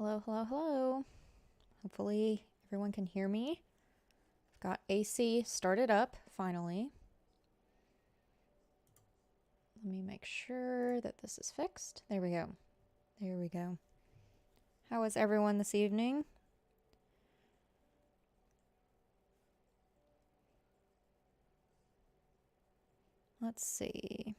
Hello, hello, hello. Hopefully everyone can hear me. I've got AC started up, finally. Let me make sure that this is fixed. There we go. There we go. How is everyone this evening? Let's see.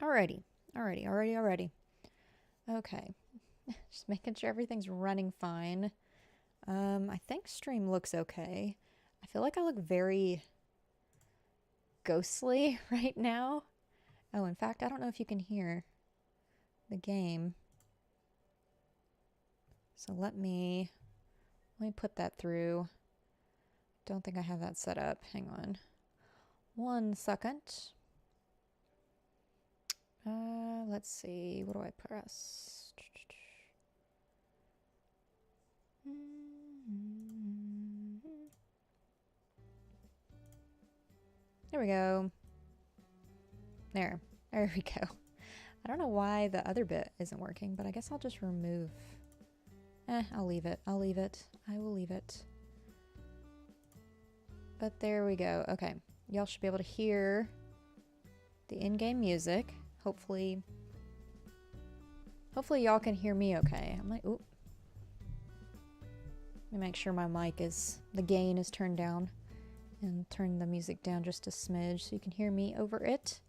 Alrighty. Okay. Just making sure everything's running fine. I think stream looks okay. I feel like I look very ghostly right now. Oh, in fact, I don't know if you can hear the game. So let me put that through. Don't think I have that set up. Hang on. 1 second. Let's see. What do I press? There we go. There we go. I don't know why the other bit isn't working, but I guess I'll just remove. I'll leave it. I will leave it. But there we go. Okay. Y'all should be able to hear the in-game music. Hopefully y'all can hear me okay. I'm like, oop. Let me make sure my mic the gain is turned down, and turn the music down just a smidge so you can hear me over it.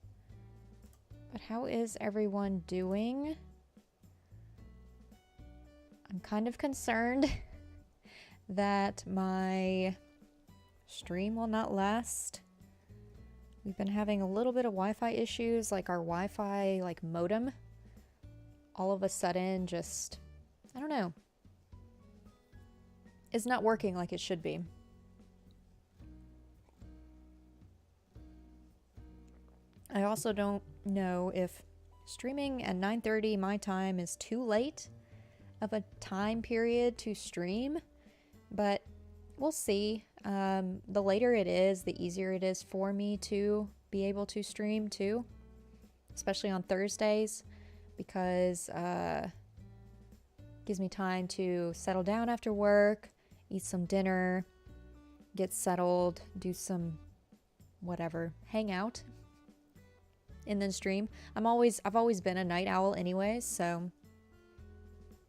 But how is everyone doing? I'm kind of concerned that my stream will not last. We've been having a little bit of Wi-Fi issues, like our Wi-Fi modem. All of a sudden just, I don't know, is not working like it should be. I also don't know if streaming at 9:30 my time is too late of a time period to stream, but we'll see. The later it is, the easier it is for me to be able to stream too, especially on Thursdays, because gives me time to settle down after work, eat some dinner, get settled, do some whatever, hang out, and then stream. I've always been a night owl anyways, so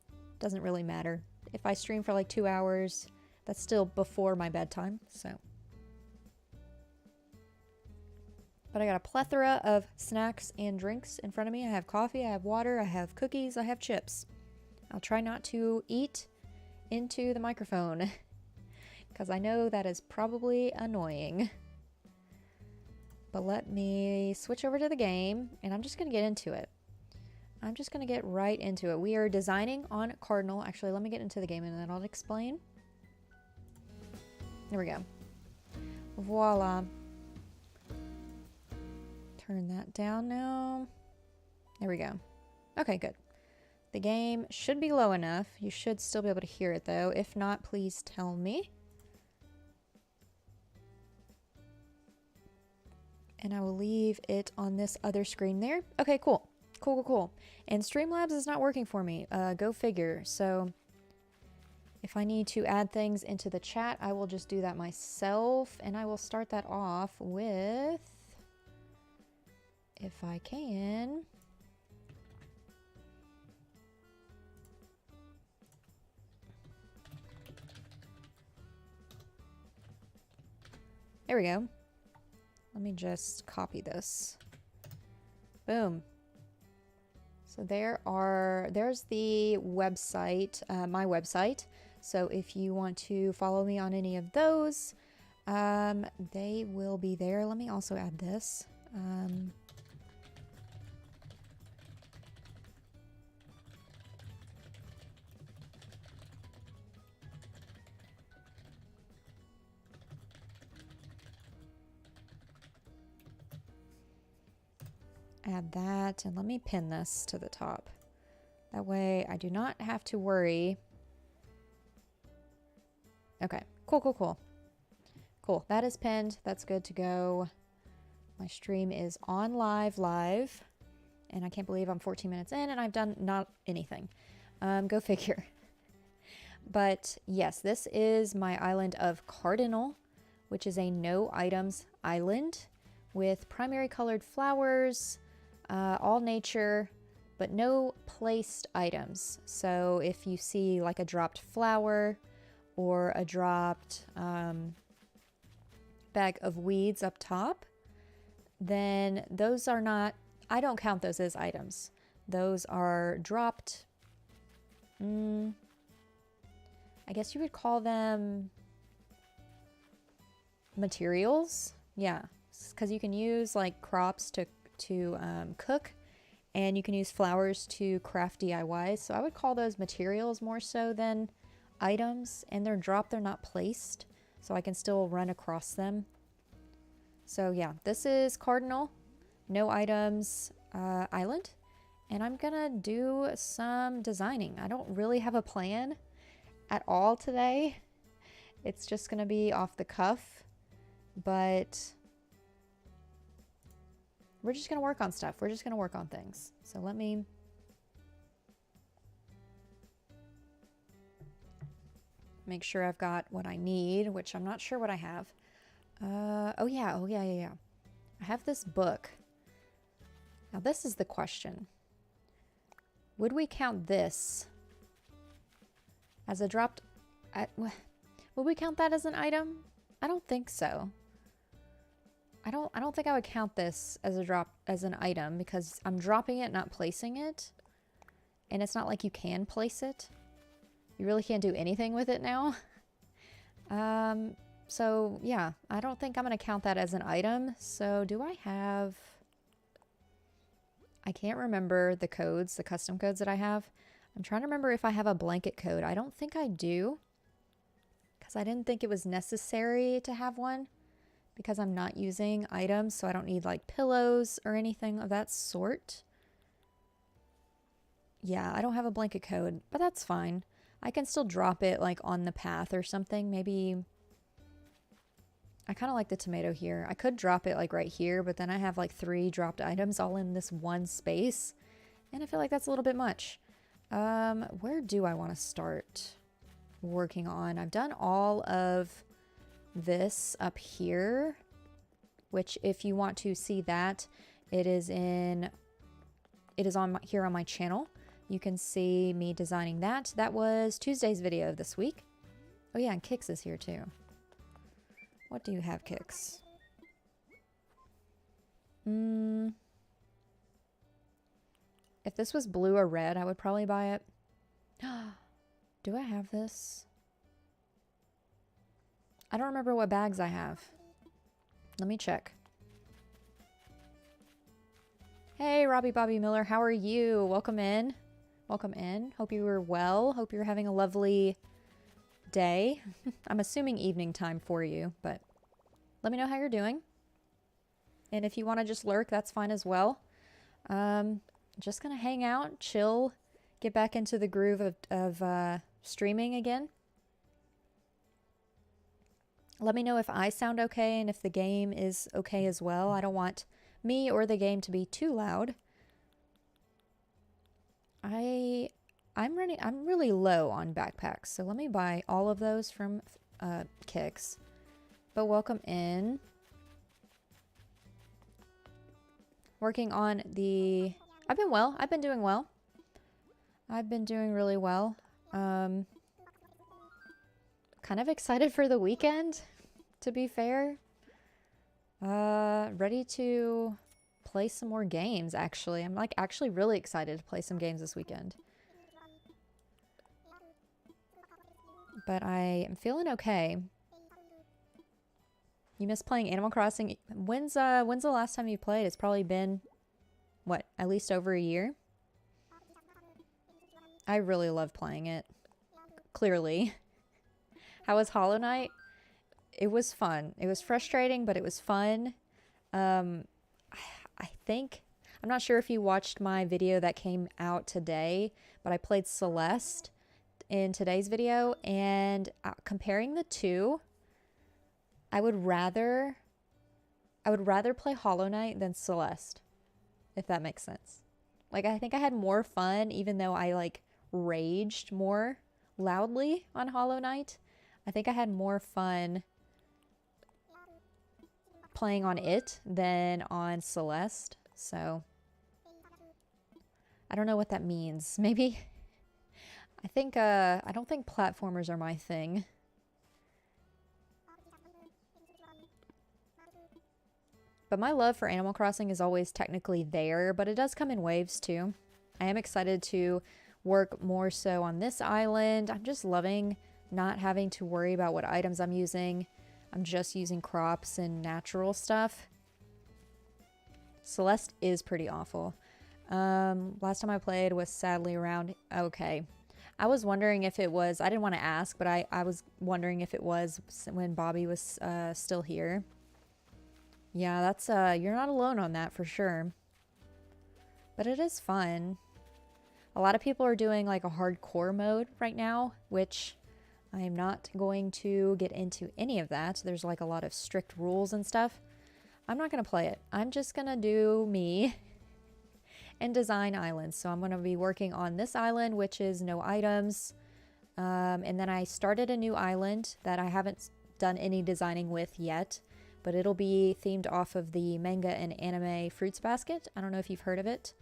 it doesn't really matter. If I stream for like 2 hours, that's still before my bedtime, so. But I got a plethora of snacks and drinks in front of me. I have coffee, I have water, I have cookies, I have chips. I'll try not to eat into the microphone because I know that is probably annoying. But let me switch over to the game, and I'm just going to get into it. I'm just going to get right into it. We are designing on Cardinal. Actually, let me get into the game and then I'll explain. There we go. Voila. Turn that down now. There we go. Okay, good. The game should be low enough. You should still be able to hear it though. If not, please tell me. And I will leave it on this other screen there. Okay, cool. Cool. And Streamlabs is not working for me. Go figure. So if I need to add things into the chat, I will just do that myself. And I will start that off with, if I can, there we go. Let me just copy this. Boom. So there's the website, my website. So if you want to follow me on any of those, they will be there. Let me also add this. Add that, and let me pin this to the top. That way I do not have to worry. Okay, cool, cool, cool. Cool, that is pinned. That's good to go. My stream is on live, and I can't believe I'm 14 minutes in and I've done not anything. Go figure. But yes, this is my island of Cardinal, which is a no items island with primary colored flowers, all nature, but no placed items. So if you see like a dropped flower or a dropped bag of weeds up top, then those are not, I don't count those as items. Those are dropped, I guess you would call them materials. Yeah, because you can use like crops to cook, and you can use flowers to craft DIYs. So I would call those materials more so than items, and they're dropped, they're not placed, so I can still run across them. So yeah, this is Cardinal, no items island, and I'm gonna do some designing. I don't really have a plan at all today. It's just gonna be off the cuff, but we're just gonna work on stuff. We're just gonna work on things. So let me make sure I've got what I need, which I'm not sure what I have. Oh yeah. I have this book. Now this is the question. Would we count this as a dropped... would we count that as an item? I don't think so. I don't think I would count this as an item because I'm dropping it, not placing it. And it's not like you can place it. You really can't do anything with it now. So yeah, I don't think I'm gonna count that as an item. So do I have... I can't remember the codes, the custom codes that I have. I'm trying to remember if I have a blanket code. I don't think I do, because I didn't think it was necessary to have one because I'm not using items, so I don't need like pillows or anything of that sort. Yeah, I don't have a blanket code, but that's fine. I can still drop it like on the path or something. Maybe I kind of like the tomato here. I could drop it like right here, but then I have like 3 dropped items all in this one space, and I feel like that's a little bit much. Where do I want to start working on? I've done all of this up here, which if you want to see that, it is on here on my channel. You can see me designing that. That was Tuesday's video of this week. Oh yeah, and Kix is here too. What do you have, Kix? If this was blue or red, I would probably buy it. Do I have this? I don't remember what bags I have. Let me check. Hey, Robbie Bobby Miller, how are you? Welcome in. Welcome in. Hope you were well. Hope you're having a lovely day. I'm assuming evening time for you, but let me know how you're doing. And if you want to just lurk, that's fine as well. Just gonna hang out, chill, get back into the groove of streaming again. Let me know if I sound okay and if the game is okay as well. I don't want me or the game to be too loud. I'm really low on backpacks, so let me buy all of those from Kix. But welcome in. Working on the... I've been well. I've been doing well. I've been doing really well. Kind of excited for the weekend, to be fair. Ready to play some more games, actually. I'm like actually really excited to play some games this weekend. But I am feeling okay. You miss playing Animal Crossing? When's the last time you played? It's probably been, what, at least over a year? I really love playing it. Clearly. How was Hollow Knight? It was fun. It was frustrating, but it was fun. I think I'm not sure if you watched my video that came out today, but I played Celeste in today's video, and comparing the two, I would rather play Hollow Knight than Celeste, if that makes sense. Like, I think I had more fun, even though I like raged more loudly on Hollow Knight. I think I had more fun playing on it than on Celeste. So I don't know what that means. Maybe I don't think platformers are my thing. But my love for Animal Crossing is always technically there, but it does come in waves too. I am excited to work more so on this island. I'm just loving not having to worry about what items I'm using. I'm just using crops and natural stuff. Celeste is pretty awful. Last time I played was sadly around... Okay. I was wondering if it was... I didn't want to ask, but I was wondering if it was when Bobby was still here. Yeah, that's... you're not alone on that for sure. But it is fun. A lot of people are doing like a hardcore mode right now, which I am not going to get into any of that. There's like a lot of strict rules and stuff. I'm not going to play it. I'm just going to do me and design islands. So I'm going to be working on this island, which is no items. And then I started a new island that I haven't done any designing with yet, but it'll be themed off of the manga and anime Fruits Basket. I don't know if you've heard of it,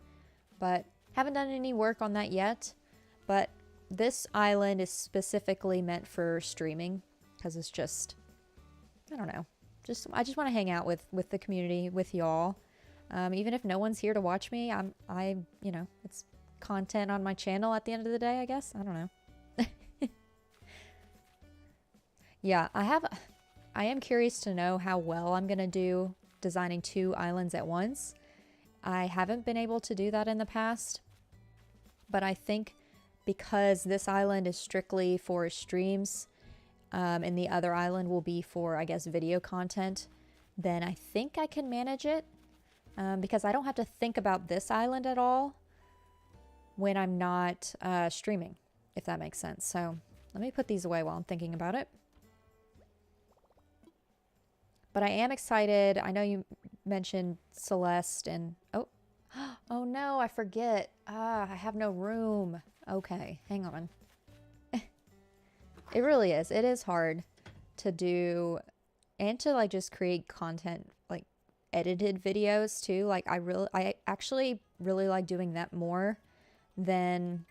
but haven't done any work on that yet. But this island is specifically meant for streaming because it's just, I don't know. I just want to hang out with the community, with y'all. Even if no one's here to watch me, you know, it's content on my channel at the end of the day, I guess. I don't know. Yeah, I am curious to know how well I'm going to do designing 2 islands at once. I haven't been able to do that in the past, but I think because this island is strictly for streams, and the other island will be for, I guess, video content, then I think I can manage it, because I don't have to think about this island at all when I'm not streaming, if that makes sense. So let me put these away while I'm thinking about it. But I am excited. I know you mentioned Celeste and... Oh no, I forget. I have no room. Okay, hang on. It really is. It is hard to do and to like just create content, like edited videos too. Like I actually really like doing that more than...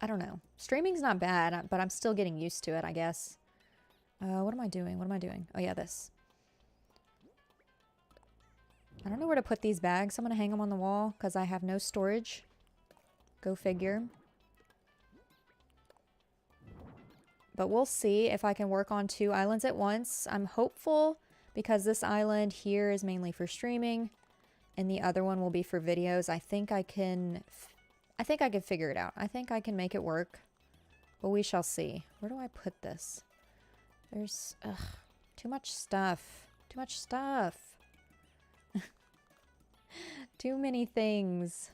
I don't know. Streaming's not bad, but I'm still getting used to it, I guess. What am I doing? What am I doing? Oh yeah, this. I don't know where to put these bags. I'm going to hang them on the wall because I have no storage. Go figure. But we'll see if I can work on 2 islands at once. I'm hopeful because this island here is mainly for streaming and the other one will be for videos. I think I can figure it out. I think I can make it work. But we shall see. Where do I put this? There's too much stuff. Too much stuff. Too many things.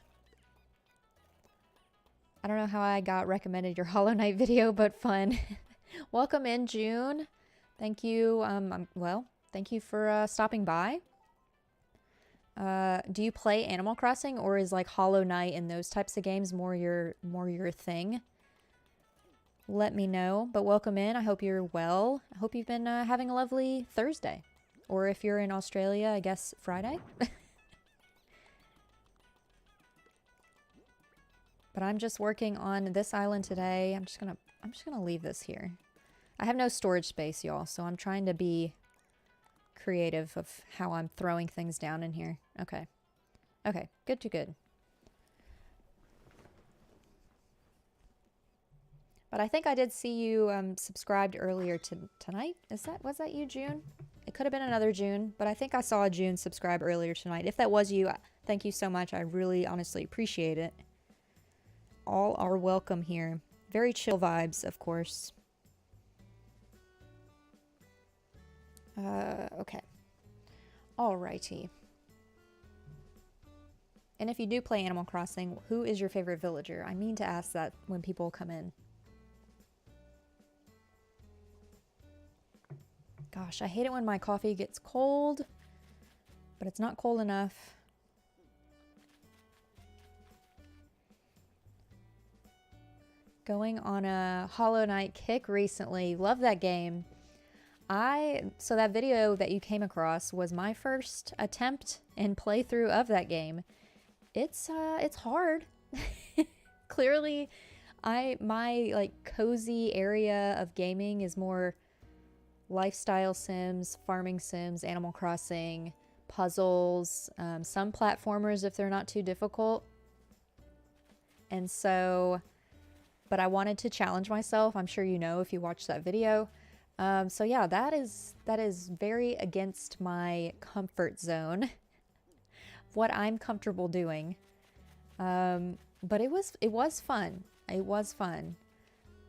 I don't know how I got recommended your Hollow Knight video, but fun. Welcome in, June. Thank you. Well, thank you for stopping by. Do you play Animal Crossing, or is like Hollow Knight and those types of games more your thing? Let me know. But welcome in. I hope you're well. I hope you've been having a lovely Thursday, or if you're in Australia, I guess Friday. But I'm just working on this island today. I'm just gonna leave this here. I have no storage space, y'all, so I'm trying to be creative of how I'm throwing things down in here. Okay. Okay, good to good. But I think I did see you subscribed earlier tonight. Was that you, June? It could have been another June, but I think I saw a June subscribe earlier tonight. If that was you, thank you so much. I really honestly appreciate it. All are welcome here. Very chill vibes, of course. Okay. Alrighty. And if you do play Animal Crossing, who is your favorite villager? I mean to ask that when people come in. Gosh, I hate it when my coffee gets cold, but it's not cold enough. Going on a Hollow Knight kick recently. Love that game. So that video that you came across was my first attempt and playthrough of that game. It's hard. Clearly, my like cozy area of gaming is more lifestyle sims, farming sims, Animal Crossing, puzzles, some platformers if they're not too difficult. And so, but I wanted to challenge myself. I'm sure you know if you watched that video. So yeah, that is very against my comfort zone, what I'm comfortable doing. But it was fun. It was fun.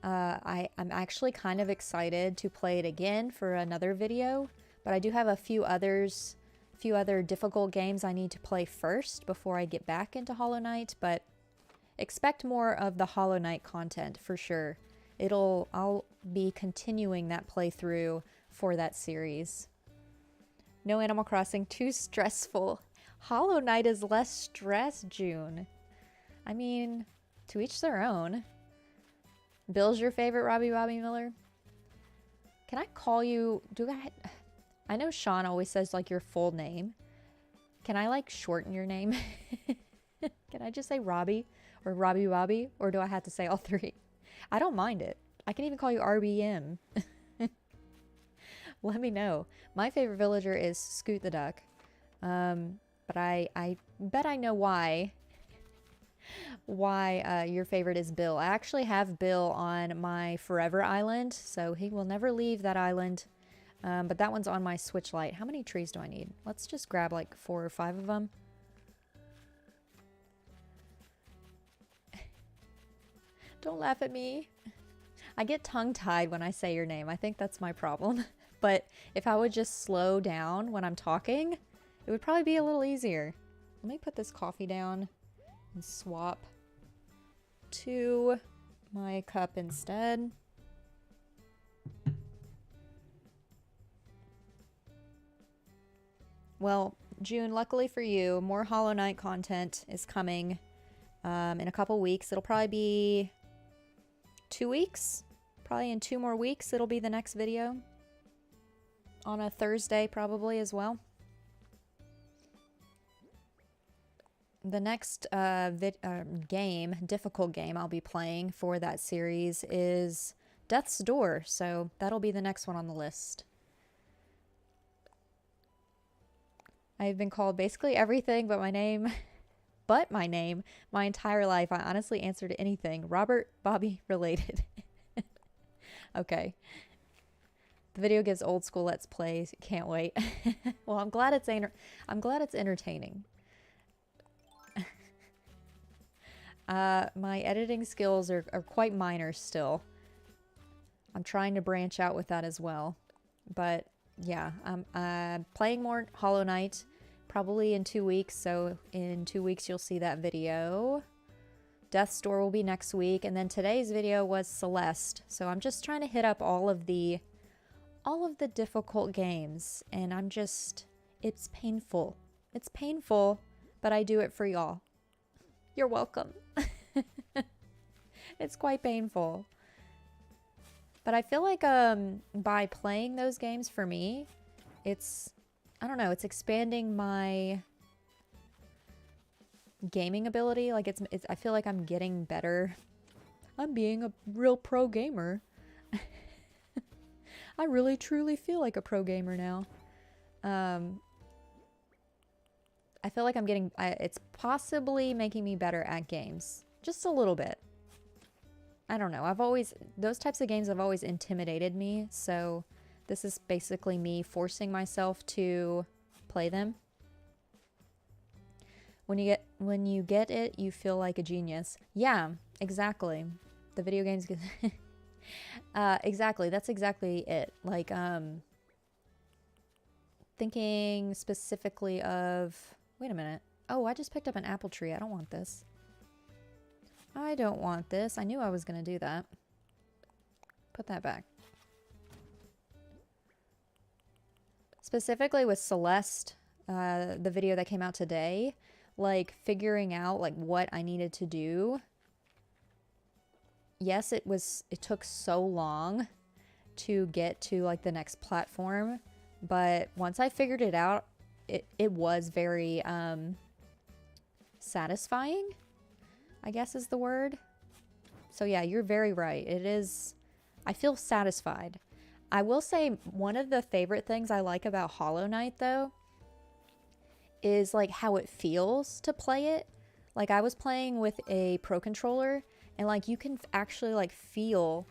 I'm actually kind of excited to play it again for another video, but I do have a few other difficult games I need to play first before I get back into Hollow Knight, but expect more of the Hollow Knight content for sure. I'll be continuing that playthrough for that series. No Animal Crossing, too stressful. Hollow Knight is less stress, June. I mean, to each their own. Bill's your favorite, Robbie Miller? Can I call you, I know Sean always says like your full name. Can I like shorten your name? Can I just say Robbie or Robbie, or do I have to say all three? I don't mind it. I can even call you RBM. Let me know. My favorite villager is Scoot the Duck. But I bet I know why your favorite is Bill. I actually have Bill on my forever island, so he will never leave that island. But that one's on my Switch Lite. How many trees do I need? Let's just grab like 4 or 5 of them. Don't laugh at me. I get tongue-tied when I say your name. I think that's my problem. But if I would just slow down when I'm talking, it would probably be a little easier. Let me put this coffee down and swap to my cup instead. Well, June, luckily for you, more Hollow Knight content is coming in a couple weeks. It'll probably be 2 weeks. Probably in 2 more weeks, it'll be the next video. On a Thursday, probably, as well. The next difficult game I'll be playing for that series is Death's Door, so that'll be the next one on the list. I've been called basically everything but my name, my entire life. I honestly answer to anything. Robert, Bobby related. Okay. The video gives old school Let's Plays. Can't wait. Well, I'm glad it's entertaining. My editing skills are quite minor still. I'm trying to branch out with that as well. But yeah, I'm playing more Hollow Knight probably in 2 weeks. So in 2 weeks, you'll see that video. Death's Door will be next week. And then today's video was Celeste. So I'm just trying to hit up all of the difficult games. And it's painful. It's painful, but I do it for y'all. You're welcome. It's quite painful. But I feel like by playing those games for me, I don't know, it's expanding my gaming ability. Like I feel like I'm getting better. I'm being a real pro gamer. I really truly feel like a pro gamer now. I feel like it's possibly making me better at games. Just a little bit. I don't know. Those types of games have always intimidated me. So this is basically me forcing myself to play them. When you get it, you feel like a genius. Yeah, exactly. The video games exactly. That's exactly it. Like, thinking specifically of, wait a minute. Oh, I just picked up an apple tree. I don't want this. I don't want this. I knew I was going to do that. Put that back. Specifically with Celeste, the video that came out today, like figuring out like what I needed to do. Yes, it took so long to get to like the next platform, but once I figured it out, it was very satisfying, I guess is the word. So yeah, you're very right. It is, I feel satisfied. I will say one of the favorite things I like about Hollow Knight though is like how it feels to play it. Like I was playing with a Pro Controller and like you can actually like feel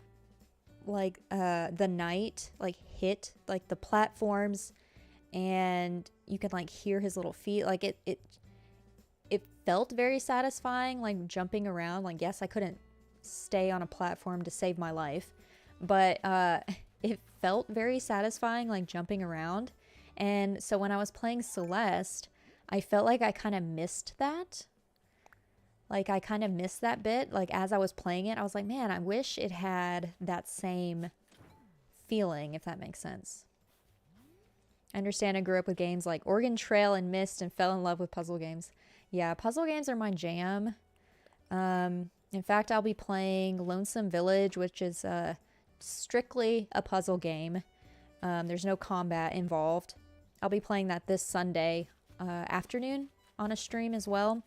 like the knight like hit like the platforms, and you can like hear his little feet. Like it felt very satisfying, like jumping around. Like yes, I couldn't stay on a platform to save my life, but it felt very satisfying, like jumping around. And so when I was playing Celeste, I felt like I kind of missed that. Like I kind of missed that bit. Like as I was playing it, I was like, man, I wish it had that same feeling, if that makes sense. I understand I grew up with games like Oregon Trail and Myst and fell in love with puzzle games. Yeah, puzzle games are my jam. In fact, I'll be playing Lonesome Village, which is strictly a puzzle game. There's no combat involved. I'll be playing that this Sunday afternoon on a stream as well.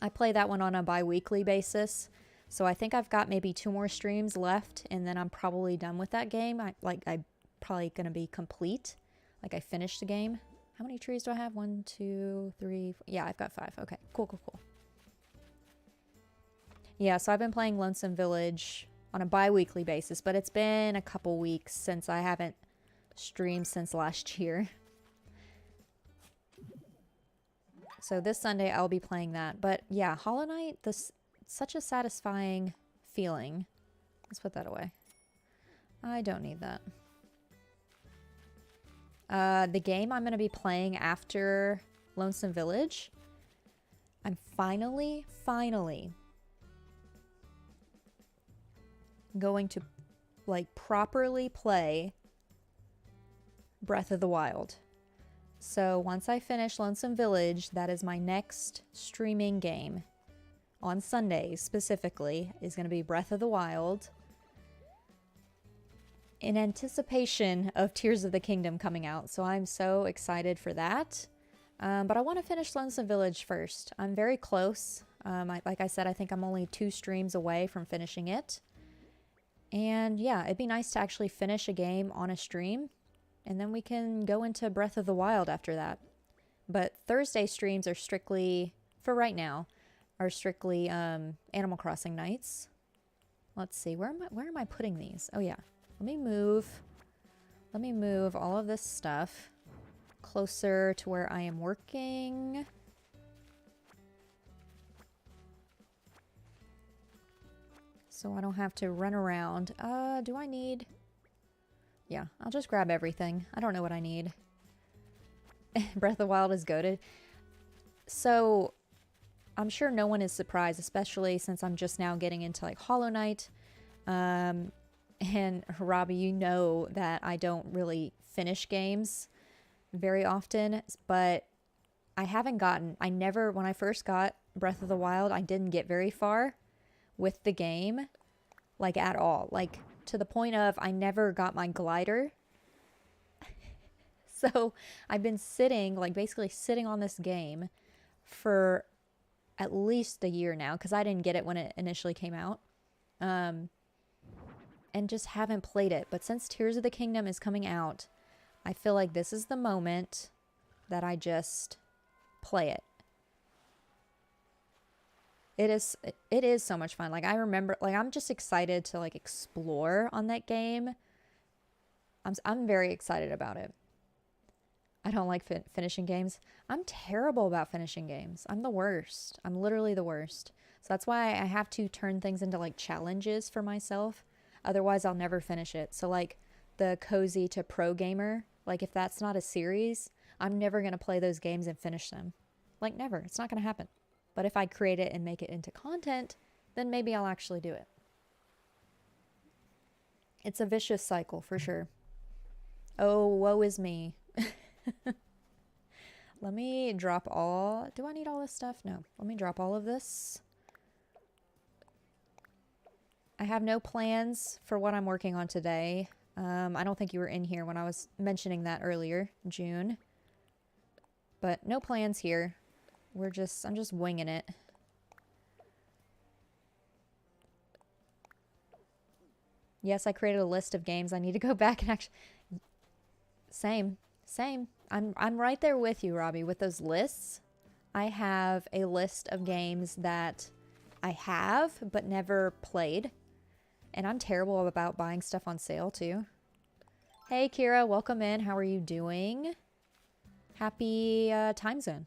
I play that one on a bi-weekly basis, so I think I've got maybe 2 more streams left, and then I'm probably done with that game. I'm probably gonna be complete. Like I finished the game. How many trees do I have? 1, 2, 3, 4. Yeah, I've got 5. Okay, cool. Yeah, so I've been playing Lonesome Village on a bi-weekly basis, but it's been a couple weeks since I haven't streamed since last year. So this Sunday I'll be playing that. But yeah, Hollow Knight, such a satisfying feeling. Let's put that away. I don't need that. The game I'm going to be playing after Lonesome Village, I'm finally going to like properly play Breath of the Wild. So once I finish Lonesome Village, that is my next streaming game on Sundays specifically, is going to be Breath of the Wild, in anticipation of Tears of the Kingdom coming out. So I'm so excited for that. But I want to finish Lonesome Village first. I'm very close. Like I said, I think I'm only 2 streams away from finishing it. And yeah, it'd be nice to actually finish a game on a stream. And then we can go into Breath of the Wild after that. But Thursday streams are strictly, for right now, are strictly Animal Crossing nights. Let's see, where am I putting these? Oh yeah, let me move all of this stuff closer to where I am working. So I don't have to run around. Do I need... Yeah, I'll just grab everything. I don't know what I need. Breath of the Wild is goated. So, I'm sure no one is surprised, especially since I'm just now getting into like Hollow Knight. And Robbie, you know that I don't really finish games very often, but when I first got Breath of the Wild, I didn't get very far with the game, like at all. Like, to the point of I never got my glider. So I've been sitting, like basically sitting on this game for at least a year now, because I didn't get it when it initially came out. And just haven't played it. But since Tears of the Kingdom is coming out, I feel like this is the moment that I just play it. It is so much fun. Like I remember, like I'm just excited to like explore on that game. I'm very excited about it. I don't like finishing games. I'm terrible about finishing games. I'm the worst. I'm literally the worst. So that's why I have to turn things into like challenges for myself. Otherwise I'll never finish it. So like the Cozy to Pro Gamer, like if that's not a series, I'm never going to play those games and finish them. Like never. It's not going to happen. But if I create it and make it into content, then maybe I'll actually do it. It's a vicious cycle for sure. Oh, woe is me. Let me drop all... Do I need all this stuff? No. Let me drop all of this. I have no plans for what I'm working on today. I don't think you were in here when I was mentioning that earlier, June. But no plans here. I'm just winging it. Yes, I created a list of games. I need to go back and actually... Same. I'm right there with you, Robbie, with those lists. I have a list of games that I have but never played. And I'm terrible about buying stuff on sale too. Hey Kira, welcome in. How are you doing? Happy time zone.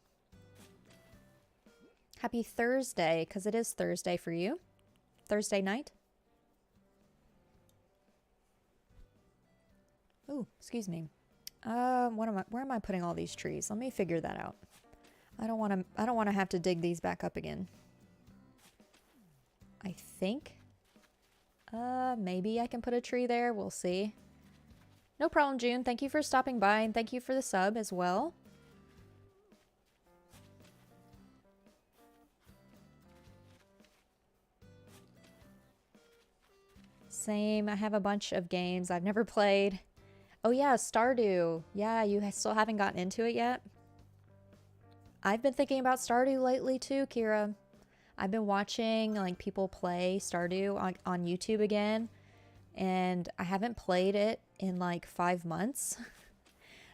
Happy Thursday, because it is Thursday for you. Thursday night. Oh, excuse me. Where am I putting all these trees? Let me figure that out. I don't want to have to dig these back up again. I think maybe I can put a tree there. We'll see. No problem, June. Thank you for stopping by and thank you for the sub as well. Same. I have a bunch of games I've never played. Oh yeah, Stardew. Yeah, you still haven't gotten into it yet? I've been thinking about Stardew lately too, Kira. I've been watching like people play Stardew on YouTube again, and I haven't played it in like 5 months.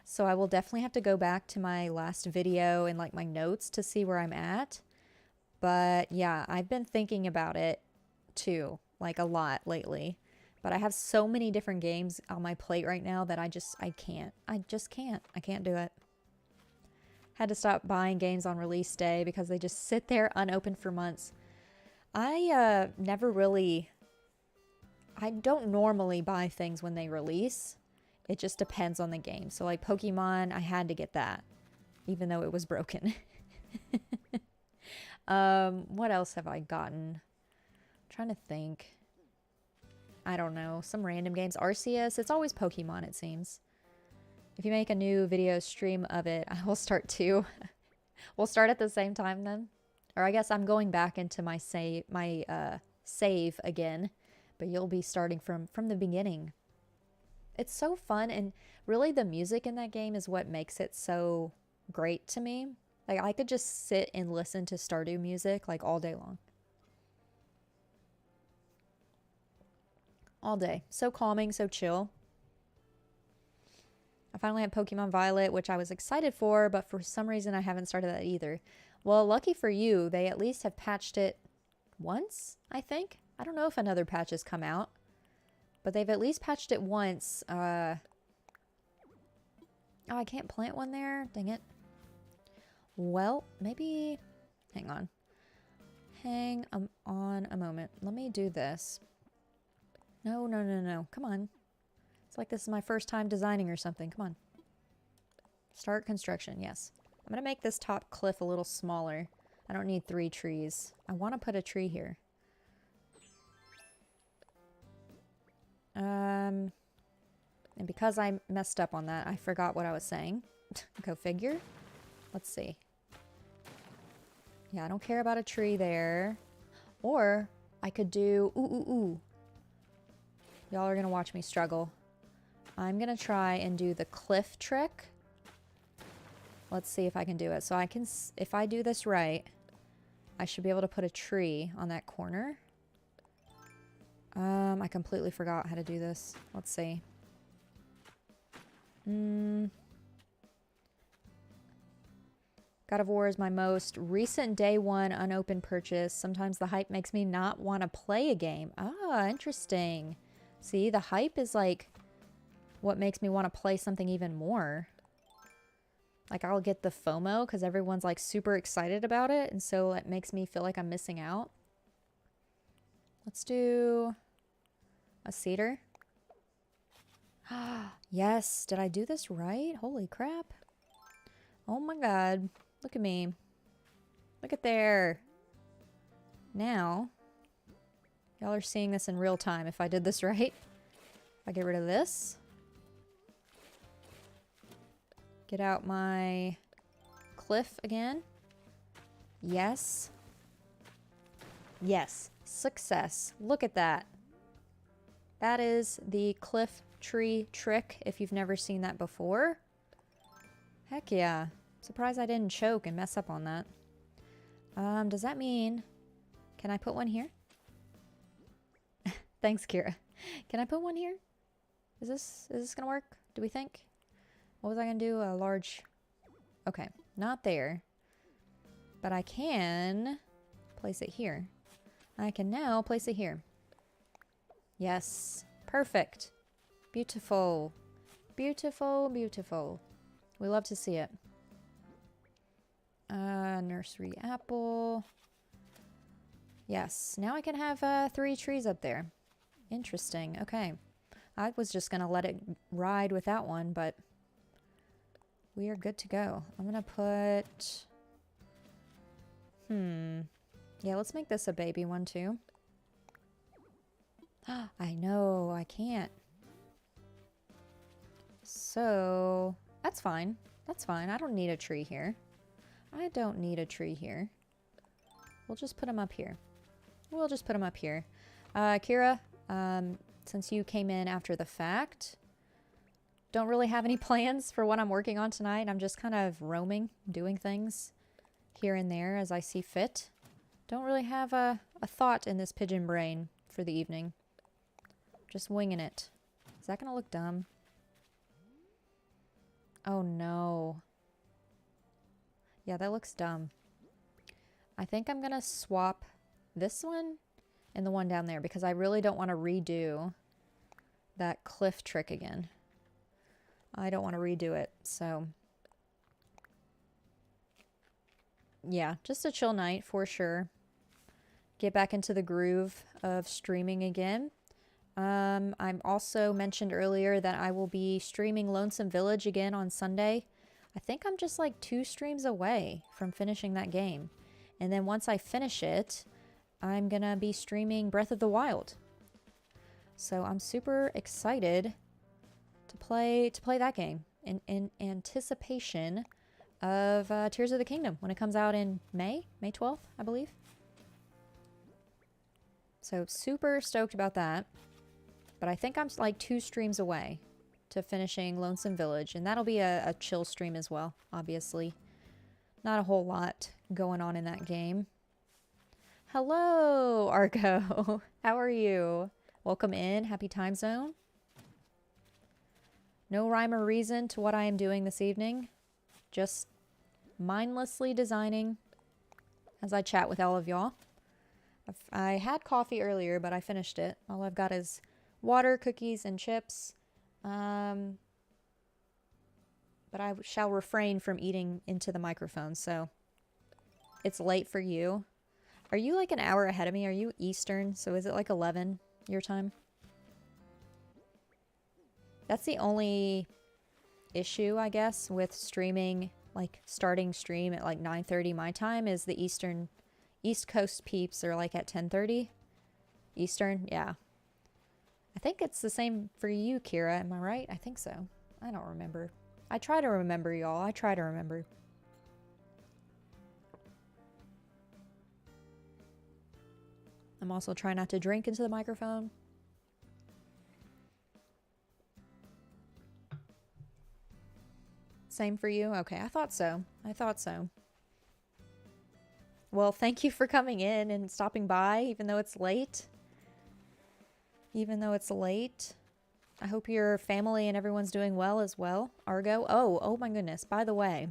So I will definitely have to go back to my last video and like my notes to see where I'm at. But yeah, I've been thinking about it too, like a lot lately. But I have so many different games on my plate right now that I can't. I can't do it. Had to stop buying games on release day because they just sit there unopened for months. I don't normally buy things when they release. It just depends on the game. So like Pokemon, I had to get that, even though it was broken. What else have I gotten? I'm trying to think. I don't know. Some random games. Arceus. It's always Pokemon, it seems. If you make a new video stream of it, I will start too. We'll start at the same time then. Or I guess I'm going back into my save again. But you'll be starting from the beginning. It's so fun, and really the music in that game is what makes it so great to me. Like I could just sit and listen to Stardew music like all day long. All day. So calming, so chill. I finally had Pokemon Violet, which I was excited for, but for some reason I haven't started that either. Well, lucky for you, they at least have patched it once, I think. I don't know if another patch has come out, but they've at least patched it once. Oh, I can't plant one there. Dang it. Well, maybe... Hang on. Hang on a moment. Let me do this. No. Come on. It's like this is my first time designing or something. Come on. Start construction. Yes. I'm going to make this top cliff a little smaller. I don't need 3 trees. I want to put a tree here. And because I messed up on that, I forgot what I was saying. Go figure. Let's see. Yeah, I don't care about a tree there. Or I could do... Ooh. Y'all are going to watch me struggle. I'm going to try and do the cliff trick. Let's see if I can do it. So I can, if I do this right, I should be able to put a tree on that corner. I completely forgot how to do this. Let's see. God of War is my most recent day one unopened purchase. Sometimes the hype makes me not want to play a game. Ah, interesting. See, the hype is like what makes me want to play something even more. Like I'll get the FOMO because everyone's like super excited about it. And so it makes me feel like I'm missing out. Let's do a cedar. Yes. Did I do this right? Holy crap. Oh my God. Look at me. Look at there. Now, y'all are seeing this in real time if I did this right. If I get rid of this. Get out my cliff again. Yes. Yes. Success. Look at that. That is the cliff tree trick if you've never seen that before. Heck yeah. Surprised I didn't choke and mess up on that. Does that mean... Can I put one here? Thanks, Kira. Can I put one here? Is this gonna work? Do we think? What was I gonna do? A large... Okay, not there. But I can place it here. I can now place it here. Yes. Perfect. Beautiful. Beautiful, beautiful. We love to see it. Nursery apple. Yes. Now I can have 3 trees up there. Interesting. Okay. I was just going to let it ride without one, but we are good to go. I'm going to put... Yeah, let's make this a baby one too. I know, I can't. So, that's fine. That's fine. I don't need a tree here. I don't need a tree here. We'll just put them up here. We'll just put them up here. Kira, since you came in after the fact, don't really have any plans for what I'm working on tonight. I'm just kind of roaming, doing things here and there as I see fit. Don't really have a thought in this pigeon brain for the evening. Just winging it. Is that going to look dumb? Oh no. Yeah, that looks dumb. I think I'm going to swap this one and the one down there because I really don't want to redo that cliff trick again. I don't want to redo it, so... Yeah, just a chill night for sure. Get back into the groove of streaming again. I'm also mentioned earlier that I will be streaming Lonesome Village again on Sunday. I think I'm just like 2 streams away from finishing that game. And then once I finish it, I'm gonna be streaming Breath of the Wild. So I'm super excited to play that game in anticipation of Tears of the Kingdom when it comes out in May 12th, I believe. So super stoked about that. But I think I'm like 2 streams away to finishing Lonesome Village. And that'll be a chill stream as well, obviously. Not a whole lot going on in that game. Hello, Argo. How are you? Welcome in. Happy time zone. No rhyme or reason to what I am doing this evening. Just mindlessly designing as I chat with all of y'all. I had coffee earlier, but I finished it. All I've got is water, cookies, and chips. But I shall refrain from eating into the microphone, so it's late for you. Are you like an hour ahead of me? Are you Eastern? So is it like 11 your time? That's the only issue, I guess, with streaming, like starting stream at like 9:30 my time, is the East Coast peeps are like at 10:30 Eastern. Yeah. I think it's the same for you, Kira. Am I right? I think so. I don't remember. I try to remember, y'all. I try to remember. I'm also trying not to drink into the microphone. Same for you? Okay, I thought so. I thought so. Well, thank you for coming in and stopping by, even though it's late. Even though it's late. I hope your family and everyone's doing well as well. Argo. Oh my goodness. By the way,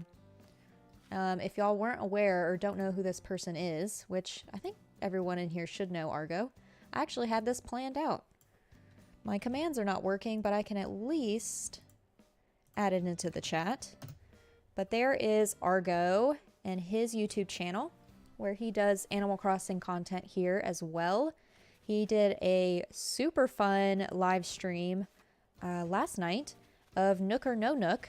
if y'all weren't aware or don't know who this person is, which I think everyone in here should know Argo, I actually had this planned out. My commands are not working, but I can at least add it into the chat. But there is Argo and his YouTube channel, where he does Animal Crossing content here as well. He did a super fun live stream last night of Nook or No Nook,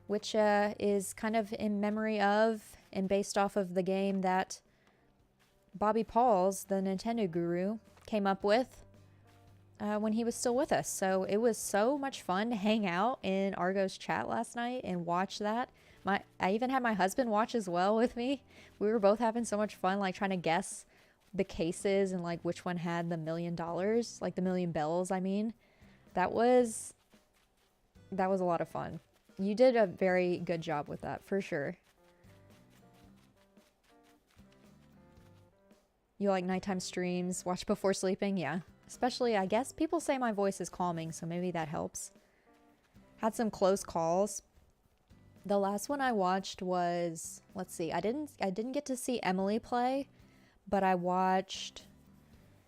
which is kind of in memory of and based off of the game that Bobby Pauls, the Nintendo guru, came up with when he was still with us. So it was so much fun to hang out in Argo's chat last night and watch that. I even had my husband watch as well with me. We were both having so much fun, like trying to guess the cases and like which one had the $1 million, like the million bells, I mean. That was a lot of fun. You did a very good job with that, for sure. You like nighttime streams, watch before sleeping? Yeah. Especially, I guess people say my voice is calming, so maybe that helps. Had some close calls. The last one I watched was, let's see, I didn't get to see Emily play, but I watched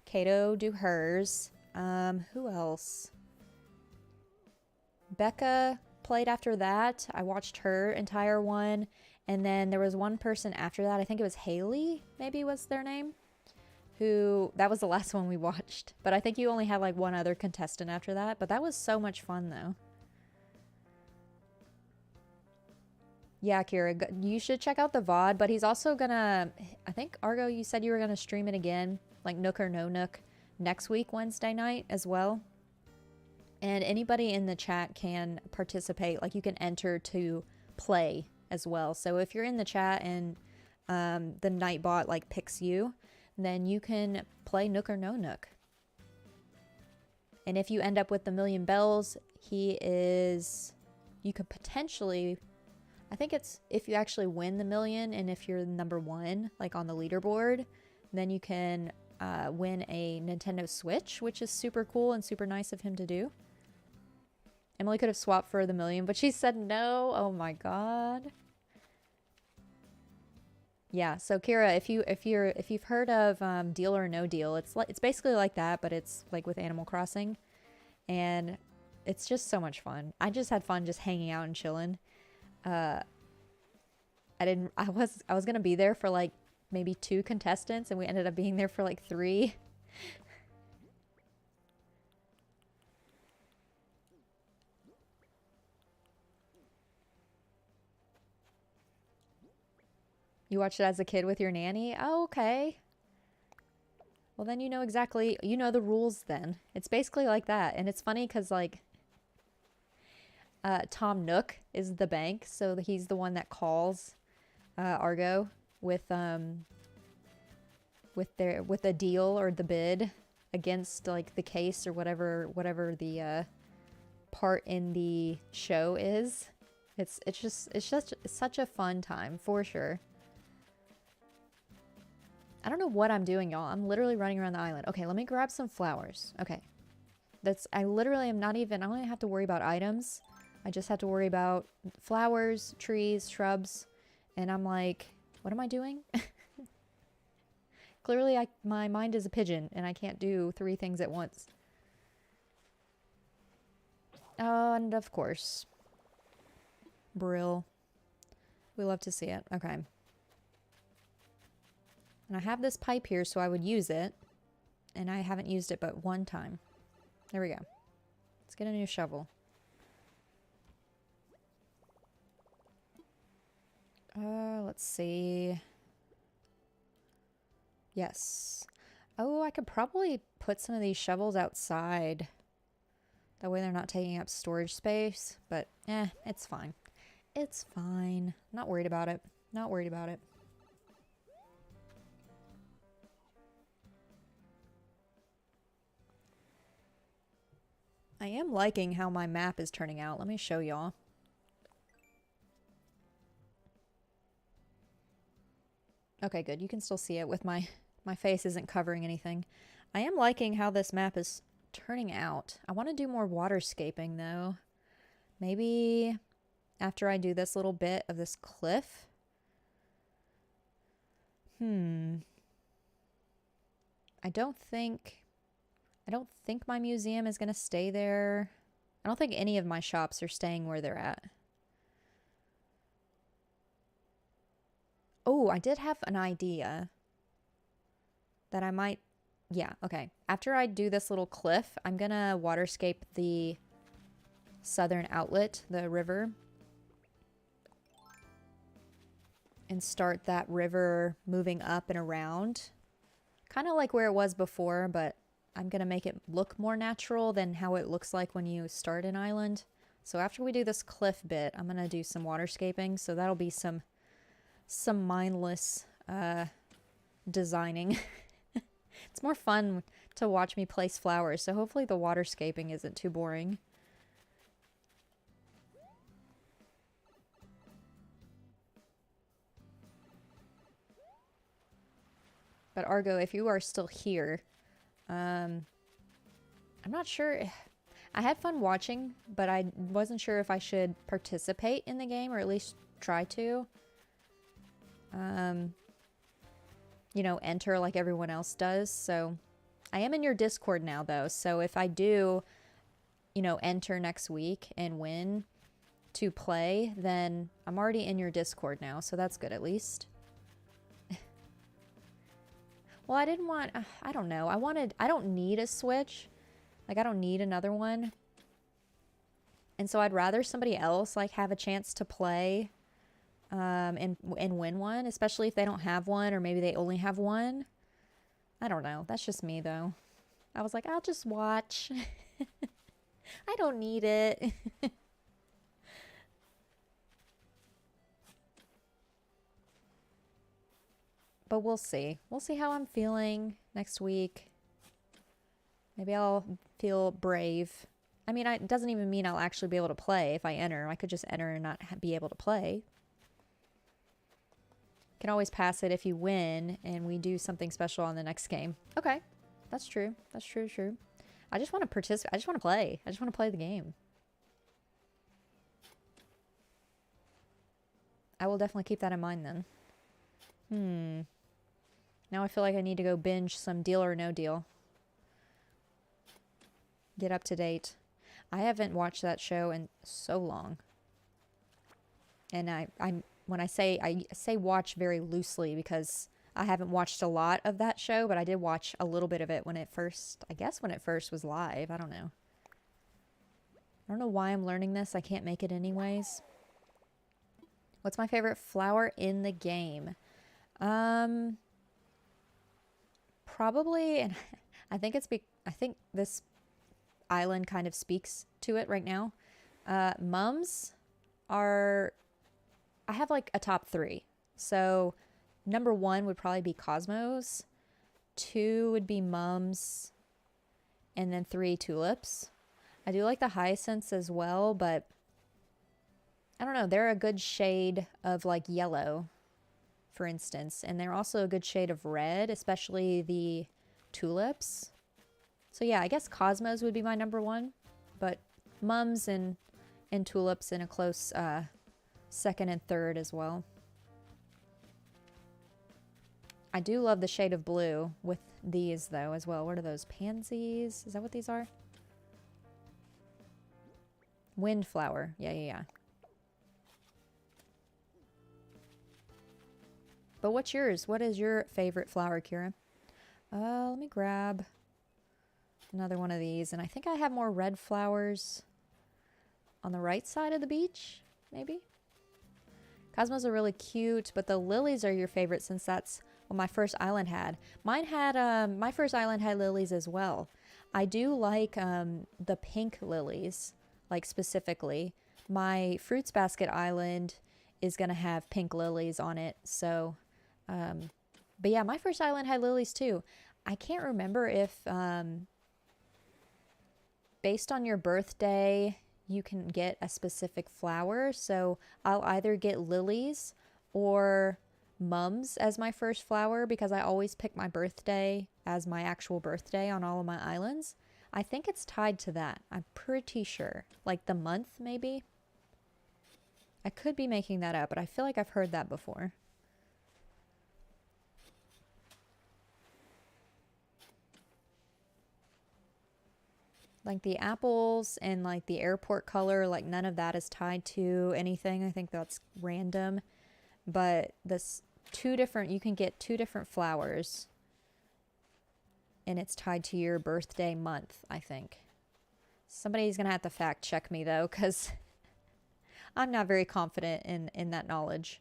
Kato do hers. Who else? Becca played after that. I watched her entire one. And then there was one person after that. I think it was Haley, maybe was their name. That was the last one we watched. But I think you only had like one other contestant after that. But that was so much fun though. Yeah, Kira, you should check out the VOD. But he's also gonna, I think, Argo, you said you were gonna stream it again. Like Nook or No Nook next week, Wednesday night as well. And anybody in the chat can participate. Like you can enter to play as well. So if you're in the chat and the Nightbot like picks you, then you can play Nook or No Nook. And if you end up with the $1 million bells, you could potentially, I think it's if you actually win the million and if you're number one, like on the leaderboard, then you can win a Nintendo Switch, which is super cool and super nice of him to do. Emily could have swapped for the $1 million, but she said no. Oh my god. Yeah, so Kira, if you've heard of Deal or No Deal, it's basically like that, but it's like with Animal Crossing, and it's just so much fun. I just had fun just hanging out and chilling. I was gonna be there for like maybe 2 contestants, and we ended up being there for like 3. You watched it as a kid with your nanny? Oh, okay. Well, then you know the rules then. It's basically like that. And it's funny because, like, Tom Nook is the bank, so he's the one that calls Argo with a deal or the bid against, like, the case or whatever the part in the show is. It's such a fun time, for sure. I don't know what I'm doing, y'all. I'm literally running around the island. Okay, let me grab some flowers. Okay. I literally am not even, I don't even have to worry about items. I just have to worry about flowers, trees, shrubs. And I'm like, what am I doing? Clearly, my mind is a pigeon and I can't do 3 things at once. And of course, Brill. We love to see it. Okay. And I have this pipe here, so I would use it. And I haven't used it but 1 time. There we go. Let's get a new shovel. Let's see. Yes. Oh, I could probably put some of these shovels outside. That way they're not taking up storage space. But, it's fine. It's fine. Not worried about it. Not worried about it. I am liking how my map is turning out. Let me show y'all. Okay, good. You can still see it with my face isn't covering anything. I am liking how this map is turning out. I want to do more waterscaping though. Maybe after I do this little bit of this cliff. I don't think my museum is going to stay there. I don't think any of my shops are staying where they're at. Oh, I did have an idea that I might... Yeah, okay. After I do this little cliff, I'm going to waterscape the southern outlet, the river. and start that river moving up and around. Kind of like where it was before, but I'm going to make it look more natural than how it looks like when you start an island. So after we do this cliff bit, I'm going to do some waterscaping. So that'll be some mindless designing. It's more fun to watch me place flowers, so hopefully the waterscaping isn't too boring. But Argo, if you are still here, I'm not sure. I had fun watching, but I wasn't sure if I should participate in the game or at least try to. You know, enter like everyone else does. So I am in your Discord now, though. So if I do, you know, enter next week and win to play, then I'm already in your Discord now. So that's good, at least. Well, I didn't want, I don't know. I don't need a Switch. Like, I don't need another one. And so I'd rather somebody else, like, have a chance to play and win one, especially if they don't have one or maybe they only have one. I don't know. That's just me, though. I was like, I'll just watch. I don't need it. But we'll see. We'll see how I'm feeling next week. Maybe I'll feel brave. I mean, it doesn't even mean I'll actually be able to play if I enter. I could just enter and not be able to play. Can always pass it if you win and we do something special on the next game. Okay, that's true. That's true. I just want to participate. I just want to play. I just want to play the game. I will definitely keep that in mind then. Now I feel like I need to go binge some Deal or No Deal. Get up to date. I haven't watched that show in so long. And when I say watch very loosely because I haven't watched a lot of that show, but I did watch a little bit of it when it first, I guess when it first was live. I don't know. I don't know why I'm learning this. I can't make it anyways. What's my favorite flower in the game? Probably, and I think this island kind of speaks to it right now. Mums are, I have like a top 3. So number 1 would probably be Cosmos, 2 would be Mums, and then 3 Tulips. I do like the hyacinths as well, but I don't know, they're a good shade of like yellow, for instance, and they're also a good shade of red, especially the tulips. So yeah, I guess Cosmos would be my number 1, but Mums and Tulips in a close second and third as well. I do love the shade of blue with these though as well. What are those? Pansies? Is that what these are? Windflower. Yeah. But what's yours? What is your favorite flower, Kira? Let me grab another one of these. And I think I have more red flowers on the right side of the beach, maybe? Cosmos are really cute, but the lilies are your favorite since that's what my first island had. Mine had, my first island had lilies as well. I do like the pink lilies, like specifically. My Fruits Basket island is going to have pink lilies on it, so... but yeah, my first island had lilies too. I can't remember if, based on your birthday, you can get a specific flower. So I'll either get lilies or mums as my first flower because I always pick my birthday as my actual birthday on all of my islands. I think it's tied to that. I'm pretty sure. Like the month, maybe? I could be making that up, but I feel like I've heard that before. Like the apples and like the airport color, like none of that is tied to anything. I think that's random. But this you can get 2 different flowers. And it's tied to your birthday month, I think. Somebody's going to have to fact check me though, because I'm not very confident in that knowledge.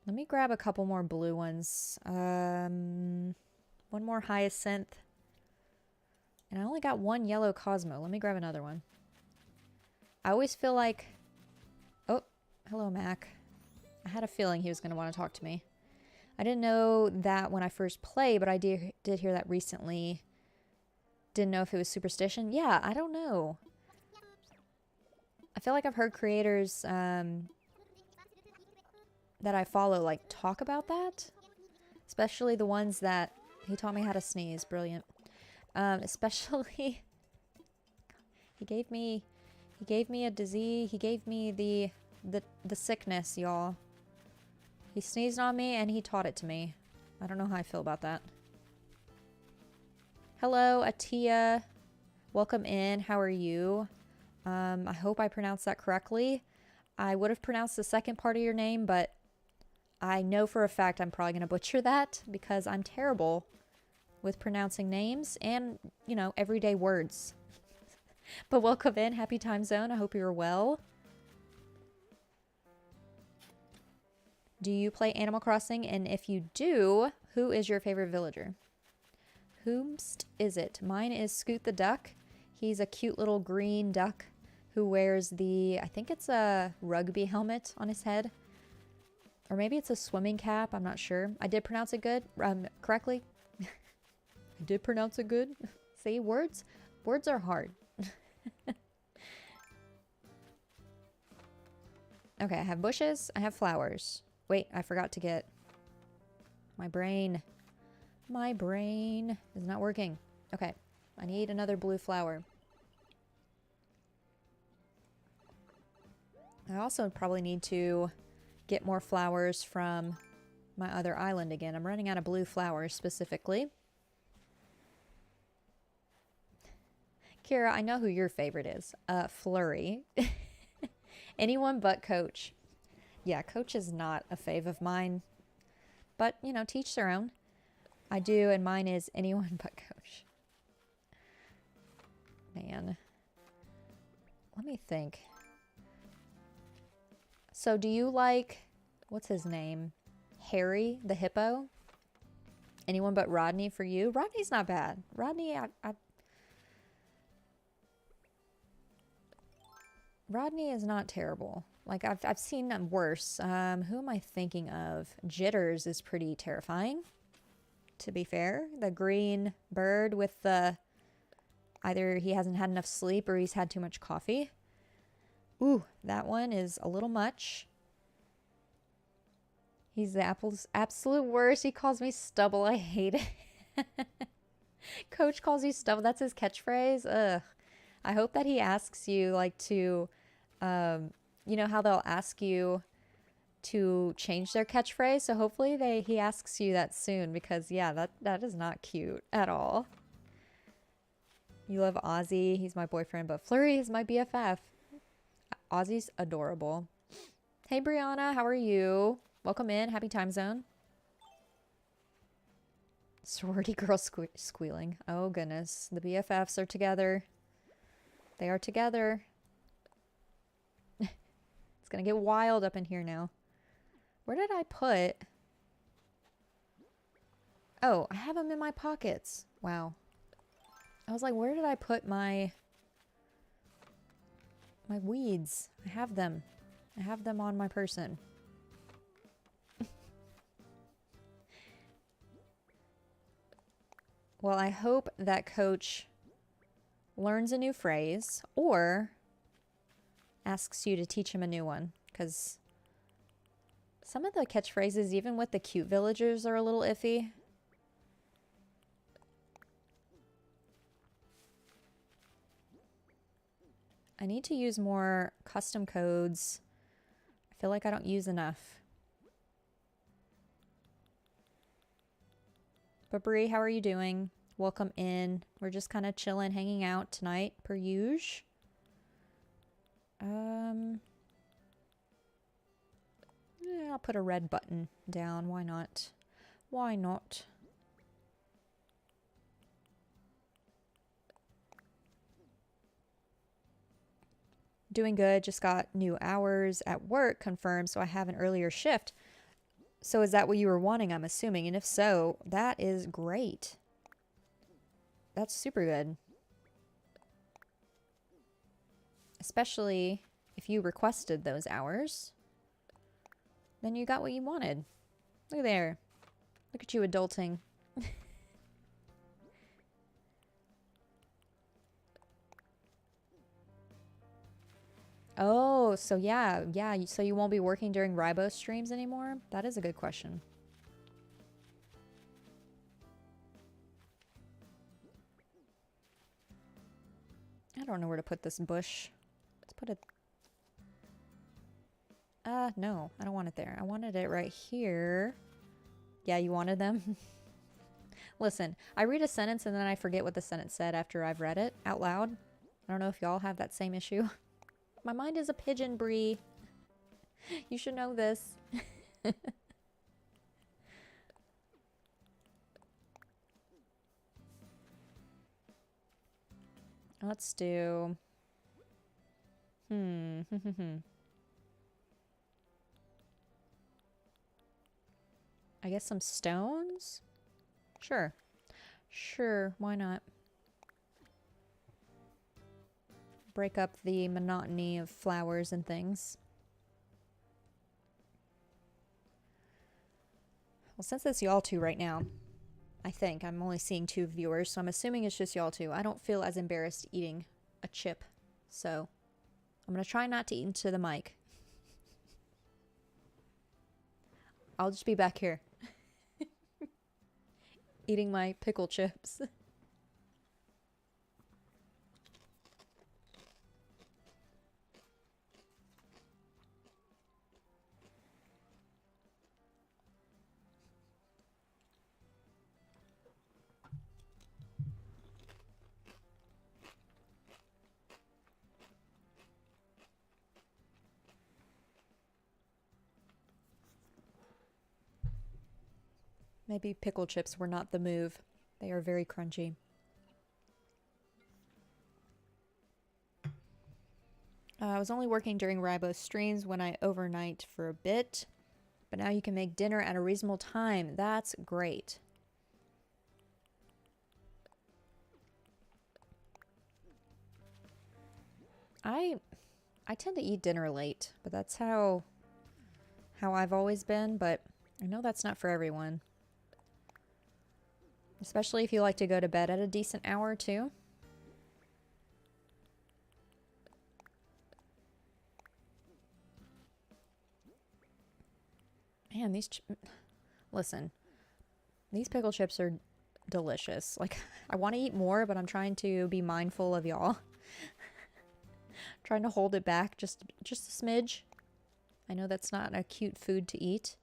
Let me grab a couple more blue ones. One more hyacinth. And I only got one yellow Cosmo. Let me grab another one. I always feel like... Oh, hello, Mac. I had a feeling he was going to want to talk to me. I didn't know that when I first played, but I did hear that recently. Didn't know if it was superstition. Yeah, I don't know. I feel like I've heard creators that I follow like talk about that. Especially the ones that... He taught me how to sneeze. Brilliant. Especially... He gave me a disease. He gave me the sickness, y'all. He sneezed on me and he taught it to me. I don't know how I feel about that. Hello, Atia. Welcome in. How are you? I hope I pronounced that correctly. I would have pronounced the second part of your name, but I know for a fact I'm probably going to butcher that because I'm terrible with pronouncing names and, you know, everyday words. But welcome in. Happy time zone. I hope you're well. Do you play Animal Crossing? And if you do, who is your favorite villager? Whomst is it? Mine is Scoot the Duck. He's a cute little green duck who wears the, I think it's a rugby helmet on his head. Or maybe it's a swimming cap. I'm not sure. I did pronounce it good, correctly. I did pronounce it good. See, words are hard. Okay, I have bushes. I have flowers. Wait, I forgot to get my brain. My brain is not working. Okay, I need another blue flower. I also probably need to get more flowers from my other island again. I'm running out of blue flowers specifically. Kira, I know who your favorite is. Flurry. Anyone but Coach. Yeah, Coach is not a fave of mine. But, you know, teach their own. I do, and mine is anyone but Coach. Man. Let me think. So do you like... What's his name? Harry the hippo? Anyone but Rodney for you? Rodney's not bad. Rodney, Rodney is not terrible. Like, I've seen them worse. Who am I thinking of? Jitters is pretty terrifying, to be fair. The green bird with the... Either he hasn't had enough sleep or he's had too much coffee. Ooh, that one is a little much. He's the absolute worst. He calls me stubble. I hate it. Coach calls you stubble. That's his catchphrase. Ugh. I hope that he asks you, like, to... you know how they'll ask you to change their catchphrase? So hopefully he asks you that soon because, yeah, that is not cute at all. You love Ozzy. He's my boyfriend, but Flurry is my BFF. Ozzy's adorable. Hey, Brianna. How are you? Welcome in. Happy time zone. Sorority girl squealing. Oh, goodness. The BFFs are together. They are together. It's gonna get wild up in here now. Where did I put... Oh, I have them in my pockets. Wow. I was like, where did I put my weeds? I have them. I have them on my person. Well, I hope that Coach learns a new phrase or asks you to teach him a new one, because some of the catchphrases, even with the cute villagers, are a little iffy. I need to use more custom codes. I feel like I don't use enough. But Bree, how are you doing? Welcome in. We're just kind of chilling, hanging out tonight, per usual. Yeah, I'll put a red button down. Why not? Why not? Doing good. Just got new hours at work confirmed, so I have an earlier shift. So is that what you were wanting, I'm assuming? And if so, that is great. That's super good. Especially if you requested those hours. Then you got what you wanted. Look at there. Look at you adulting. Oh, so yeah, so you won't be working during Ribose streams anymore? That is a good question. I don't know where to put this bush. Let's put it... no, I don't want it there. I wanted it right here. Yeah, you wanted them? Listen, I read a sentence and then I forget what the sentence said after I've read it out loud. I don't know if y'all have that same issue. My mind is a pigeon, Bree. You should know this. Let's do... I guess some stones? Sure. Sure, why not? Break up the monotony of flowers and things. Well, since it's y'all two right now, I think I'm only seeing 2 viewers, so I'm assuming it's just y'all two. I don't feel as embarrassed eating a chip, so I'm gonna try not to eat into the mic. I'll just be back here eating my pickle chips. Maybe pickle chips were not the move. They are very crunchy. I was only working during Ribose streams when I overnight for a bit, but now you can make dinner at a reasonable time. That's great. I tend to eat dinner late, but that's how I've always been, but I know that's not for everyone. Especially if you like to go to bed at a decent hour, too. Man, listen. These pickle chips are delicious. Like, I want to eat more, but I'm trying to be mindful of y'all. Trying to hold it back just a smidge. I know that's not a cute food to eat.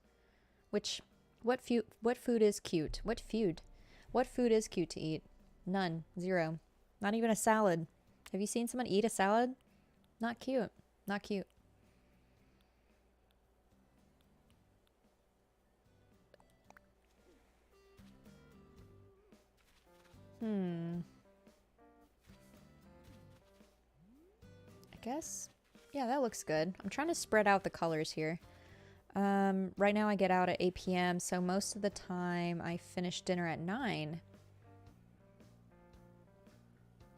Which, what food is cute? What food is cute to eat? None. Zero. Not even a salad. Have you seen someone eat a salad? Not cute. Not cute. I guess. Yeah, that looks good. I'm trying to spread out the colors here. Right now I get out at 8 p.m. So most of the time I finish dinner at 9.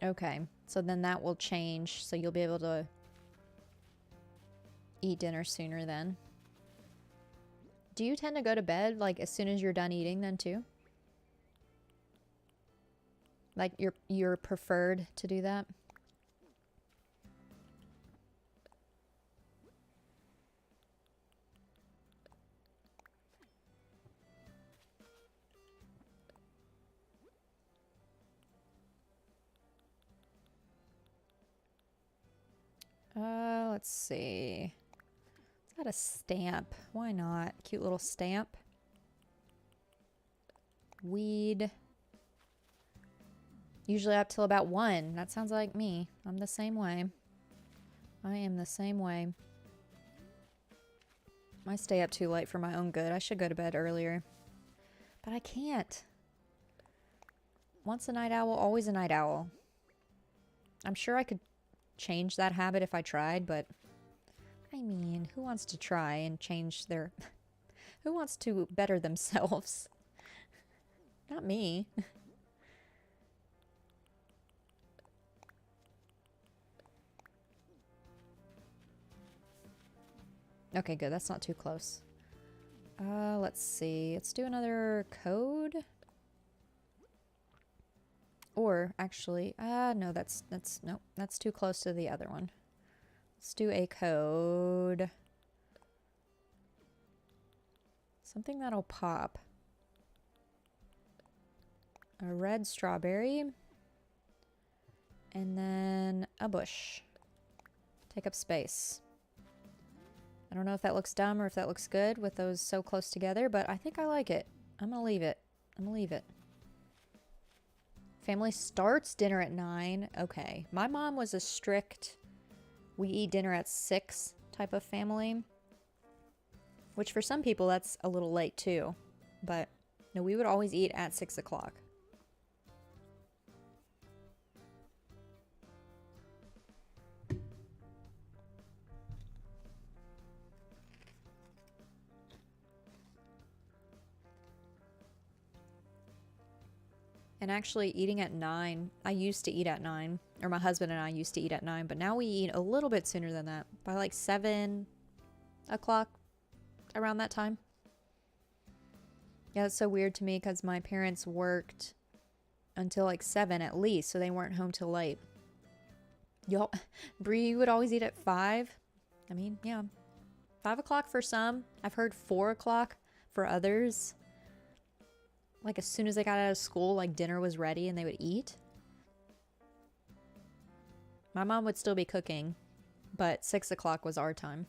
Okay, so then that will change. So you'll be able to eat dinner sooner then. Do you tend to go to bed like as soon as you're done eating then too? Like you're preferred to do that? Let's see. It's got a stamp. Why not? Cute little stamp. Weed. Usually up till about 1. That sounds like me. I'm the same way. I am the same way. I stay up too late for my own good. I should go to bed earlier. But I can't. Once a night owl, always a night owl. I'm sure I could change that habit if I tried, but I mean, who wants to try and change their Who wants to better themselves? Not me. Okay, good. That's not too close. Let's see. Let's do another code. Or actually, no, no, that's too close to the other one. Let's do a code. Something that'll pop. A red strawberry. And then a bush. Take up space. I don't know if that looks dumb or if that looks good with those so close together, but I think I like it. I'm gonna leave it. I'm gonna leave it. Family starts dinner at 9. Okay. My mom was a strict, we eat dinner at 6 type of family. Which for some people, that's a little late too. But no, we would always eat at 6 o'clock. And actually eating at 9, I used to eat at 9, or my husband and I used to eat at 9, but now we eat a little bit sooner than that, by like 7 o'clock, around that time. Yeah, it's so weird to me because my parents worked until like 7 at least, so they weren't home till late. Y'all, Bree would always eat at 5. I mean, yeah, 5 o'clock for some. I've heard 4 o'clock for others. Like as soon as they got out of school, like dinner was ready and they would eat. My mom would still be cooking, but 6 o'clock was our time.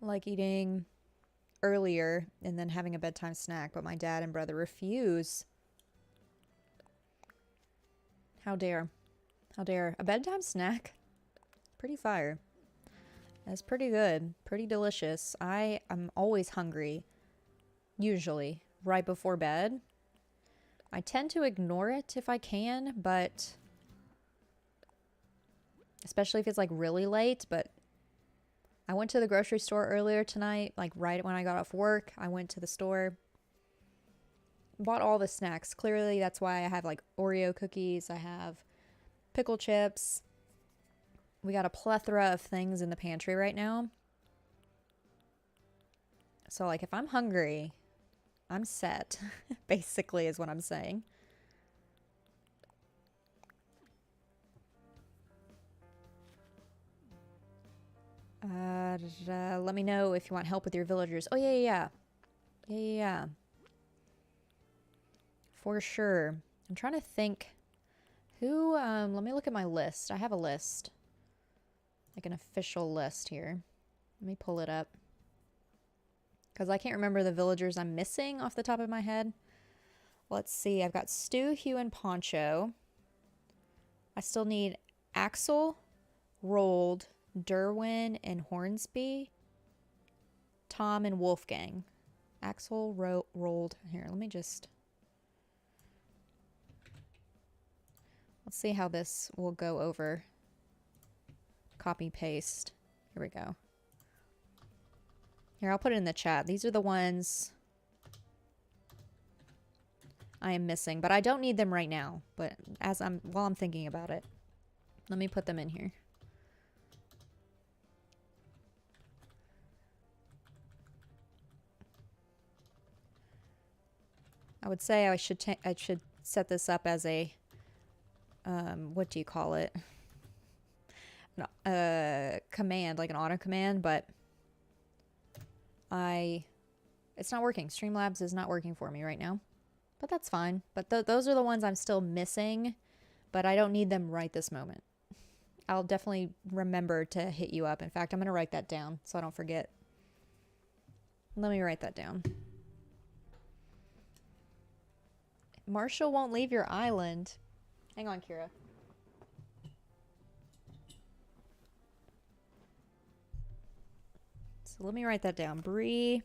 Like eating earlier and then having a bedtime snack, but my dad and brother refuse. How dare. How dare. A bedtime snack? Pretty fire. That's pretty good. Pretty delicious. I am always hungry. Usually. Right before bed. I tend to ignore it if I can, but... especially if it's like really late, but... I went to the grocery store earlier tonight, like right when I got off work. I went to the store, bought all the snacks. Clearly, that's why I have like Oreo cookies. I have pickle chips. We got a plethora of things in the pantry right now. So like if I'm hungry, I'm set, basically is what I'm saying. Let me know if you want help with your villagers. Oh, yeah. For sure. I'm trying to think who, let me look at my list. I have a list. Like an official list here. Let me pull it up. Because I can't remember the villagers I'm missing off the top of my head. Let's see. I've got Stu, Hugh, and Poncho. I still need Axel, Rolled, Derwin, and Hornsby. Tom and Wolfgang. Axel, Rolled. Here, let me just... let's see how this will go over. Copy, paste. Here we go. Here, I'll put it in the chat. These are the ones I am missing, but I don't need them right now. But while I'm thinking about it, let me put them in here. I would say I should set this up as a what do you call it? Command, like an auto command, but I It's not working. Streamlabs is not working for me right now. But that's fine. But those are the ones I'm still missing. But I don't need them right this moment. I'll definitely remember to hit you up. In fact, I'm going to write that down so I don't forget. Let me write that down. Marshall won't leave your island. Hang on, Kira. So let me write that down. Bree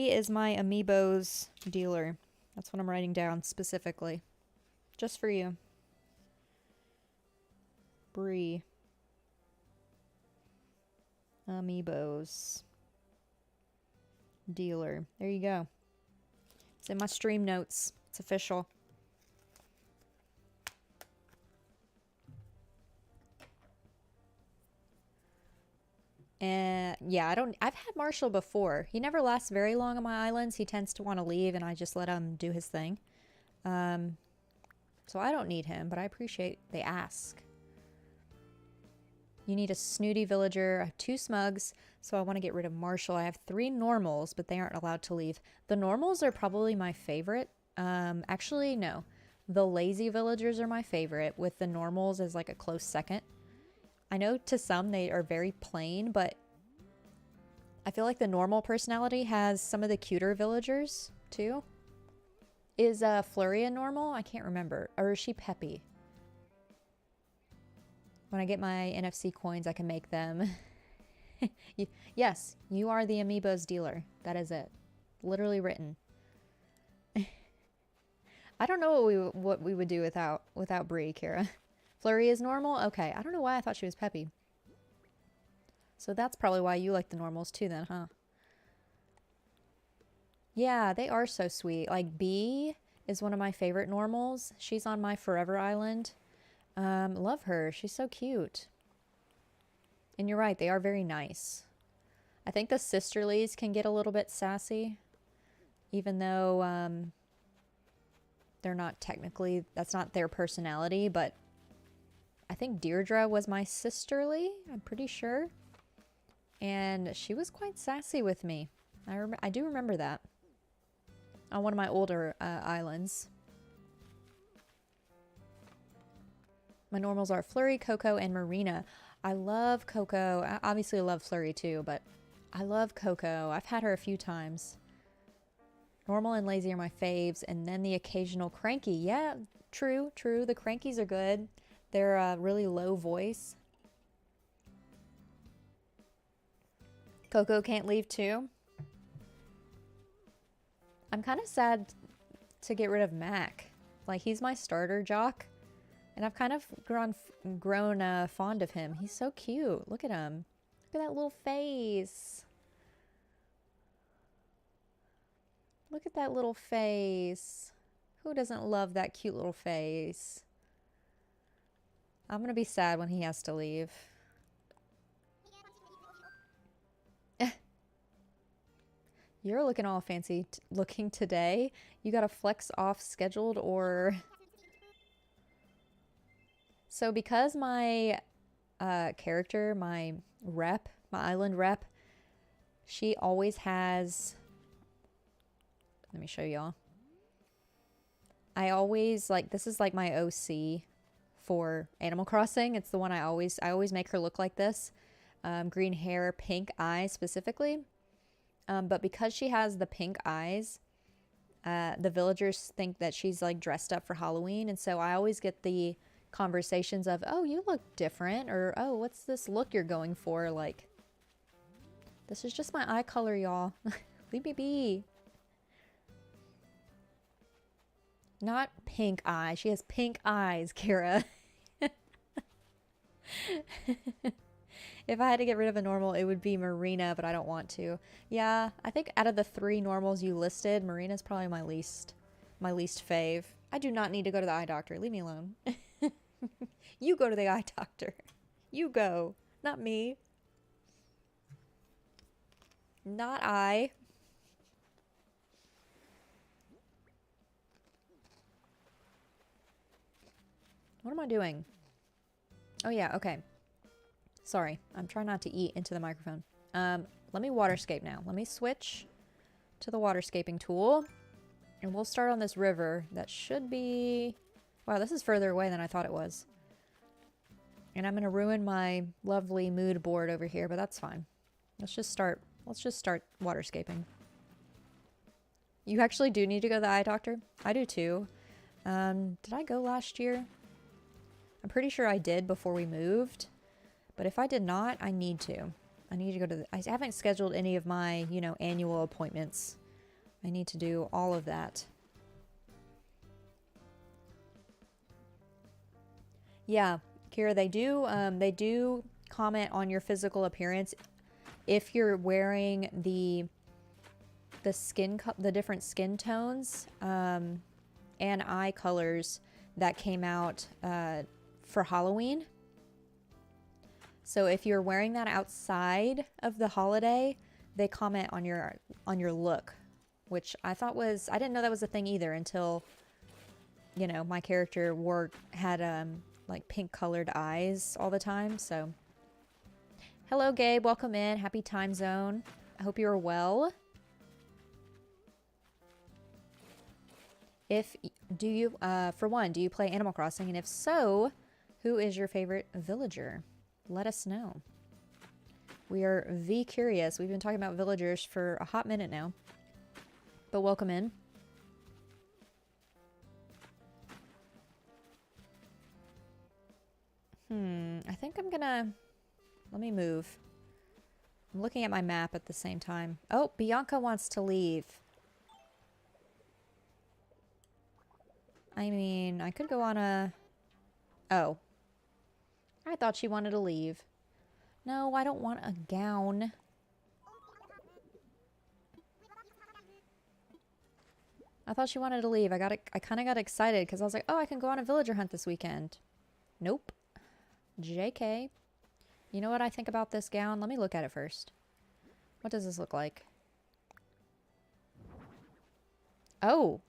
is my amiibos dealer. That's what I'm writing down specifically. Just for you. Bree. Amiibos dealer. There you go. It's in my stream notes. It's official. And yeah, I've had Marshall before. He never lasts very long on my islands. He tends to want to leave and I just let him do his thing. So I don't need him, but I appreciate they ask. You need a snooty villager. I have 2 smugs, so I want to get rid of Marshall. I have 3 normals, but they aren't allowed to leave. The normals are probably my favorite. Actually, no. The lazy villagers are my favorite, with the normals as like a close second. I know to some they are very plain, but I feel like the normal personality has some of the cuter villagers, too. Is Flurry a normal? I can't remember. Or is she Peppy? When I get my NFC coins, I can make them. Yes, you are the Amiibos dealer. That is it. Literally written. I don't know what we would do without Bree, Kira. Flurry is normal? Okay. I don't know why I thought she was Peppy. So that's probably why you like the normals too then, huh? Yeah, they are so sweet. Like Bee is one of my favorite normals. She's on my Forever Island. Love her. She's so cute. And you're right, they are very nice. I think the sisterlies can get a little bit sassy. Even though they're not technically, that's not their personality, but I think Deirdre was my sisterly, I'm pretty sure. And she was quite sassy with me. I do remember that. On one of my older islands. My normals are Flurry, Coco, and Marina. I love Coco. I obviously love Flurry too, but I love Coco. I've had her a few times. Normal and lazy are my faves, and then the occasional cranky. Yeah, true. The crankies are good. They're a really low voice. Coco can't leave too. I'm kind of sad to get rid of Mac. Like, he's my starter jock. And I've kind of grown fond of him. He's so cute. Look at him. Look at that little face. Look at that little face. Who doesn't love that cute little face? I'm going to be sad when he has to leave. You're looking all fancy looking today. You got a flex off scheduled or... So because my character, my rep, my island rep, she always has... Let me show y'all. I always, like, this is like my OC for Animal Crossing. It's the one I always make her look like this. Green hair, pink eyes specifically. But because she has the pink eyes, the villagers think that she's like dressed up for Halloween. And so I always get the conversations of, oh, you look different, or oh, what's this look you're going for? Like, this is just my eye color, y'all. Leave me be. Not pink eye. She has pink eyes, Kira. If I had to get rid of a normal, it would be Marina, but I don't want to. Yeah, I think out of the 3 normals you listed, Marina's probably my least fave. I do not need to go to the eye doctor. Leave me alone. You go to the eye doctor. You go. Not me. Not I. What am I doing? Oh yeah, okay. Sorry, I'm trying not to eat into the microphone. Let me waterscape now. Let me switch to the waterscaping tool. And we'll start on this river. That should be... Wow, this is further away than I thought it was. And I'm going to ruin my lovely mood board over here, but that's fine. Let's just start waterscaping. You actually do need to go to the eye doctor? I do too. Did I go last year? I'm pretty sure I did before we moved. But if I did not, I need to. I need to go to the... I haven't scheduled any of my, you know, annual appointments. I need to do all of that. Yeah, Kira, they do comment on your physical appearance if you're wearing the different skin tones and eye colors that came out for Halloween. So if you're wearing that outside of the holiday, they comment on your look, which I thought was... I didn't know that was a thing either until, you know, my character had like pink colored eyes all the time. So hello Gabe, welcome in. Happy time zone. I hope you're well. Do you play Animal Crossing? And if so, who is your favorite villager? Let us know. We are curious. We've been talking about villagers for a hot minute now. But welcome in. I think I'm gonna... Let me move. I'm looking at my map at the same time. Oh, Bianca wants to leave. I mean, I could go on a... Oh. I thought she wanted to leave. No, I don't want a gown. I thought she wanted to leave. I kind of got excited because I was like, oh, I can go on a villager hunt this weekend. Nope. JK. You know what I think about this gown? Let me look at it first. What does this look like? Oh.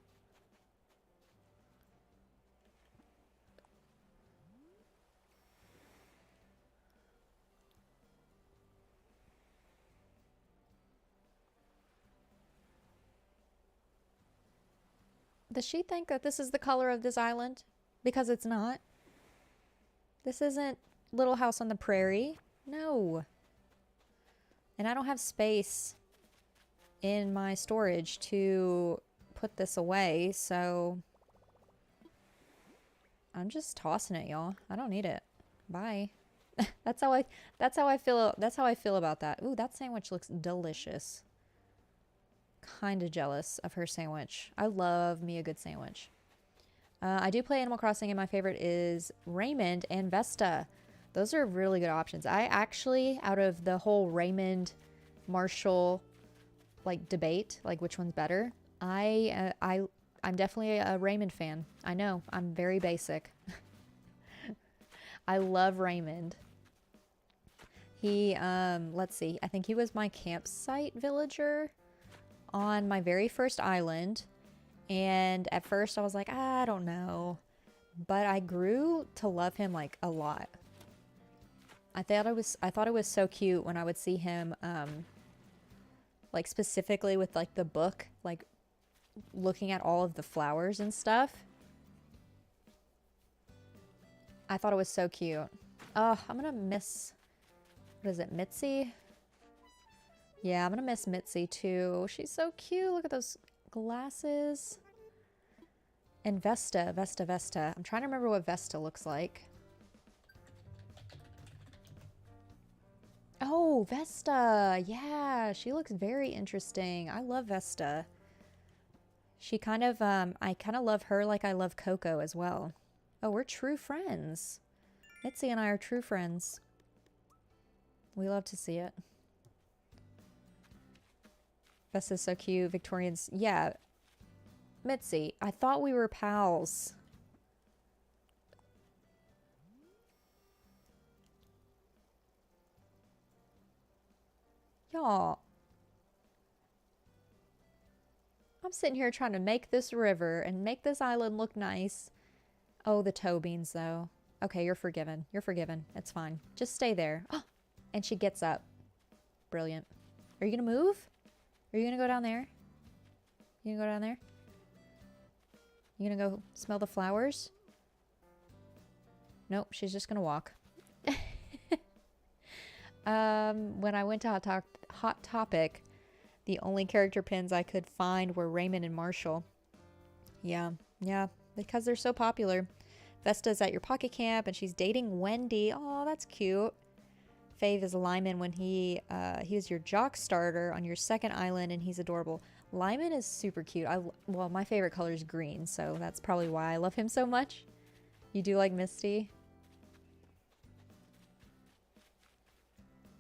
Does she think that this is the color of this island? Because it's not. This isn't Little House on the Prairie. No. And I don't have space in my storage to put this away, so I'm just tossing it, y'all. I don't need it. Bye. That's how I feel about that. Ooh, that sandwich looks delicious. Kind of jealous of her sandwich. I love me a good sandwich. I do play Animal Crossing, and my favorite is Raymond and Vesta. Those are really good options. I actually, out of the whole Raymond Marshall like debate, like which one's better, I'm definitely a Raymond fan. I know, I'm very basic. I love Raymond. He, let's see, I think he was my campsite villager on my very first island. And at first I was like, I don't know. But I grew to love him like a lot. I thought it was so cute when I would see him like specifically with like the book, like looking at all of the flowers and stuff. I thought it was so cute. Oh, I'm gonna miss, what is it, Mitzi? Yeah, I'm gonna miss Mitzi too. She's so cute. Look at those glasses. And Vesta. I'm trying to remember what Vesta looks like. Oh, Vesta. Yeah, she looks very interesting. I love Vesta. She kind of, I kind of love her like I love Coco as well. Oh, we're true friends. Mitzi and I are true friends. We love to see it. Vesta's so cute. Victorians, yeah. Mitzi, I thought we were pals. Y'all. I'm sitting here trying to make this river and make this island look nice. Oh, the toe beans, though. Okay, you're forgiven. You're forgiven. It's fine. Just stay there. Oh, and she gets up. Brilliant. Are you going to move? Are you going to go down there? You gonna go down there? You gonna go smell the flowers? Nope, she's just gonna walk. When I went to Hot Topic, the only character pins I could find were Raymond and Marshall. Yeah, because they're so popular. Vesta's at your pocket camp, and she's dating Wendy. Oh, that's cute. Fave is Lyman when he was your jock starter on your second island, and he's adorable. Lyman is super cute. Well, my favorite color is green, so that's probably why I love him so much. You do like Misty?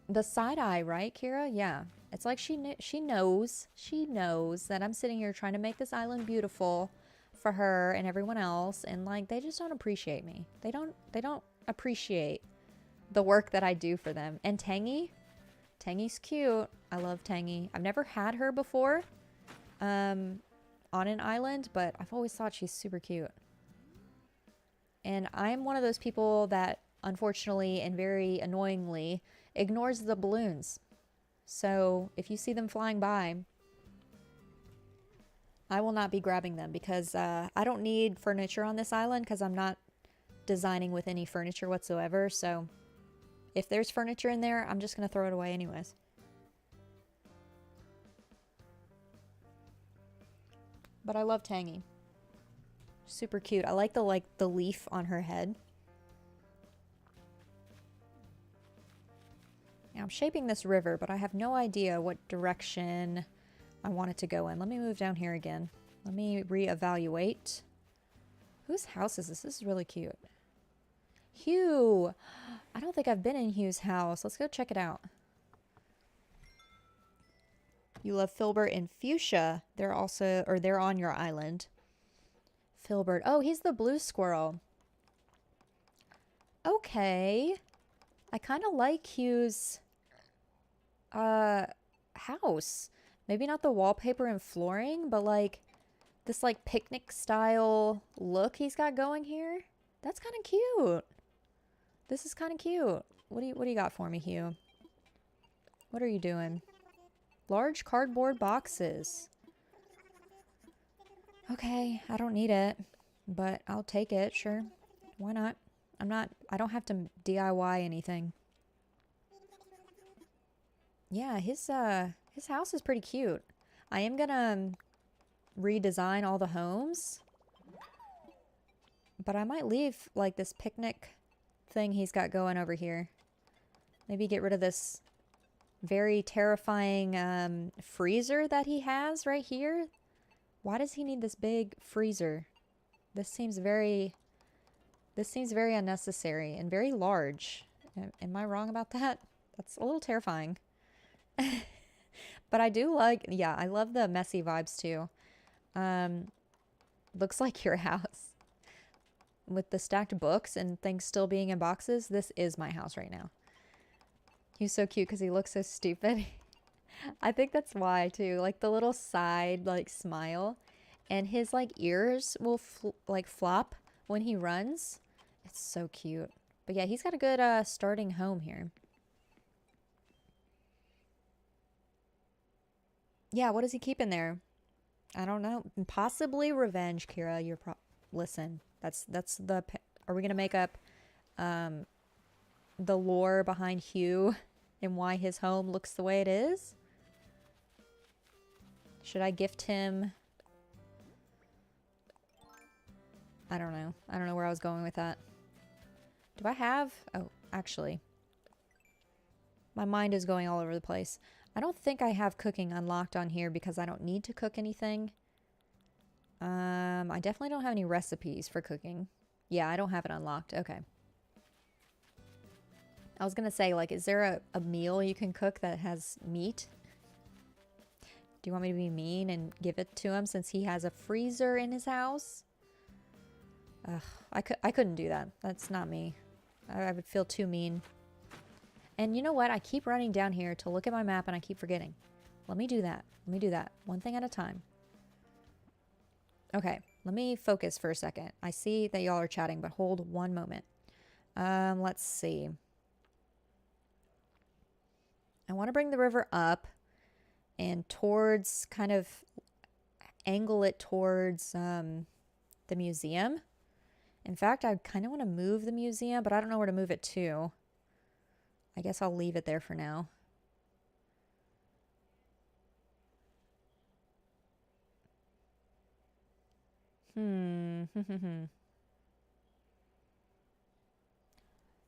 The side eye, right, Kira? Yeah. It's like she knows that I'm sitting here trying to make this island beautiful for her and everyone else, and like they just don't appreciate me. They don't appreciate the work that I do for them. And Tangy's cute. I love Tangy. I've never had her before on an island, but I've always thought she's super cute. And I'm one of those people that unfortunately and very annoyingly ignores the balloons. So if you see them flying by, I will not be grabbing them because I don't need furniture on this island because I'm not designing with any furniture whatsoever. So if there's furniture in there, I'm just going to throw it away anyways. But I love Tangy. Super cute. I like the leaf on her head. Now I'm shaping this river, but I have no idea what direction I want it to go in. Let me move down here again. Let me reevaluate. Whose house is this? This is really cute. Hugh! I don't think I've been in Hugh's house. Let's go check it out. You love Filbert and Fuchsia. They're on your island. Filbert. Oh, he's the blue squirrel. Okay. I kind of like Hugh's house. Maybe not the wallpaper and flooring, but like this like picnic style look he's got going here. That's kind of cute. This is kind of cute. What do you got for me, Hugh? What are you doing? Large cardboard boxes. Okay, I don't need it, but I'll take it, sure. Why not? I don't have to DIY anything. Yeah, his house is pretty cute. I am gonna redesign all the homes, but I might leave like this picnic thing he's got going over here. Maybe get rid of this very terrifying freezer that he has right here. Why does he need this big freezer? This seems very unnecessary and very large. Am I wrong about that? That's a little terrifying. But I do like, yeah, I love the messy vibes too. Looks like your house. With the stacked books and things still being in boxes, this is my house right now. He's so cute because he looks so stupid. I think that's why too. Like the little side like smile, and his like ears will like flop when he runs. It's so cute. But yeah, he's got a good starting home here. Yeah, what does he keep in there? I don't know. Possibly revenge, Kira. Listen. That's the. Are we gonna make up the lore behind Hugh and why his home looks the way it is? Should I gift him? I don't know. I don't know where I was going with that. Do I have? Oh, actually. My mind is going all over the place. I don't think I have cooking unlocked on here because I don't need to cook anything. I definitely don't have any recipes for cooking. Yeah, I don't have it unlocked. Okay. I was going to say, like, is there a meal you can cook that has meat? Do you want me to be mean and give it to him since he has a freezer in his house? Ugh, I couldn't do that. That's not me. I would feel too mean. And you know what? I keep running down here to look at my map and I keep forgetting. Let me do that. Let me do that. One thing at a time. Okay, let me focus for a second. I see that y'all are chatting, but hold one moment. Let's see. I want to bring the river up and towards kind of angle it towards the museum. In fact, I kind of want to move the museum, but I don't know where to move it to. I guess I'll leave it there for now.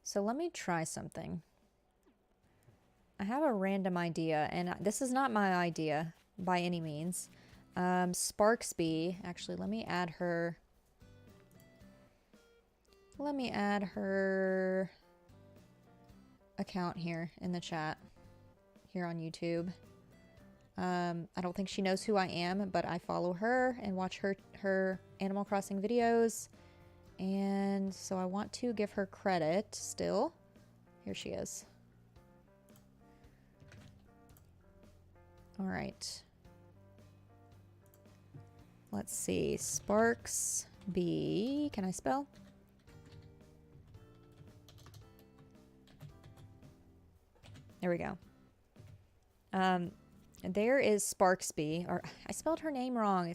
So let me try something. I have a random idea, and this is not my idea by any means. Sparksby, actually, let me add her. Let me add her account here in the chat, here on YouTube. I don't think she knows who I am, but I follow her and watch her Animal Crossing videos. And so I want to give her credit still. Here she is. All right. Let's see. Sparks B. Can I spell? There we go. There is Sparksby, or I spelled her name wrong. I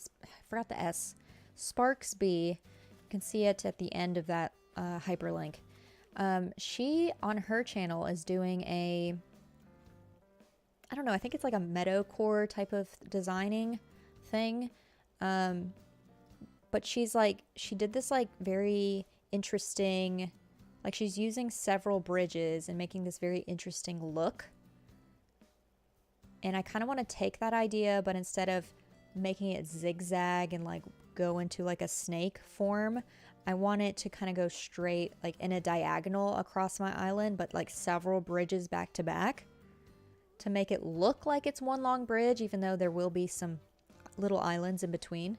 forgot the S. Sparksby. You can see it at the end of that hyperlink. She, on her channel, is doing a, I don't know, I think it's like a metalcore type of designing thing. But she's like, she did this like very interesting, like she's using several bridges and making this very interesting look. And I kind of want to take that idea, but instead of making it zigzag and like go into like a snake form, I want it to kind of go straight, like in a diagonal across my island, but like several bridges back to back to make it look like it's one long bridge, even though there will be some little islands in between.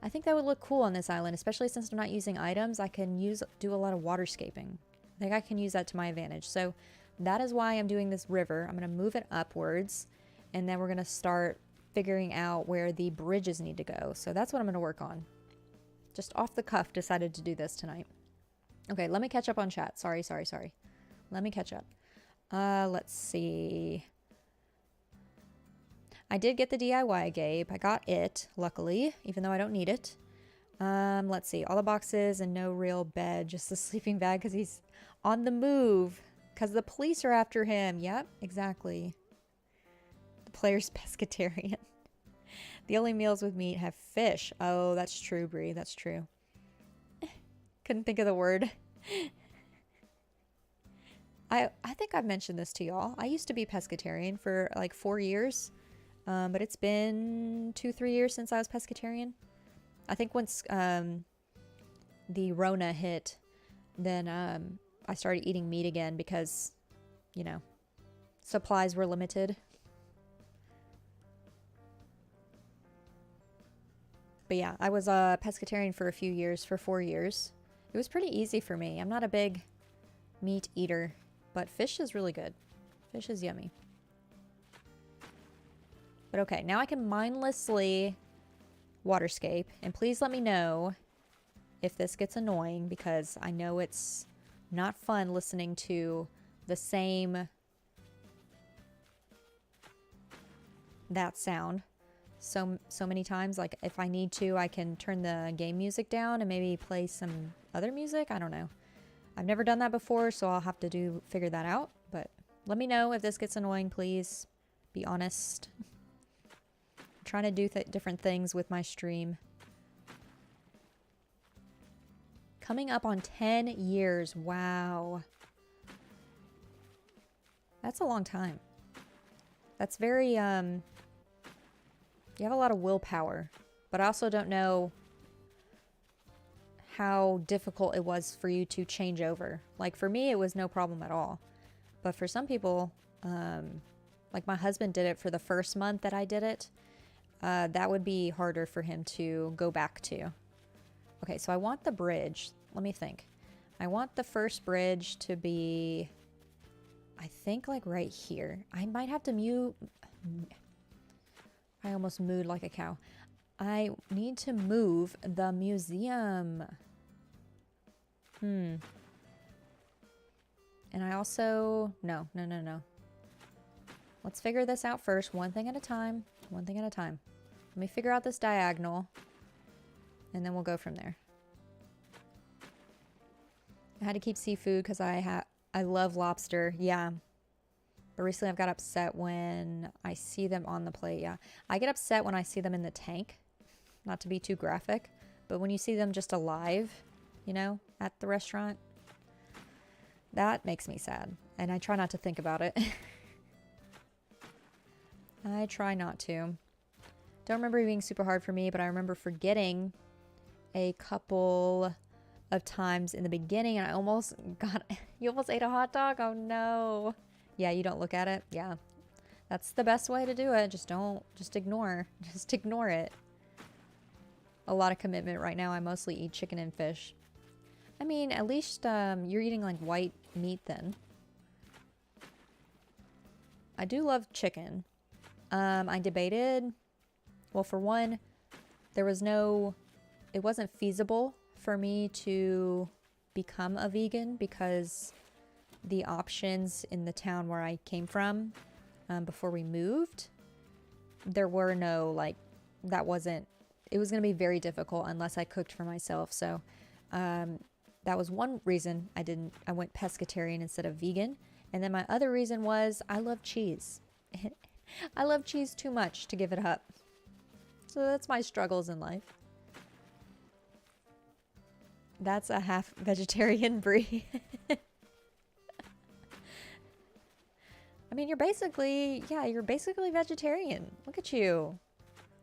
I think that would look cool on this island, especially since I'm not using items. I can do a lot of waterscaping. I think I can use that to my advantage. So that is why I'm doing this river. I'm going to move it upwards, and then we're going to start figuring out where the bridges need to go. So that's what I'm going to work on. Just off the cuff decided to do this tonight. Okay, let me catch up on chat. Sorry. Let me catch up. Let's see. I did get the DIY, Gabe. I got it, luckily, even though I don't need it. Let's see. All the boxes and no real bed, just the sleeping bag because he's on the move because the police are after him. Yep, exactly. The player's pescatarian. The only meals with meat have fish. Oh, that's true, Brie. That's true. Couldn't think of the word. I think I've mentioned this to y'all. I used to be pescatarian for like 4 years. But it's been 2-3 years since I was pescatarian. I think once the Rona hit, then I started eating meat again because, you know, supplies were limited. But yeah, I was a pescatarian for a few years, for 4 years. It was pretty easy for me. I'm not a big meat eater, but fish is really good. Fish is yummy. But okay, now I can mindlessly waterscape. And please let me know if this gets annoying, because I know it's not fun listening to the same that sound so many times. Like if I need to, I can turn the game music down and maybe play some other music. I don't know. I've never done that before, so I'll have to figure that out. But let me know if this gets annoying, please. Be honest. I'm trying to do different things with my stream. Coming up on 10 years. Wow. That's a long time. That's very, you have a lot of willpower, but I also don't know how difficult it was for you to change over. Like for me, it was no problem at all. But for some people, like my husband did it for the first month that I did it. That would be harder for him to go back to. Okay, so I want the bridge. Let me think. I want the first bridge to be, I think, like right here. I might have to mute. I almost mooed like a cow. I need to move the museum. And I also, no. Let's figure this out first. One thing at a time. One thing at a time. Let me figure out this diagonal, and then we'll go from there. I had to keep seafood because I love lobster. Yeah. But recently I've got upset when I see them on the plate. Yeah. I get upset when I see them in the tank. Not to be too graphic, but when you see them just alive, you know, at the restaurant, that makes me sad. And I try not to think about it. I try not to. Don't remember it being super hard for me, but I remember forgetting a couple of times in the beginning, and I almost got... You almost ate a hot dog? Oh no. Yeah, you don't look at it? Yeah. That's the best way to do it. Just ignore. Just ignore it. A lot of commitment right now. I mostly eat chicken and fish. I mean, at least you're eating like white meat then. I do love chicken. I debated... Well, for one, there was no... It wasn't feasible for me to become a vegan because the options in the town where I came from before we moved, there were no, like, that wasn't... It was going to be very difficult unless I cooked for myself. So that was one reason I went pescatarian instead of vegan. And then my other reason was I love cheese. I love cheese too much to give it up. So that's my struggles in life. That's a half vegetarian Brie. I mean, you're basically vegetarian. Look at you.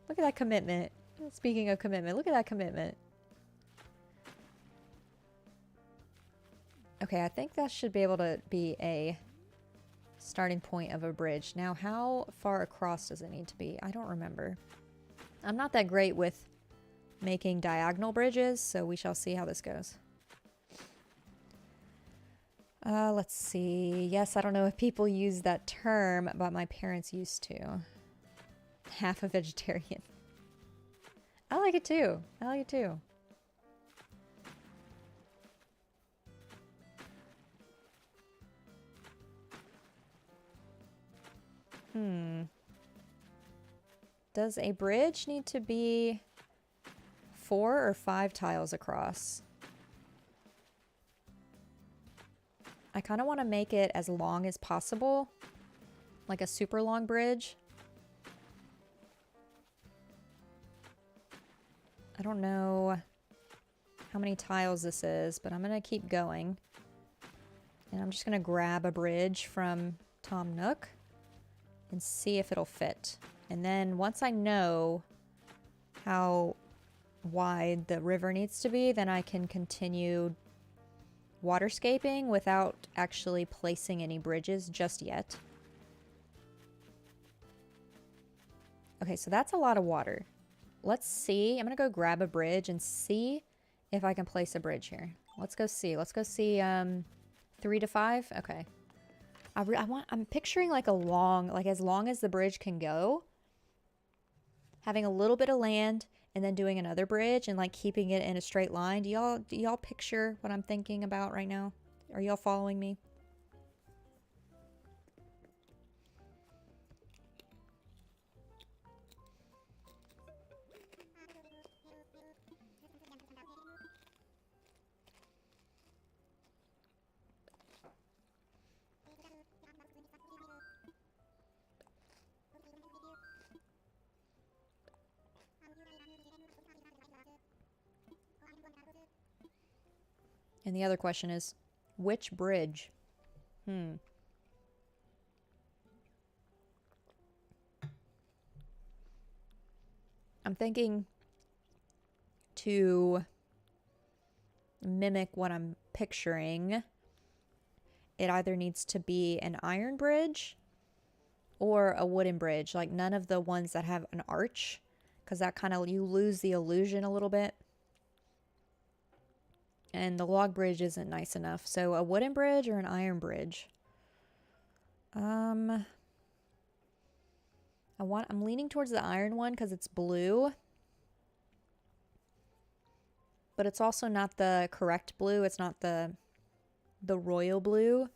Look at that commitment. Speaking of commitment, look at that commitment. Okay, I think that should be able to be a starting point of a bridge. Now, how far across does it need to be? I don't remember. I'm not that great with making diagonal bridges, so we shall see how this goes. Let's see. Yes, I don't know if people use that term, but my parents used to. Half a vegetarian. I like it too. I like it too. Does a bridge need to be 4 or 5 tiles across? I kind of want to make it as long as possible, like a super long bridge. I don't know how many tiles this is, but I'm going to keep going. And I'm just going to grab a bridge from Tom Nook and see if it'll fit. And then once I know how wide the river needs to be, then I can continue waterscaping without actually placing any bridges just yet. Okay, so that's a lot of water. Let's see. I'm gonna go grab a bridge and see if I can place a bridge here. Let's go see. Let's go see 3 to 5. Okay. I'm picturing like a long, like as long as the bridge can go, having a little bit of land and then doing another bridge and like keeping it in a straight line. Do y'all picture what I'm thinking about right now? Are y'all following me? And the other question is, which bridge? I'm thinking to mimic what I'm picturing, it either needs to be an iron bridge or a wooden bridge. Like none of the ones that have an arch, because that kind of, you lose the illusion a little bit. And the log bridge isn't nice enough. So a wooden bridge or an iron bridge? I'm leaning towards the iron one because it's blue. But it's also not the correct blue. It's not the royal blue.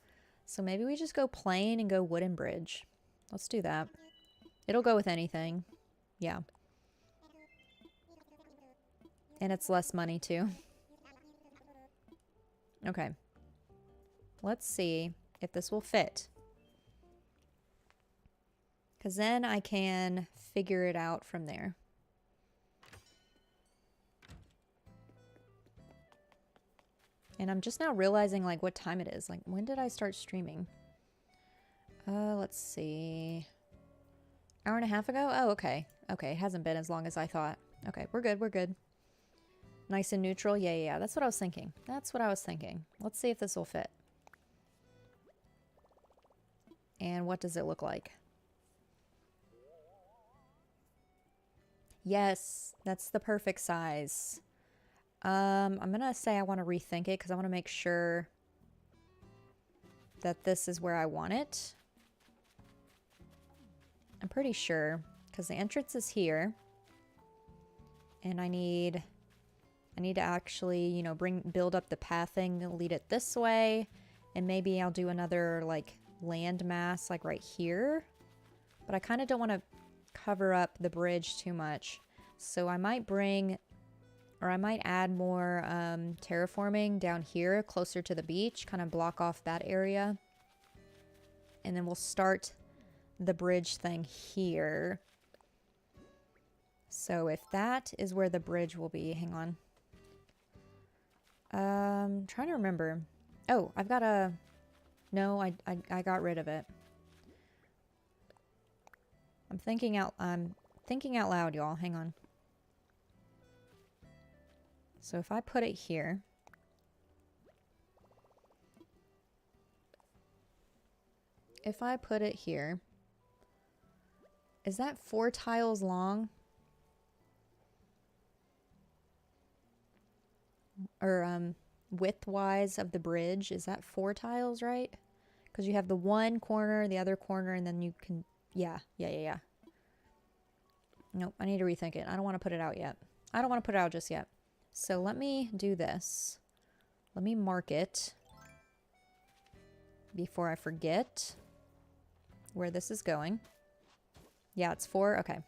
So maybe we just go plain and go wooden bridge. Let's do that. It'll go with anything. Yeah. And it's less money too. Okay. Let's see if this will fit. Because then I can figure it out from there. And I'm just now realizing like what time it is. Like, when did I start streaming? Let's see. Hour and a half ago? Oh, okay. Okay, it hasn't been as long as I thought. Okay, we're good, we're good. Nice and neutral? Yeah, yeah, yeah. That's what I was thinking. That's what I was thinking. Let's see if this will fit. And what does it look like? Yes, that's the perfect size. I'm gonna say I want to rethink it because I want to make sure that this is where I want it. I'm pretty sure because the entrance is here. And I need to actually, you know, build up the pathing, lead it this way. And maybe I'll do another like land mass like right here. But I kind of don't want to cover up the bridge too much. So I might I might add more terraforming down here closer to the beach, kind of block off that area. And then we'll start the bridge thing here. So if that is where the bridge will be, hang on. Trying to remember. Oh, I've got a... No, I got rid of it. I'm thinking out loud, y'all. Hang on. So if I put it here. If I put it here. Is that 4 tiles long? Or width-wise of the bridge, is that 4 tiles, right? Because you have the one corner, the other corner, and then you can... Yeah. Nope, I need to rethink it. I don't want to put it out yet. I don't want to put it out just yet. So let me do this. Let me mark it before I forget where this is going. Yeah, it's 4. Okay.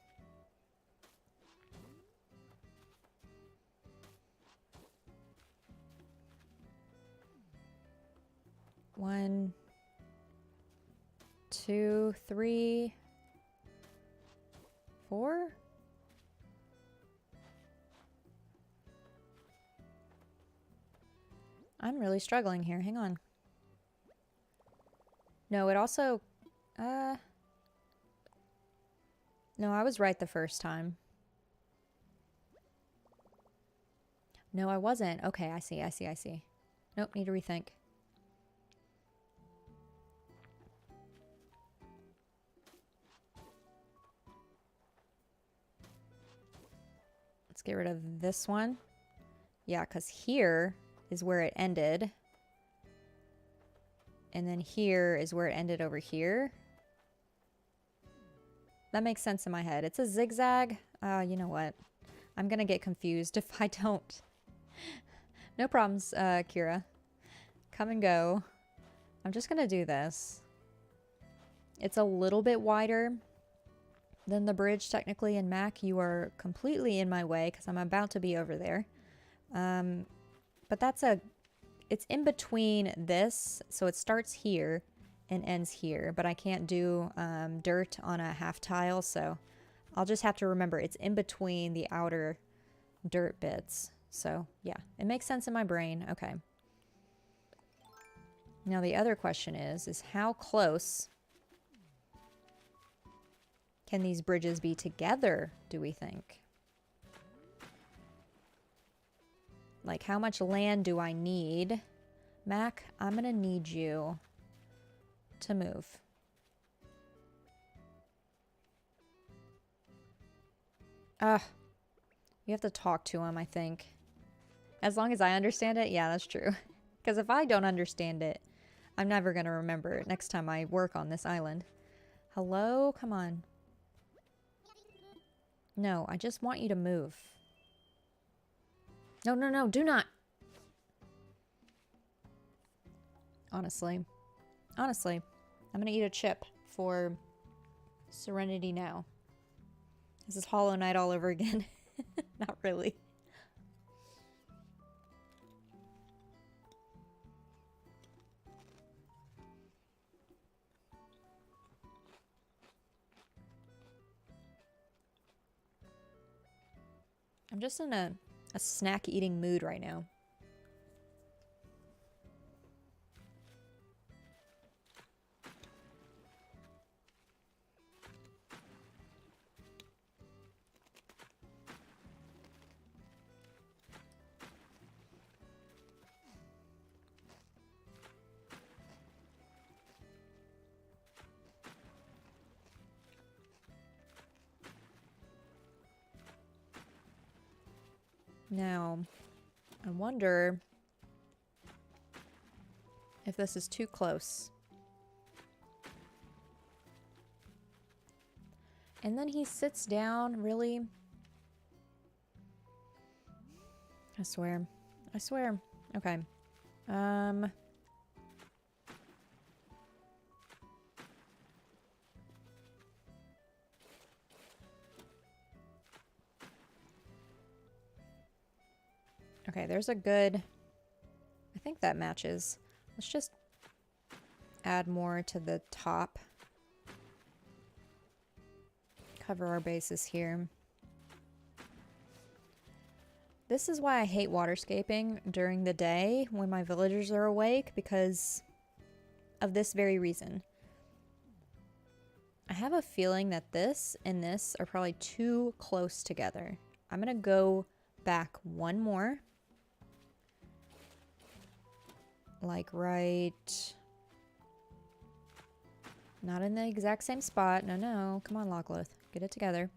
One, 2, 3, 4. I'm really struggling here. Hang on. No, it also... No, I was right the first time. No, I wasn't. Okay, I see. Nope, need to rethink. Let's get rid of this one. Yeah, because here is where it ended. And then here is where it ended over here. That makes sense in my head. It's a zigzag. You know what? I'm going to get confused if I don't. No problems, Kira. Come and go. I'm just going to do this. It's a little bit wider than the bridge, technically. In Mac, you are completely in my way because I'm about to be over there. But it's in between this. So it starts here and ends here, but I can't do dirt on a half tile, so I'll just have to remember it's in between the outer dirt bits. So yeah, it makes sense in my brain. Okay. Now the other question is how close can these bridges be together, do we think? Like, how much land do I need? Mac, I'm gonna need you to move. You have to talk to him, I think. As long as I understand it, yeah, that's true. Because if I don't understand it, I'm never going to remember it next time I work on this island. Hello? Come on. No, I just want you to move. No, no, no, do not. Honestly, I'm going to eat a chip for Serenity now. This is Hollow Knight all over again. Not really. I'm just in a snack eating mood right now. Now, I wonder if this is too close. And then he sits down, really? I swear. I swear. Okay. Okay, there's a good... I think that matches. Let's just add more to the top. Cover our bases here. This is why I hate waterscaping during the day when my villagers are awake, because of this very reason. I have a feeling that this and this are probably too close together. I'm gonna go back one more. Like right... Not in the exact same spot. No, no. Come on, Lockleth. Get it together.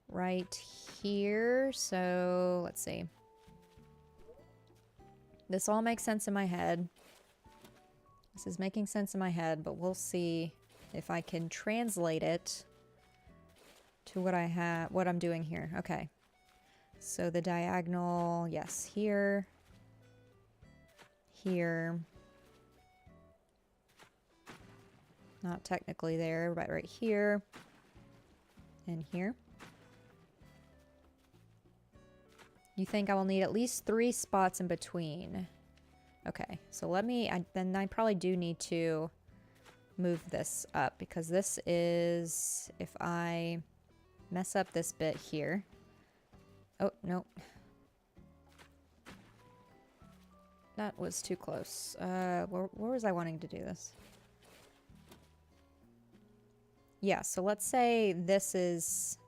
Right here. So, let's see. This all makes sense in my head. This is making sense in my head, but we'll see if I can translate it to what I have, what I'm doing here. Okay. So the diagonal, yes, here. Here. Not technically there, but right here. And here. You think I will need at least 3 spots in between. Okay, so let me, then I probably do need to move this up, because this is, if I mess up this bit here. Oh, no. That was too close. Where was I wanting to do this? Yeah, so let's say this is,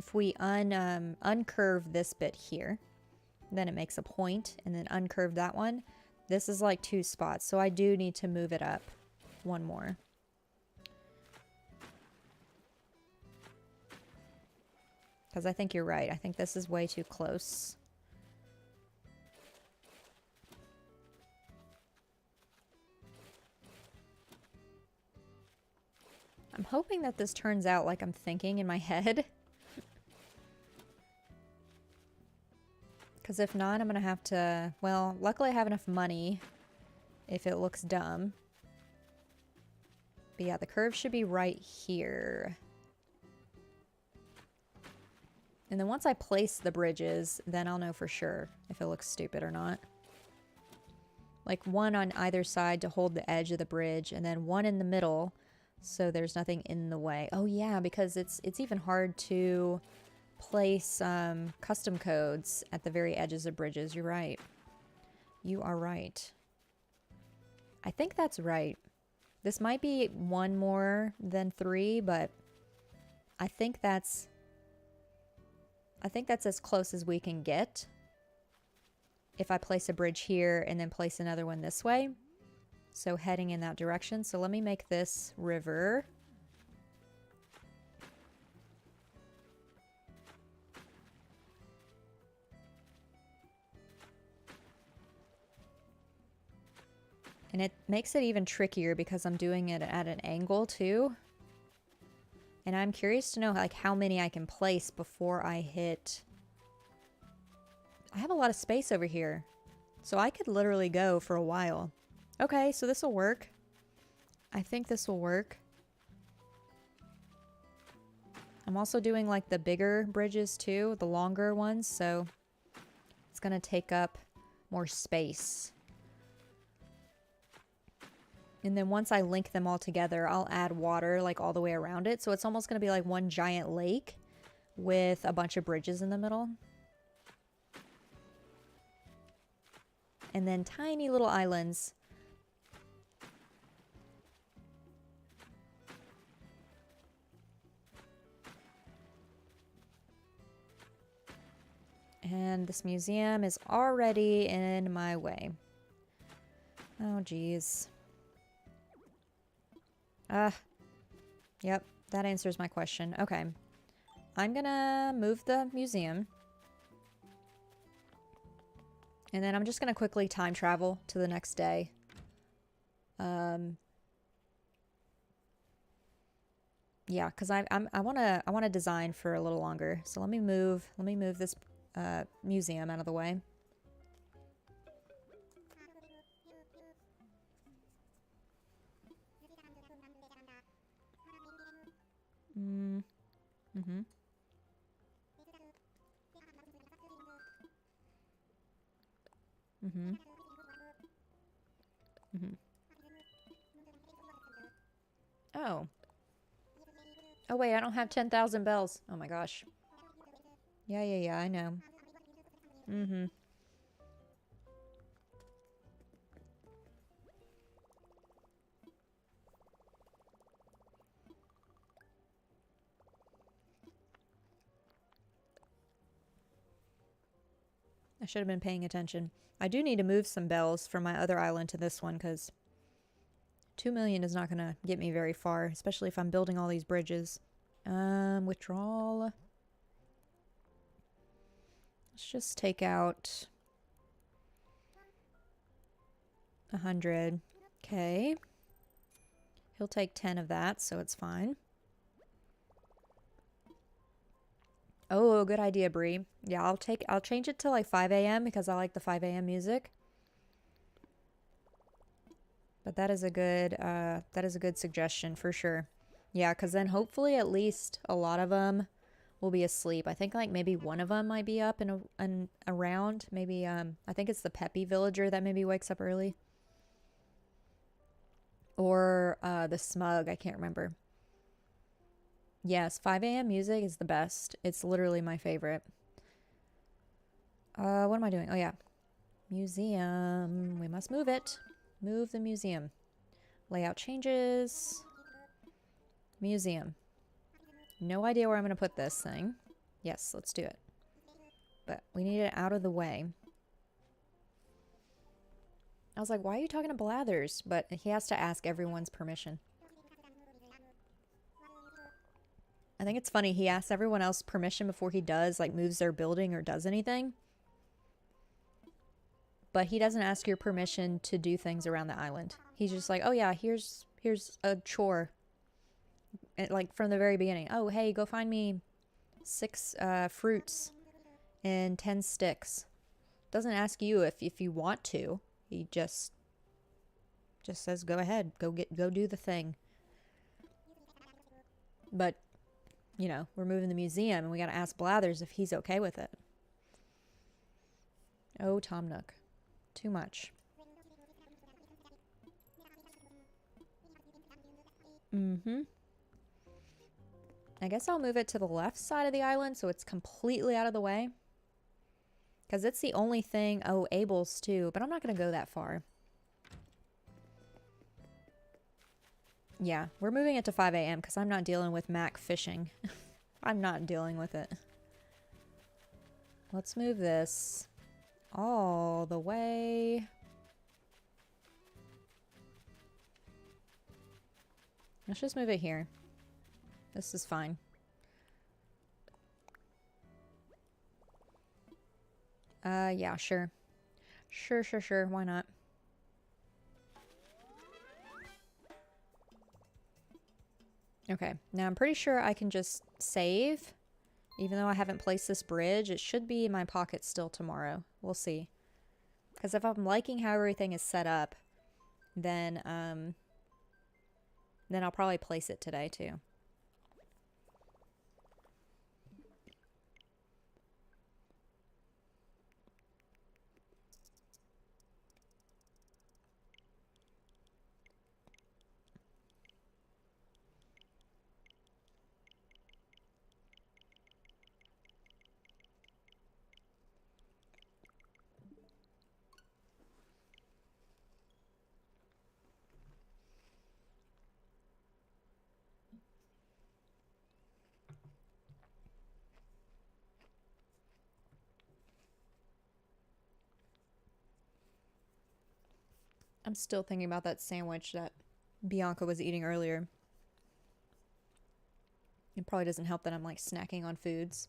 if we uncurve this bit here, then it makes a point, and then uncurve that one. This is like 2 spots, so I do need to move it up one more. Because I think you're right. I think this is way too close. I'm hoping that this turns out like I'm thinking in my head. Because if not, I'm going to have to... Well, luckily I have enough money if it looks dumb. But yeah, the curve should be right here. And then once I place the bridges, then I'll know for sure if it looks stupid or not. Like one on either side to hold the edge of the bridge, and then one in the middle so there's nothing in the way. Oh yeah, because it's even hard to place custom codes at the very edges of bridges. You're right. You are right. I think that's right. This might be 1 more than 3, but I think that's as close as we can get. If I place a bridge here and then place another one this way. So heading in that direction. So let me make this river. And it makes it even trickier because I'm doing it at an angle too. And I'm curious to know like how many I can place before I hit. I have a lot of space over here. So I could literally go for a while. Okay, so this will work. I think this will work. I'm also doing like the bigger bridges too, the longer ones, so it's gonna take up more space. And then once I link them all together, I'll add water like all the way around it. So it's almost gonna be like one giant lake. with a bunch of bridges in the middle. And then tiny little islands. And this museum is already in my way. Oh, geez. Yep, that answers my question. Okay. I'm gonna move the museum. And then I'm just gonna quickly time travel to the next day. Yeah, because I wanna design for a little longer. So let me move this museum out of the way. Oh. Oh wait, I don't have 10,000 bells. Oh my gosh. Yeah, I know. I should have been paying attention. I do need to move some bells from my other island to this one because 2 million is not going to get me very far, especially if I'm building all these bridges. Withdrawal. Let's just take out 100. Okay. He'll take 10 of that, so it's fine. Oh, good idea, Bree. Yeah, I'll change it to like 5 a.m. because I like the 5 a.m. music. But that is a good suggestion for sure. Yeah, because then hopefully at least a lot of them will be asleep. I think like maybe one of them might be up and around. Maybe I think it's the Peppy villager that maybe wakes up early. Or the Smug, I can't remember. Yes, 5 a.m. music is the best. It's literally my favorite. What am I doing? Oh yeah. Museum. We must move it. Move the museum. Layout changes. Museum. No idea where I'm going to put this thing. Yes, let's do it. But we need it out of the way. I was like, why are you talking to Blathers? But he has to ask everyone's permission. I think it's funny. He asks everyone else permission before he does, like moves their building or does anything. But he doesn't ask your permission to do things around the island. He's just like, oh yeah, here's a chore. And like from the very beginning. Oh, hey, go find me 6 fruits and 10 sticks. Doesn't ask you if you want to. He just says, go ahead, go do the thing. But you know, we're moving the museum and we got to ask Blathers if he's okay with it. Oh, Tom Nook. Too much. I guess I'll move it to the left side of the island so it's completely out of the way. Because it's the only thing... Oh, Abel's too. But I'm not going to go that far. Yeah, we're moving it to 5 a.m. because I'm not dealing with Mac fishing. I'm not dealing with it. Let's move this all the way. Let's just move it here. This is fine. Yeah, sure. Sure. Why not? Okay, now I'm pretty sure I can just save. Even though I haven't placed this bridge, it should be in my pocket still tomorrow. We'll see. Because if I'm liking how everything is set up, then I'll probably place it today too. I'm still thinking about that sandwich that Bianca was eating earlier. It probably doesn't help that I'm like snacking on foods.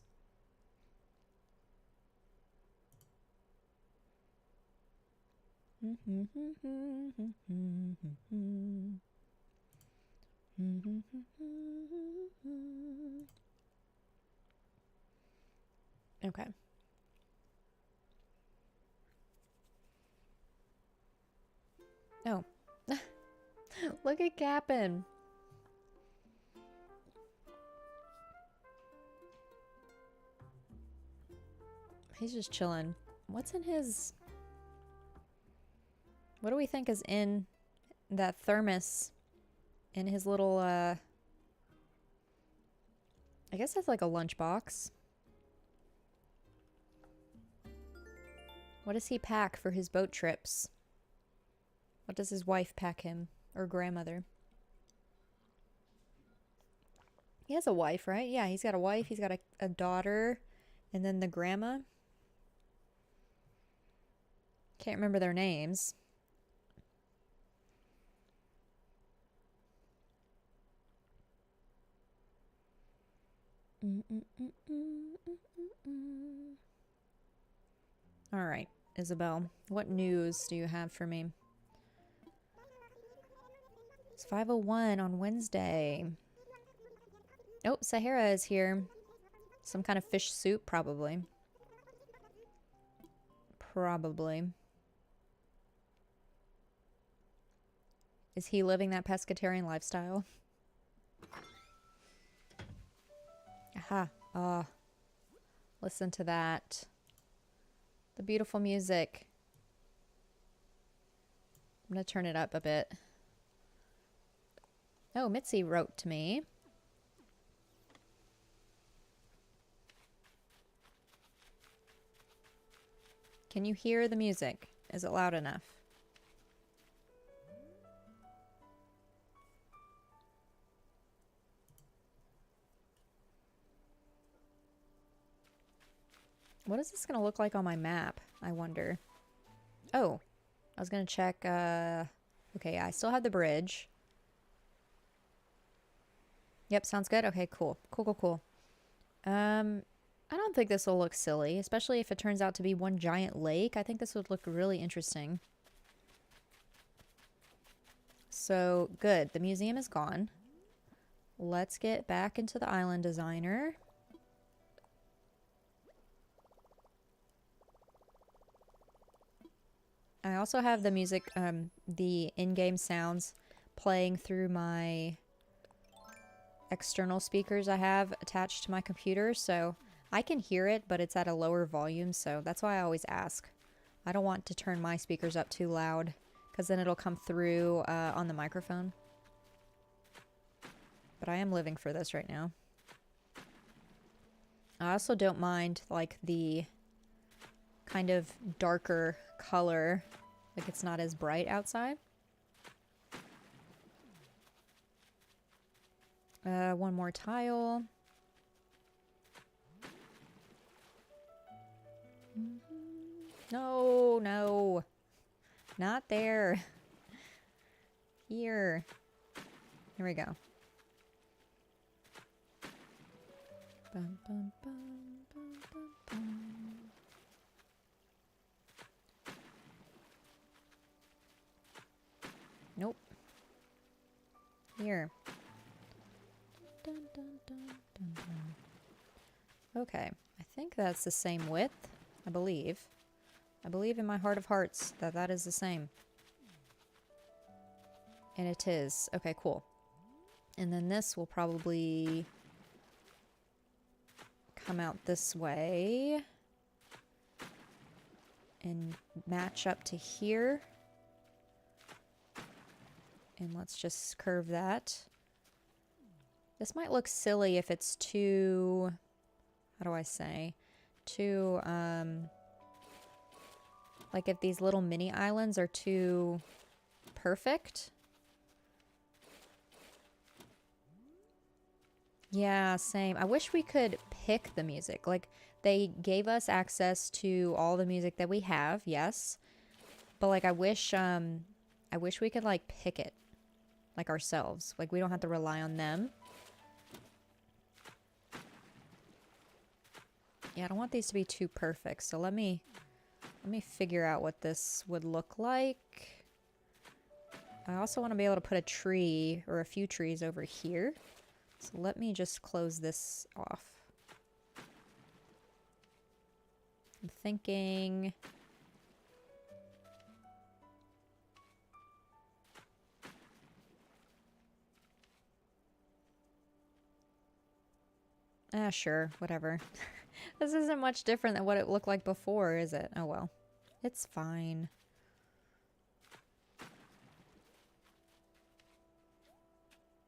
Okay. Oh. Look at Cap'n. He's just chilling. What's in his... What do we think is in that thermos? In his little, I guess that's like a lunchbox. What does he pack for his boat trips? What does his wife pack him? Or grandmother? He has a wife, right? Yeah, he's got a wife. He's got a daughter. And then the grandma. Can't remember their names. All right, Isabel, what news do you have for me? It's 5:01 on Wednesday. Oh, Sahara is here. Some kind of fish soup, probably. Probably. Is he living that pescatarian lifestyle? Aha. Oh. Listen to that. The beautiful music. I'm going to turn it up a bit. Oh, Mitzi wrote to me. Can you hear the music? Is it loud enough? What is this going to look like on my map? I wonder. Oh, I was going to check. Okay, I still have the bridge. Yep, sounds good. Okay, cool. Cool. I don't think this will look silly, especially if it turns out to be one giant lake. I think this would look really interesting. So, good. The museum is gone. Let's get back into the island designer. I also have the music, the in-game sounds playing through my external speakers I have attached to my computer, so I can hear it, but it's at a lower volume, so that's why I always ask. I don't want to turn my speakers up too loud, because then it'll come through on the microphone. But I am living for this right now. I also don't mind, like, the kind of darker color, like it's not as bright outside. One more tile. No, not there. Here we go. Bum, bum, bum, bum, bum, bum. Nope. Here. Dun, dun, dun, dun, dun. Okay, I think that's the same width. I believe in my heart of hearts that that is the same. And it is. Okay, cool. And then this will probably come out this way and match up to here. And let's just curve that. This might look silly if it's too, how do I say, too, like if these little mini islands are too perfect. Yeah, same. I wish we could pick the music. Like, they gave us access to all the music that we have, yes. But, like, I wish I wish we could like pick it like ourselves. Like we don't have to rely on them. Yeah, I don't want these to be too perfect. So let me figure out what this would look like. I also want to be able to put a tree or a few trees over here. So let me just close this off. I'm thinking... sure, whatever. This isn't much different than what it looked like before, is it? Oh well. It's fine.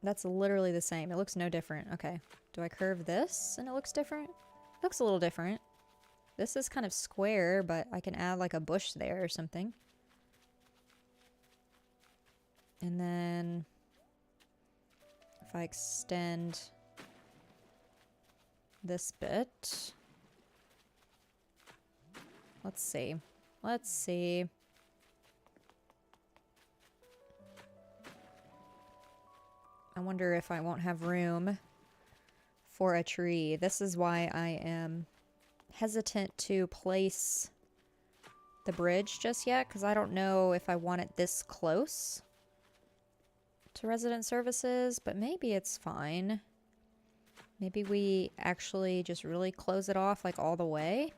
That's literally the same. It looks no different. Okay. Do I curve this and it looks different? It looks a little different. This is kind of square, but I can add like a bush there or something. And then if I extend this bit, let's see. Let's see. I wonder if I won't have room for a tree. This is why I am hesitant to place the bridge just yet, because I don't know if I want it this close to resident services, but maybe it's fine. Maybe we actually just really close it off like all the way.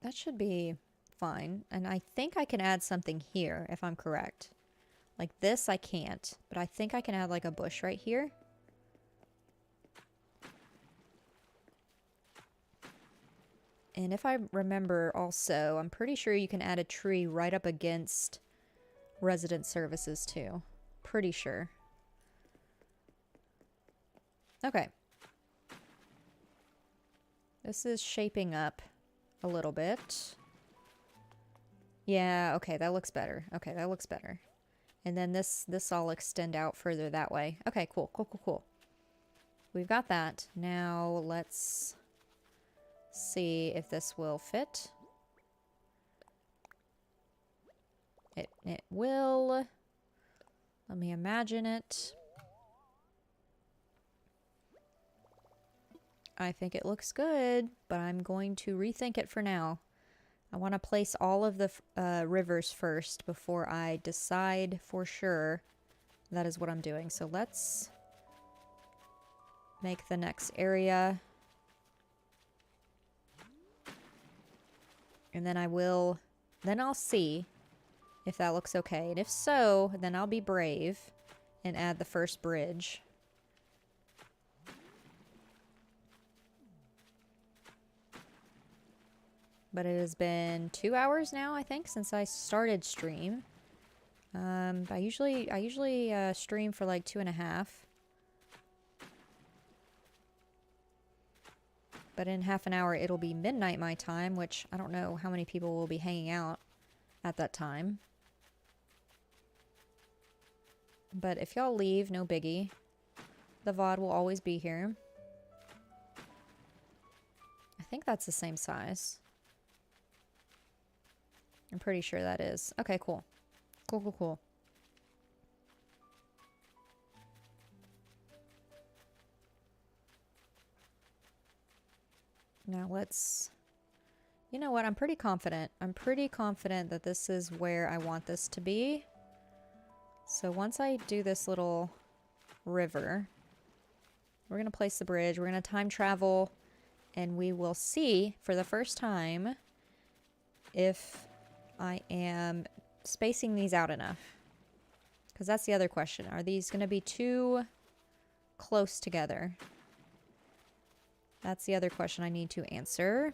That should be fine. And I think I can add something here if I'm correct. Like this I can't, but I think I can add like a bush right here. And if I remember also, I'm pretty sure you can add a tree right up against resident services too. Pretty sure. Okay. This is shaping up a little bit. Yeah, okay, that looks better. Okay, that looks better. And then this all extend out further that way. Okay, cool, cool, cool, cool. We've got that. Now let's see if this will fit. It will. Let me imagine it. I think it looks good, but I'm going to rethink it for now. I want to place all of the rivers first before I decide for sure that is what I'm doing. So let's make the next area. And then I'll see if that looks okay. And if so, then I'll be brave and add the first bridge. But it has been 2 hours now, I think, since I started stream. I usually stream for like 2.5. But in half an hour, it'll be midnight my time, which I don't know how many people will be hanging out at that time. But if y'all leave, no biggie. The VOD will always be here. I think that's the same size. I'm pretty sure that is. Okay, cool. Cool, cool, cool. Now let's... You know what? I'm pretty confident. I'm pretty confident that this is where I want this to be. So once I do this little river, we're going to place the bridge. We're going to time travel, and we will see for the first time if I am spacing these out enough. Because that's the other question. Are these going to be too close together? That's the other question I need to answer.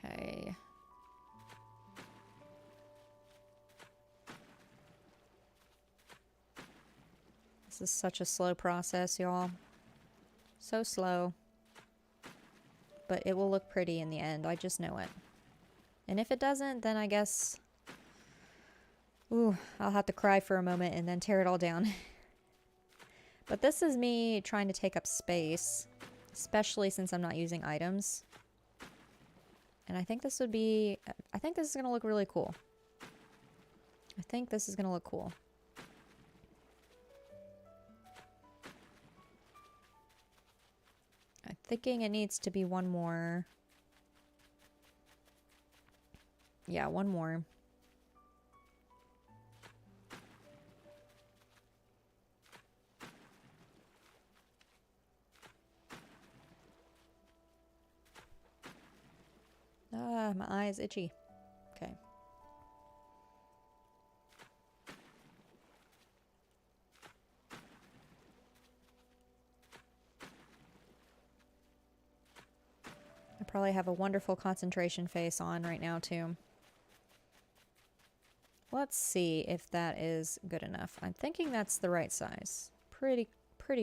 Okay. This is such a slow process, y'all. So slow. But it will look pretty in the end. I just know it. And if it doesn't, then I guess Ooh, I'll have to cry for a moment and then tear it all down. But this is me trying to take up space, especially since I'm not using items. And I think this would be, I think this is going to look really cool. I think this is going to look cool. I'm thinking it needs to be one more. Yeah, one more. Ah, my eye is itchy. Okay. I probably have a wonderful concentration face on right now, too. Let's see if that is good enough. I'm thinking that's the right size. Pretty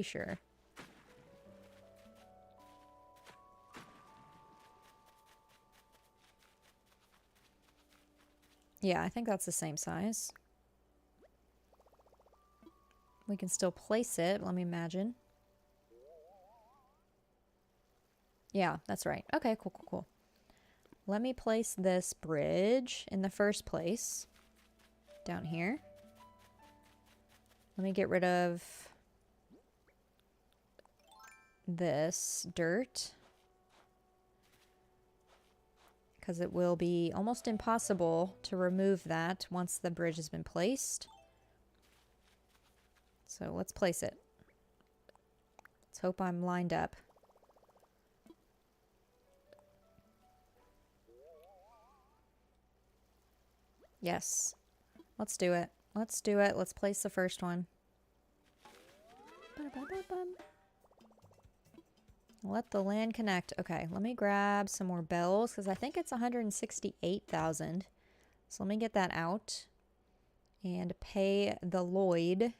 sure. Yeah, I think that's the same size. We can still place it. Let me imagine. Yeah, that's right. Okay, cool. Let me place this bridge in the first place. Down here. Let me get rid of this dirt. Because it will be almost impossible to remove that once the bridge has been placed. So let's place it. Let's hope I'm lined up. Yes. Let's do it. Let's do it. Let's place the first one. Let the land connect. Okay, let me grab some more bells because I think it's 168,000. So let me get that out and pay the Lloyd.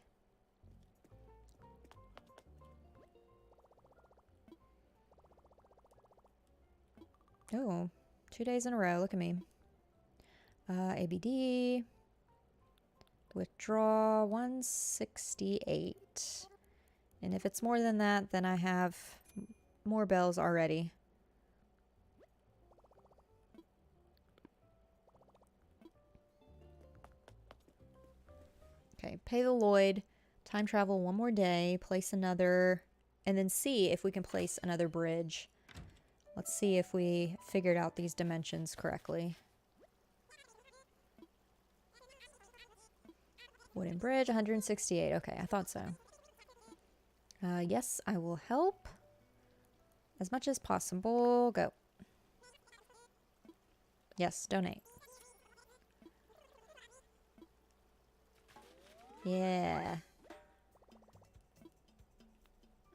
Oh, 2 days in a row. Look at me. ABD. Withdraw 168. And if it's more than that, then I have more bells already. Okay, pay the Lloyd, time travel one more day, place another, and then see if we can place another bridge. Let's see if we figured out these dimensions correctly. Wooden bridge, 168. Okay, I thought so. Yes, I will help. As much as possible. Go. Yes, donate. Yeah.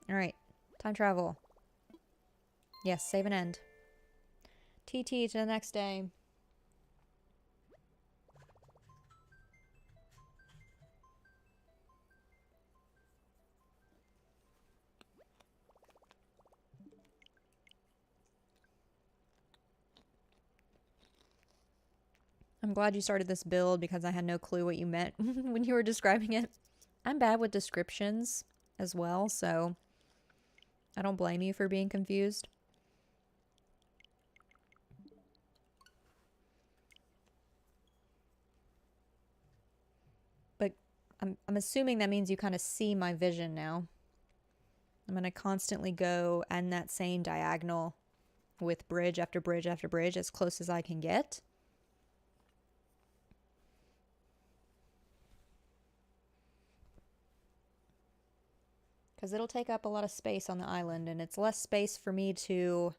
Alright. Time travel. Yes, save and end. TT to the next day. I'm glad you started this build because I had no clue what you meant when you were describing it. I'm bad with descriptions as well, so I don't blame you for being confused. But I'm assuming that means you kind of see my vision now. I'm going to constantly go in that same diagonal with bridge after bridge after bridge as close as I can get. Because it'll take up a lot of space on the island, and it's less space for me to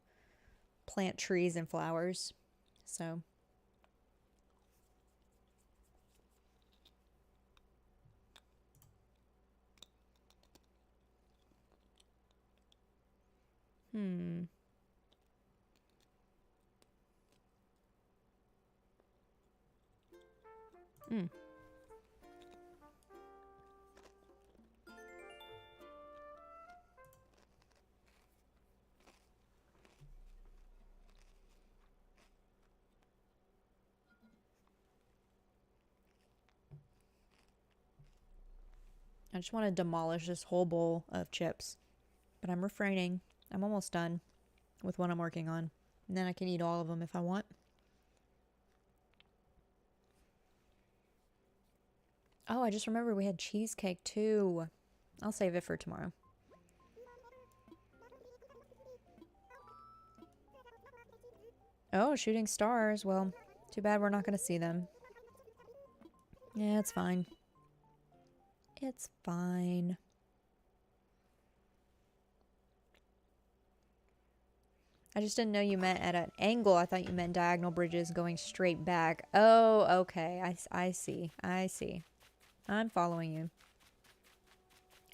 plant trees and flowers. So Hmm. I just want to demolish this whole bowl of chips. But I'm refraining. I'm almost done with what I'm working on. And then I can eat all of them if I want. Oh, I just remembered we had cheesecake too. I'll save it for tomorrow. Oh, shooting stars. Well, too bad we're not going to see them. Yeah, it's fine. It's fine. I just didn't know you meant at an angle. I thought you meant diagonal bridges going straight back. Oh, okay. I see. I see. I'm following you.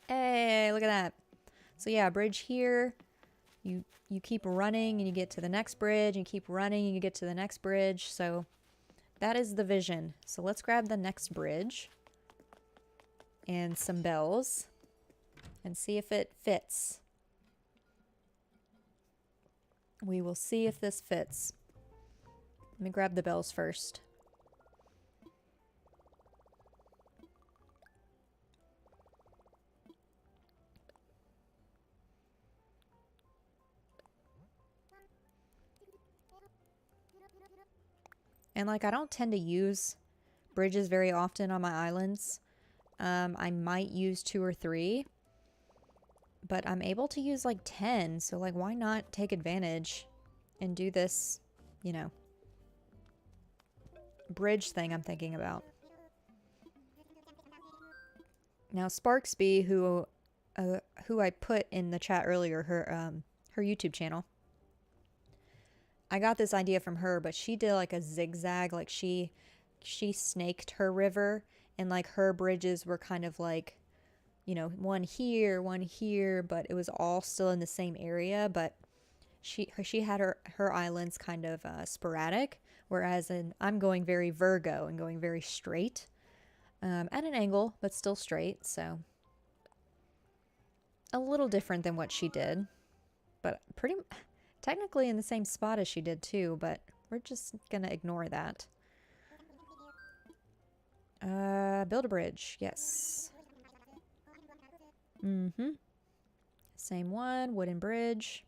Hey, look at that. So yeah, bridge here. You keep running and you get to the next bridge. And you keep running and you get to the next bridge. So that is the vision. So let's grab the next bridge. And some bells. And see if it fits. We will see if this fits. Let me grab the bells first. And like, I don't tend to use bridges very often on my islands. I might use 2 or 3. But I'm able to use like 10. So like, why not take advantage and do this, you know, bridge thing I'm thinking about. Now Sparksby, who I put in the chat earlier, her YouTube channel. I got this idea from her, but she did like a zigzag, like she snaked her river, and like her bridges were kind of like, you know, one here, but it was all still in the same area, but she had her islands kind of sporadic, whereas I'm going very Virgo and going very straight, at an angle, but still straight, so a little different than what she did, but pretty technically in the same spot as she did too, but we're just gonna ignore that. Build a bridge, yes. Same one, wooden bridge.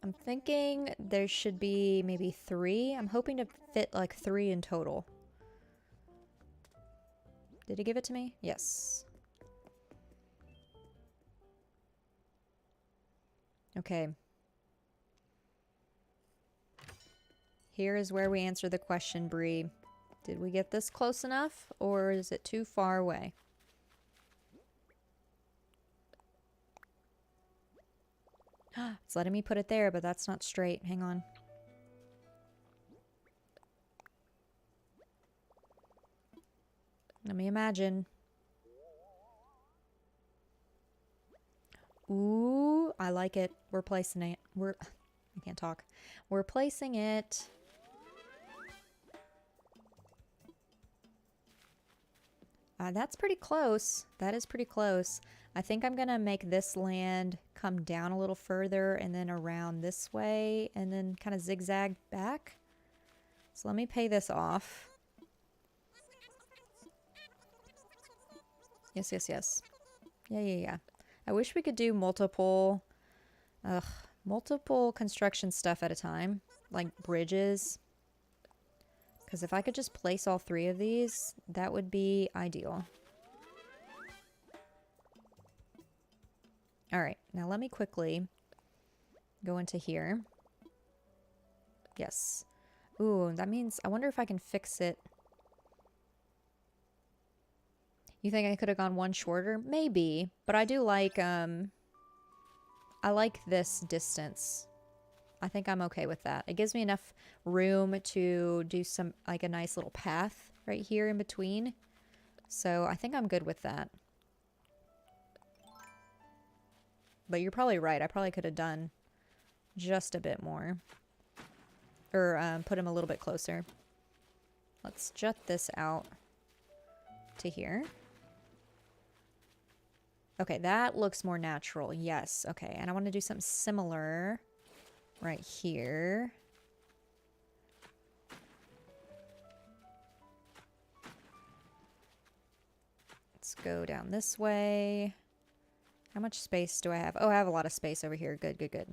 I'm thinking there should be maybe 3. I'm hoping to fit like 3 in total. Did he give it to me? Yes. Okay. Here is where we answer the question, Bree. Did we get this close enough, or is it too far away? It's letting me put it there, but that's not straight. Hang on. Let me imagine. Ooh, I like it. We're placing it. I can't talk. We're placing it. That's pretty close. That is pretty close. I think I'm going to make this land come down a little further and then around this way and then kind of zigzag back. So let me pay this off. Yes, yes, yes. Yeah. I wish we could do multiple construction stuff at a time, like bridges. Because if I could just place all 3 of these, that would be ideal. Alright, now let me quickly go into here. Yes. Ooh, that means, I wonder if I can fix it. You think I could have gone one shorter? Maybe, but I do like, I like this distance. I think I'm okay with that. It gives me enough room to do some, like a nice little path right here in between. So I think I'm good with that. But you're probably right. I probably could have done just a bit more. Or put him a little bit closer. Let's jut this out to here. Okay, that looks more natural. Yes, okay. And I want to do something similar right here. Let's go down this way. How much space do I have? Oh, I have a lot of space over here. Good, good, good.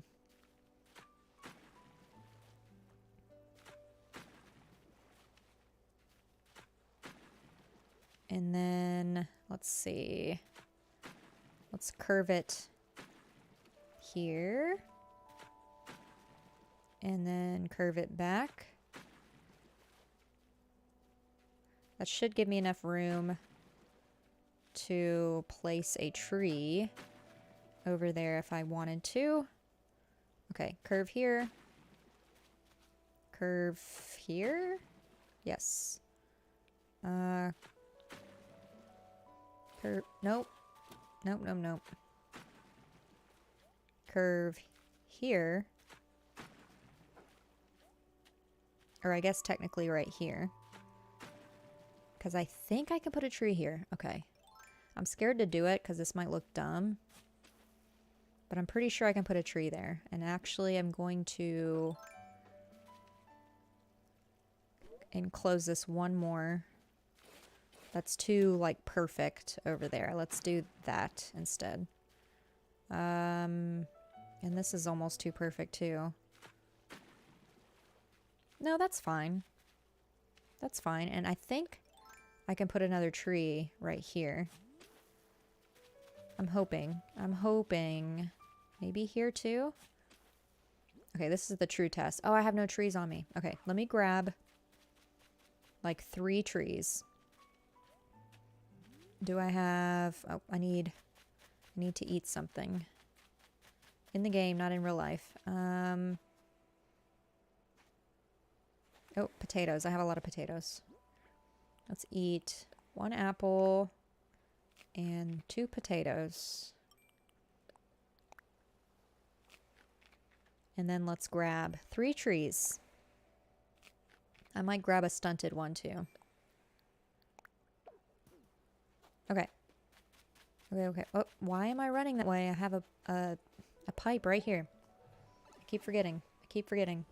And then, let's see. Let's curve it here. And then curve it back. That should give me enough room to place a tree over there if I wanted to. Okay, curve here. Curve here? Yes. Curve, nope. Nope, nope, nope. Curve here. Or I guess technically right here. Because I think I can put a tree here. Okay. I'm scared to do it because this might look dumb. But I'm pretty sure I can put a tree there. And actually I'm going to enclose this one more. That's too, like, perfect over there. Let's do that instead. And this is almost too perfect too. No, that's fine. That's fine. And I think I can put another tree right here. I'm hoping. I'm hoping. Maybe here too? Okay, this is the true test. Oh, I have no trees on me. Okay, let me grab like 3 trees. Do I have... Oh, I need to eat something. In the game, not in real life. Oh, potatoes. I have a lot of potatoes. Let's eat 1 apple and 2 potatoes. And then let's grab 3 trees. I might grab a stunted one too. Okay. Okay, okay. Oh, why am I running that way? I have a pipe right here. I keep forgetting. I keep forgetting.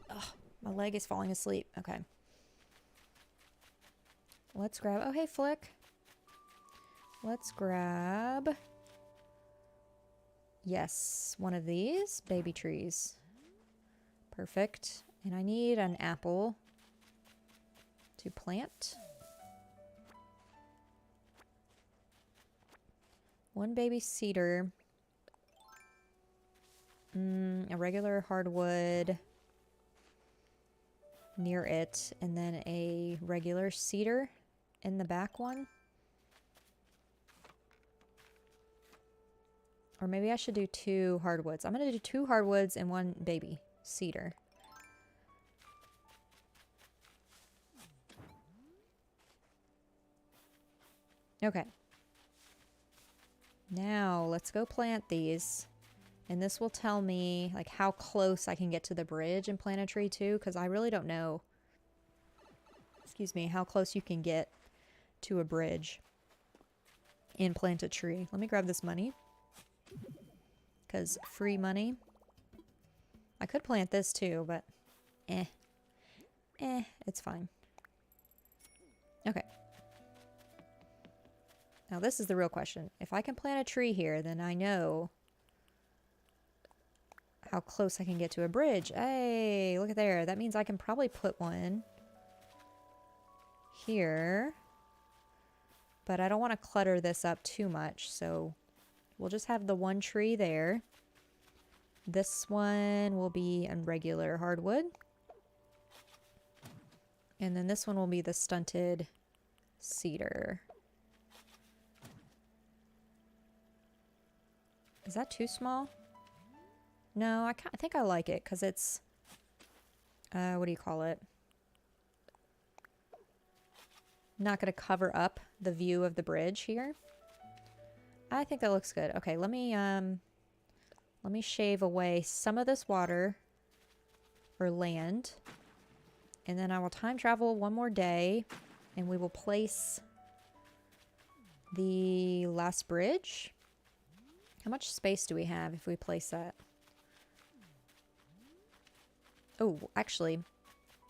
Ugh, my leg is falling asleep. Okay. Let's grab... Oh, hey, Flick. Let's grab... Yes, one of these baby trees. Perfect. And I need an apple to plant. 1 baby cedar. A regular hardwood near it. And then a regular cedar in the back one. Or maybe I should do 2 hardwoods. I'm going to do 2 hardwoods and 1 baby cedar. Okay. Now, let's go plant these. And this will tell me like how close I can get to the bridge and plant a tree too, because I really don't know, excuse me, how close you can get to a bridge and plant a tree. Let me grab this money. Because free money. I could plant this too, but it's fine. Okay. Now this is the real question. If I can plant a tree here, then I know how close I can get to a bridge. Hey, look at there. That means I can probably put one here. But I don't want to clutter this up too much, so we'll just have the 1 tree there. This one will be a regular hardwood. And then this one will be the stunted cedar. Is that too small? No, I think I like it because it's, what do you call it? Not going to cover up the view of the bridge here. I think that looks good. Okay, let me shave away some of this water or land. And then I will time travel 1 more day and we will place the last bridge. How much space do we have if we place that? Oh, actually,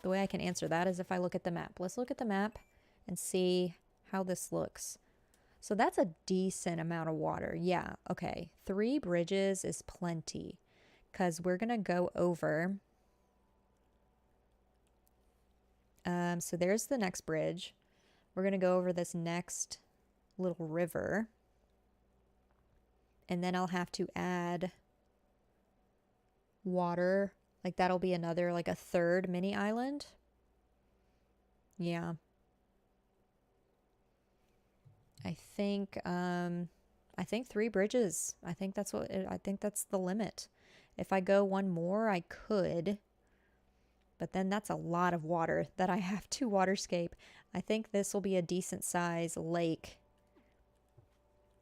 the way I can answer that is if I look at the map. Let's look at the map and see how this looks. So that's a decent amount of water. Yeah, okay. 3 bridges is plenty because we're going to go over. So there's the next bridge. We're going to go over this next little river. And then I'll have to add water. Like that'll be another, like a third mini island. Yeah. I think 3 bridges. I think that's the limit. If I go one more, I could. But then that's a lot of water that I have to waterscape. I think this will be a decent size lake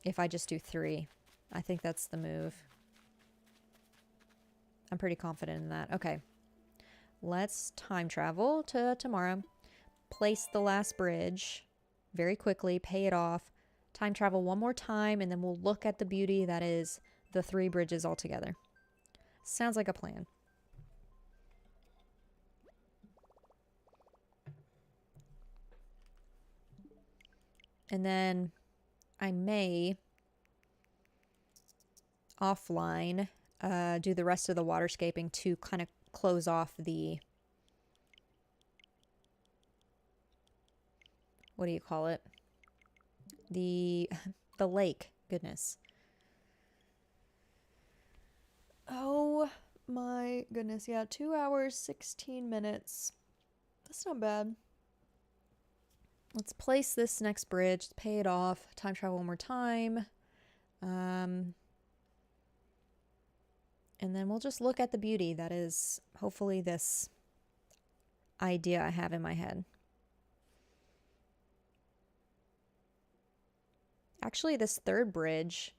if I just do 3. I think that's the move. I'm pretty confident in that. Okay. Let's time travel to tomorrow. Place the last bridge very quickly, pay it off, time travel one more time, and then we'll look at the beauty that is the 3 bridges all together. Sounds like a plan. And then I may offline do the rest of the waterscaping to kind of close off the, what do you call it? The lake. Goodness. Oh my goodness. Yeah, 2 hours, 16 minutes. That's not bad. Let's place this next bridge, pay it off, time travel one more time. And then we'll just look at the beauty that is hopefully this idea I have in my head. Actually, this 3rd bridge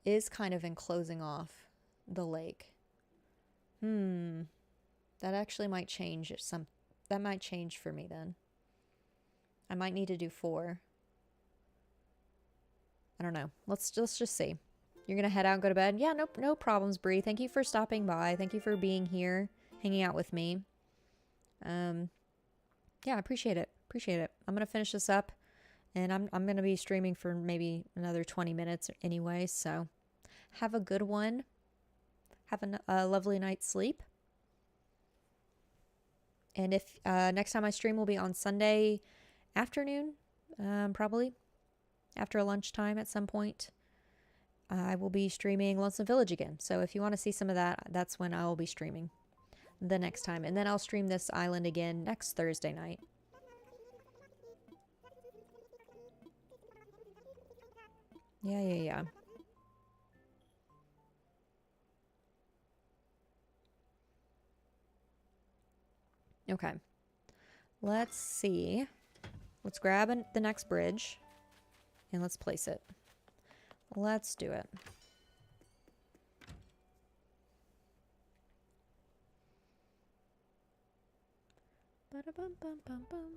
is kind of enclosing off the lake. That actually might change that might change for me then. I might need to do 4. I don't know. Let's just see. You're going to head out and go to bed? Yeah, no problems, Bree. Thank you for stopping by. Thank you for being here, hanging out with me. Yeah, I appreciate it. Appreciate it. I'm going to finish this up, and I'm going to be streaming for maybe another 20 minutes anyway, so have a good one. Have a lovely night's sleep. And if next time I stream will be on Sunday afternoon, probably after lunchtime at some point. I will be streaming Lonesome Village again. So if you want to see some of that, that's when I will be streaming the next time. And then I'll stream this island again next Thursday night. Yeah. Okay. Let's see. Let's grab the next bridge and let's place it. Let's do it. Ba-da-bum-bum-bum-bum.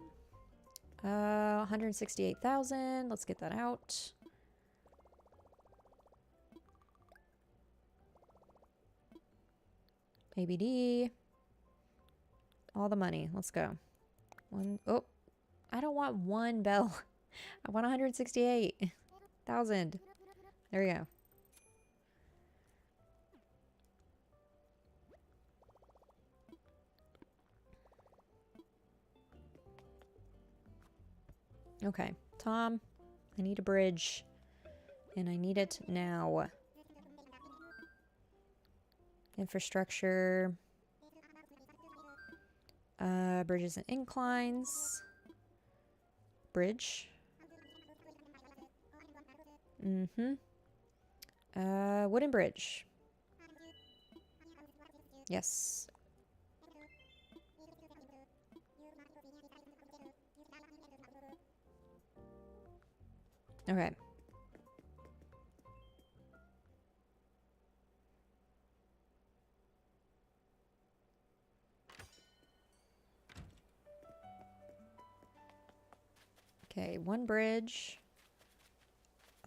168,000. Let's get that out. ABD. All the money. Let's go. Oh, I don't want 1 bell. I want 168,000. There we go. Okay, Tom, I need a bridge, and I need it now. Infrastructure. Bridges and inclines. Bridge. Wooden bridge. Yes. Okay. Okay, 1 bridge.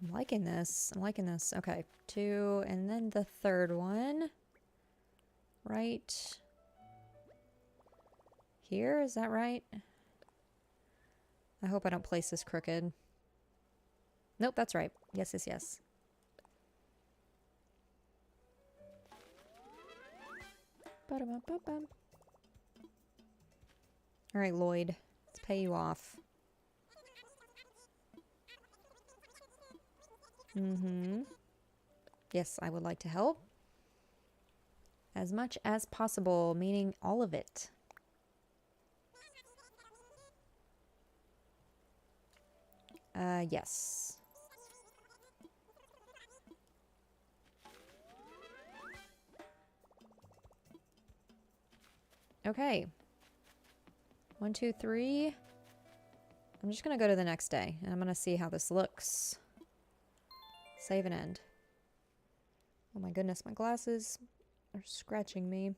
I'm liking this. I'm liking this. Okay, 2, and then the 3rd one. Right here, is that right? I hope I don't place this crooked. Nope, that's right. Yes, yes, yes. Ba-da-ba-ba-bum. All right, Lloyd. Let's pay you off. Mm-hmm. Yes, I would like to help. As much as possible, meaning all of it. Yes. Okay. 1, 2, 3. I'm just gonna go to the next day, and I'm gonna see how this looks. Save and end. Oh my goodness, my glasses are scratching me.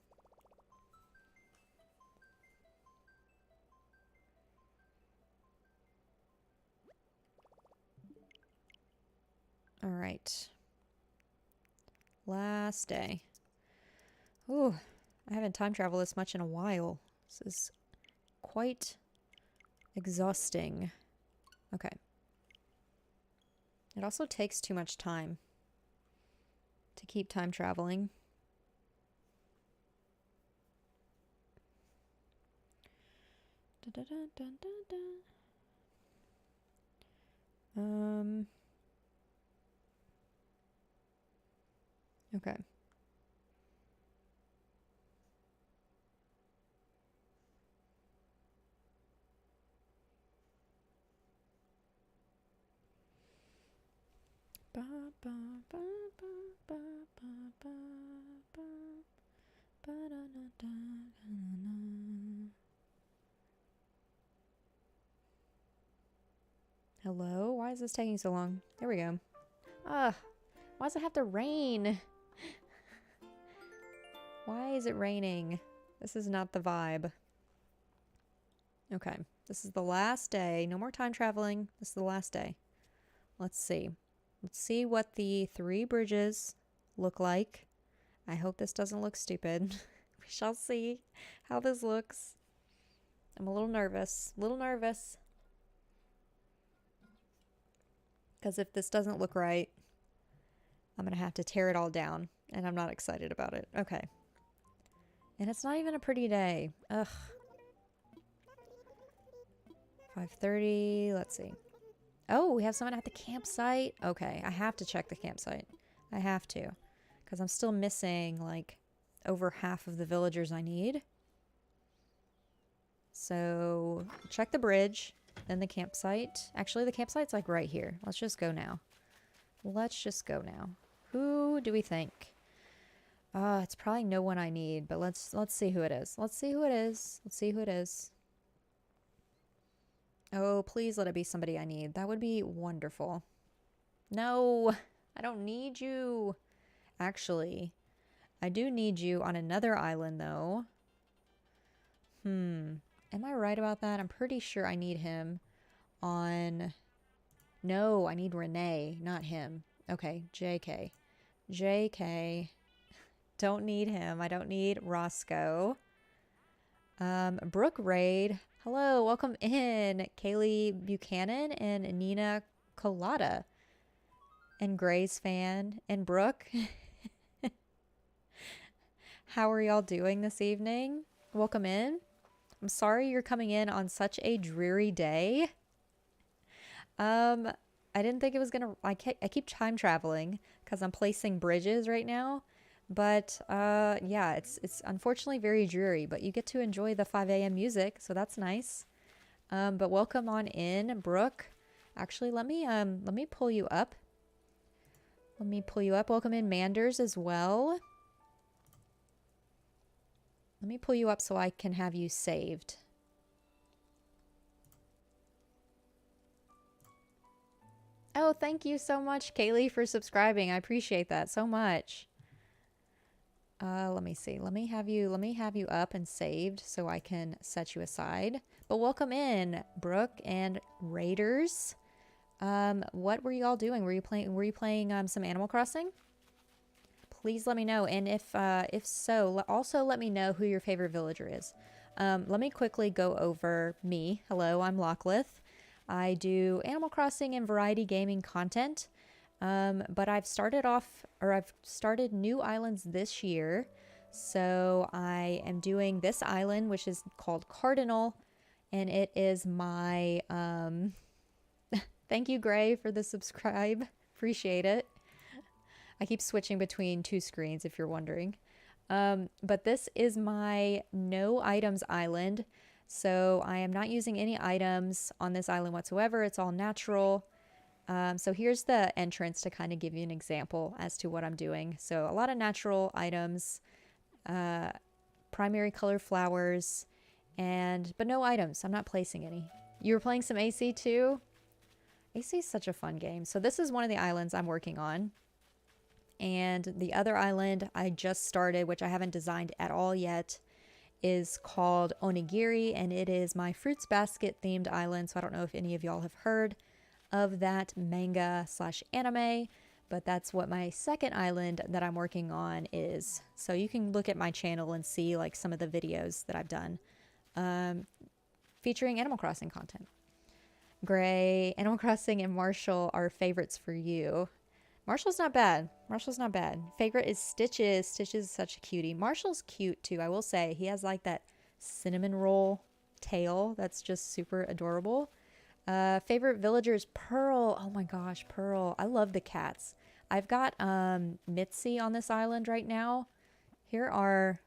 All right. Last day. Ooh, I haven't time traveled this much in a while. This is quite exhausting. Okay. It also takes too much time to keep time traveling. Da, da, da, da, da, da. Okay. Ba, ba, ba, ba, ba, ba, ba, ba, ba, da, da, da, da, da. Hello? Why is this taking so long? There we go. Ugh. Why does it have to rain? Why is it raining? This is not the vibe. Okay. This is the last day. No more time traveling. This is the last day. Let's see. Let's see what the 3 bridges look like. I hope this doesn't look stupid. We shall see how this looks. I'm a little nervous. Because if this doesn't look right, I'm going to have to tear it all down. And I'm not excited about it. Okay. And it's not even a pretty day. Ugh. 5:30. Let's see. Oh, we have someone at the campsite. Okay, I have to check the campsite. I have to. Because I'm still missing, like, over half of the villagers I need. So, check the bridge, then the campsite. Actually, the campsite's, like, right here. Let's just go now. Who do we think? It's probably no one I need, but let's see who it is. Let's see who it is. Oh, please let it be somebody I need. That would be wonderful. No, I don't need you. Actually, I do need you on another island, though. Am I right about that? I'm pretty sure I need him on... No, I need Renee, not him. Okay, JK. JK. Don't need him. I don't need Roscoe. Brooke Raid. Hello, welcome in. Kaylee Buchanan and Nina Colada. And Gray's fan. And Brooke. How are y'all doing this evening? Welcome in. I'm sorry you're coming in on such a dreary day. I didn't think it was gonna... I keep time traveling because I'm placing bridges right now. But, yeah, it's unfortunately very dreary, but you get to enjoy the 5 a.m. music, so that's nice. But welcome on in, Brooke. Actually, let me pull you up. Welcome in, Manders, as well. Let me pull you up so I can have you saved. Oh, thank you so much, Kaylee, for subscribing. I appreciate that so much. Let me see. Let me have you up and saved so I can set you aside. But welcome in, Brooke and Raiders. What were you all doing? Were you playing some Animal Crossing? Please let me know. And if so, also let me know who your favorite villager is. Let me quickly go over me. Hello, I'm Locklith. I do Animal Crossing and variety gaming content. But I've started new islands this year. So I am doing this island, which is called Cardinal, and it is my, thank you, Gray, for the subscribe. Appreciate it. I keep switching between two screens if you're wondering. But this is my no items island. So I am not using any items on this island whatsoever. It's all natural. So here's the entrance to kind of give you an example as to what I'm doing. So a lot of natural items, primary color flowers, but no items. I'm not placing any. You were playing some AC too? AC is such a fun game. So this is one of the islands I'm working on. And the other island I just started, which I haven't designed at all yet, is called Onigiri, and it is my fruits basket themed island. So I don't know if any of y'all have heard of that manga / anime, but that's what my second island that I'm working on is. So you can look at my channel and see like some of the videos that I've done featuring Animal Crossing content. Gray, Animal Crossing and Marshall are favorites for you. Marshall's not bad. Marshall's not bad. Favorite is Stitches. Stitches is such a cutie. Marshall's cute too, I will say. He has like that cinnamon roll tail that's just super adorable. Favorite villager is Pearl. Oh my gosh, Pearl. I love the cats. I've got Mitzi on this island right now. Here are,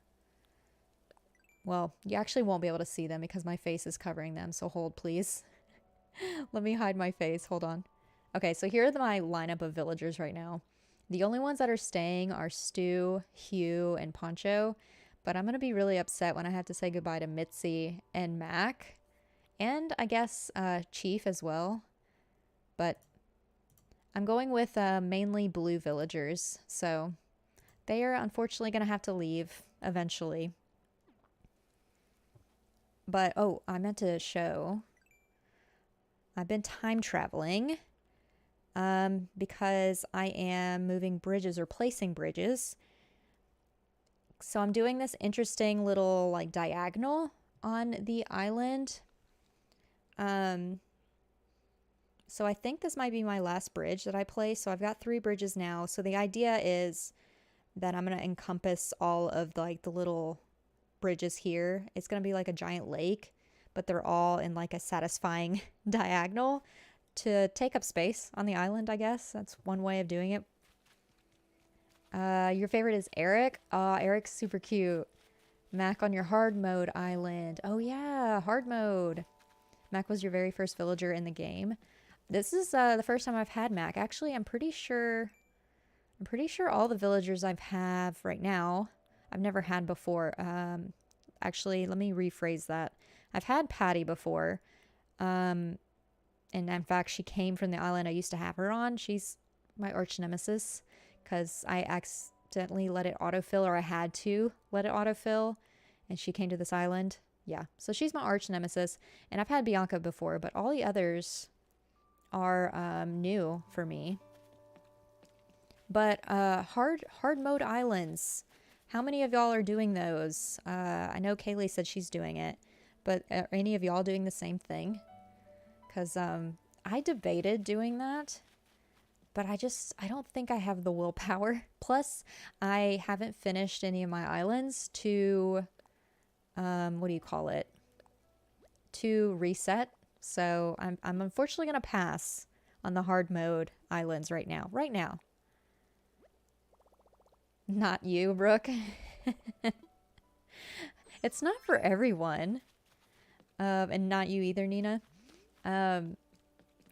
well, you actually won't be able to see them because my face is covering them, so hold please. Let me hide my face. Hold on. Okay, so here are my lineup of villagers right now. The only ones that are staying are Stu, Hugh, and Poncho, but I'm going to be really upset when I have to say goodbye to Mitzi and Mac. And I guess Chief as well. But I'm going with mainly blue villagers. So they are unfortunately going to have to leave eventually. But, oh, I meant to show. I've been time traveling because I am moving bridges or placing bridges. So I'm doing this interesting little like diagonal on the island. So I think this might be my last bridge that I place. So I've got 3 bridges now. So the idea is that I'm going to encompass all of like the little bridges here. It's going to be like a giant lake, but they're all in like a satisfying diagonal to take up space on the island, I guess. That's one way of doing it. Your favorite is Eric. Eric's super cute. Mac on your hard mode island. Oh yeah, hard mode. Mac was your very first villager in the game. This is the first time I've had Mac. Actually, I'm pretty sure all the villagers I've have right now, I've never had before. Actually, let me rephrase that. I've had Patty before. And in fact, she came from the island I used to have her on. She's my arch nemesis because I accidentally let it autofill, or I had to let it autofill, and she came to this island. Yeah, so she's my arch nemesis, and I've had Bianca before, but all the others are new for me. But hard mode islands, how many of y'all are doing those? I know Kaylee said she's doing it, but are any of y'all doing the same thing? Because I debated doing that, but I don't think I have the willpower. Plus, I haven't finished any of my islands to, what do you call it? To reset. So I'm unfortunately going to pass on the hard mode islands right now. Right now. Not you, Brooke. It's not for everyone. And not you either, Nina.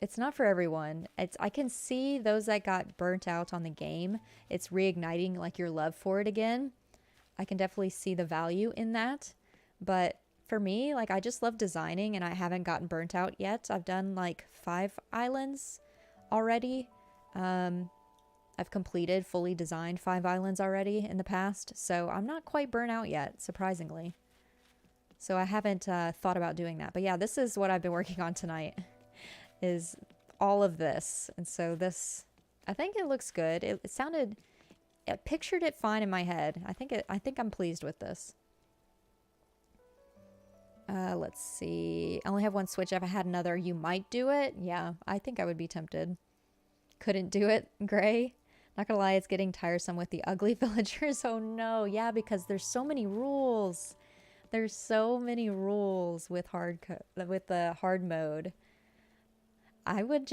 It's not for everyone. I can see those that got burnt out on the game. It's reigniting like your love for it again. I can definitely see the value in that. But for me, like I just love designing and I haven't gotten burnt out yet. I've done like 5 islands already. I've completed, fully designed 5 islands already in the past. So I'm not quite burnt out yet, surprisingly. So I haven't thought about doing that. But yeah, this is what I've been working on tonight. Is all of this. And so this, I think it looks good. It sounded, I pictured it fine in my head. I think I'm pleased with this. Let's see. I only have one switch. If I had another, you might do it. Yeah, I think I would be tempted. Couldn't do it, Gray. Not gonna lie, it's getting tiresome with the ugly villagers. Oh no, yeah, because there's so many rules. There's so many rules with with the hard mode. I would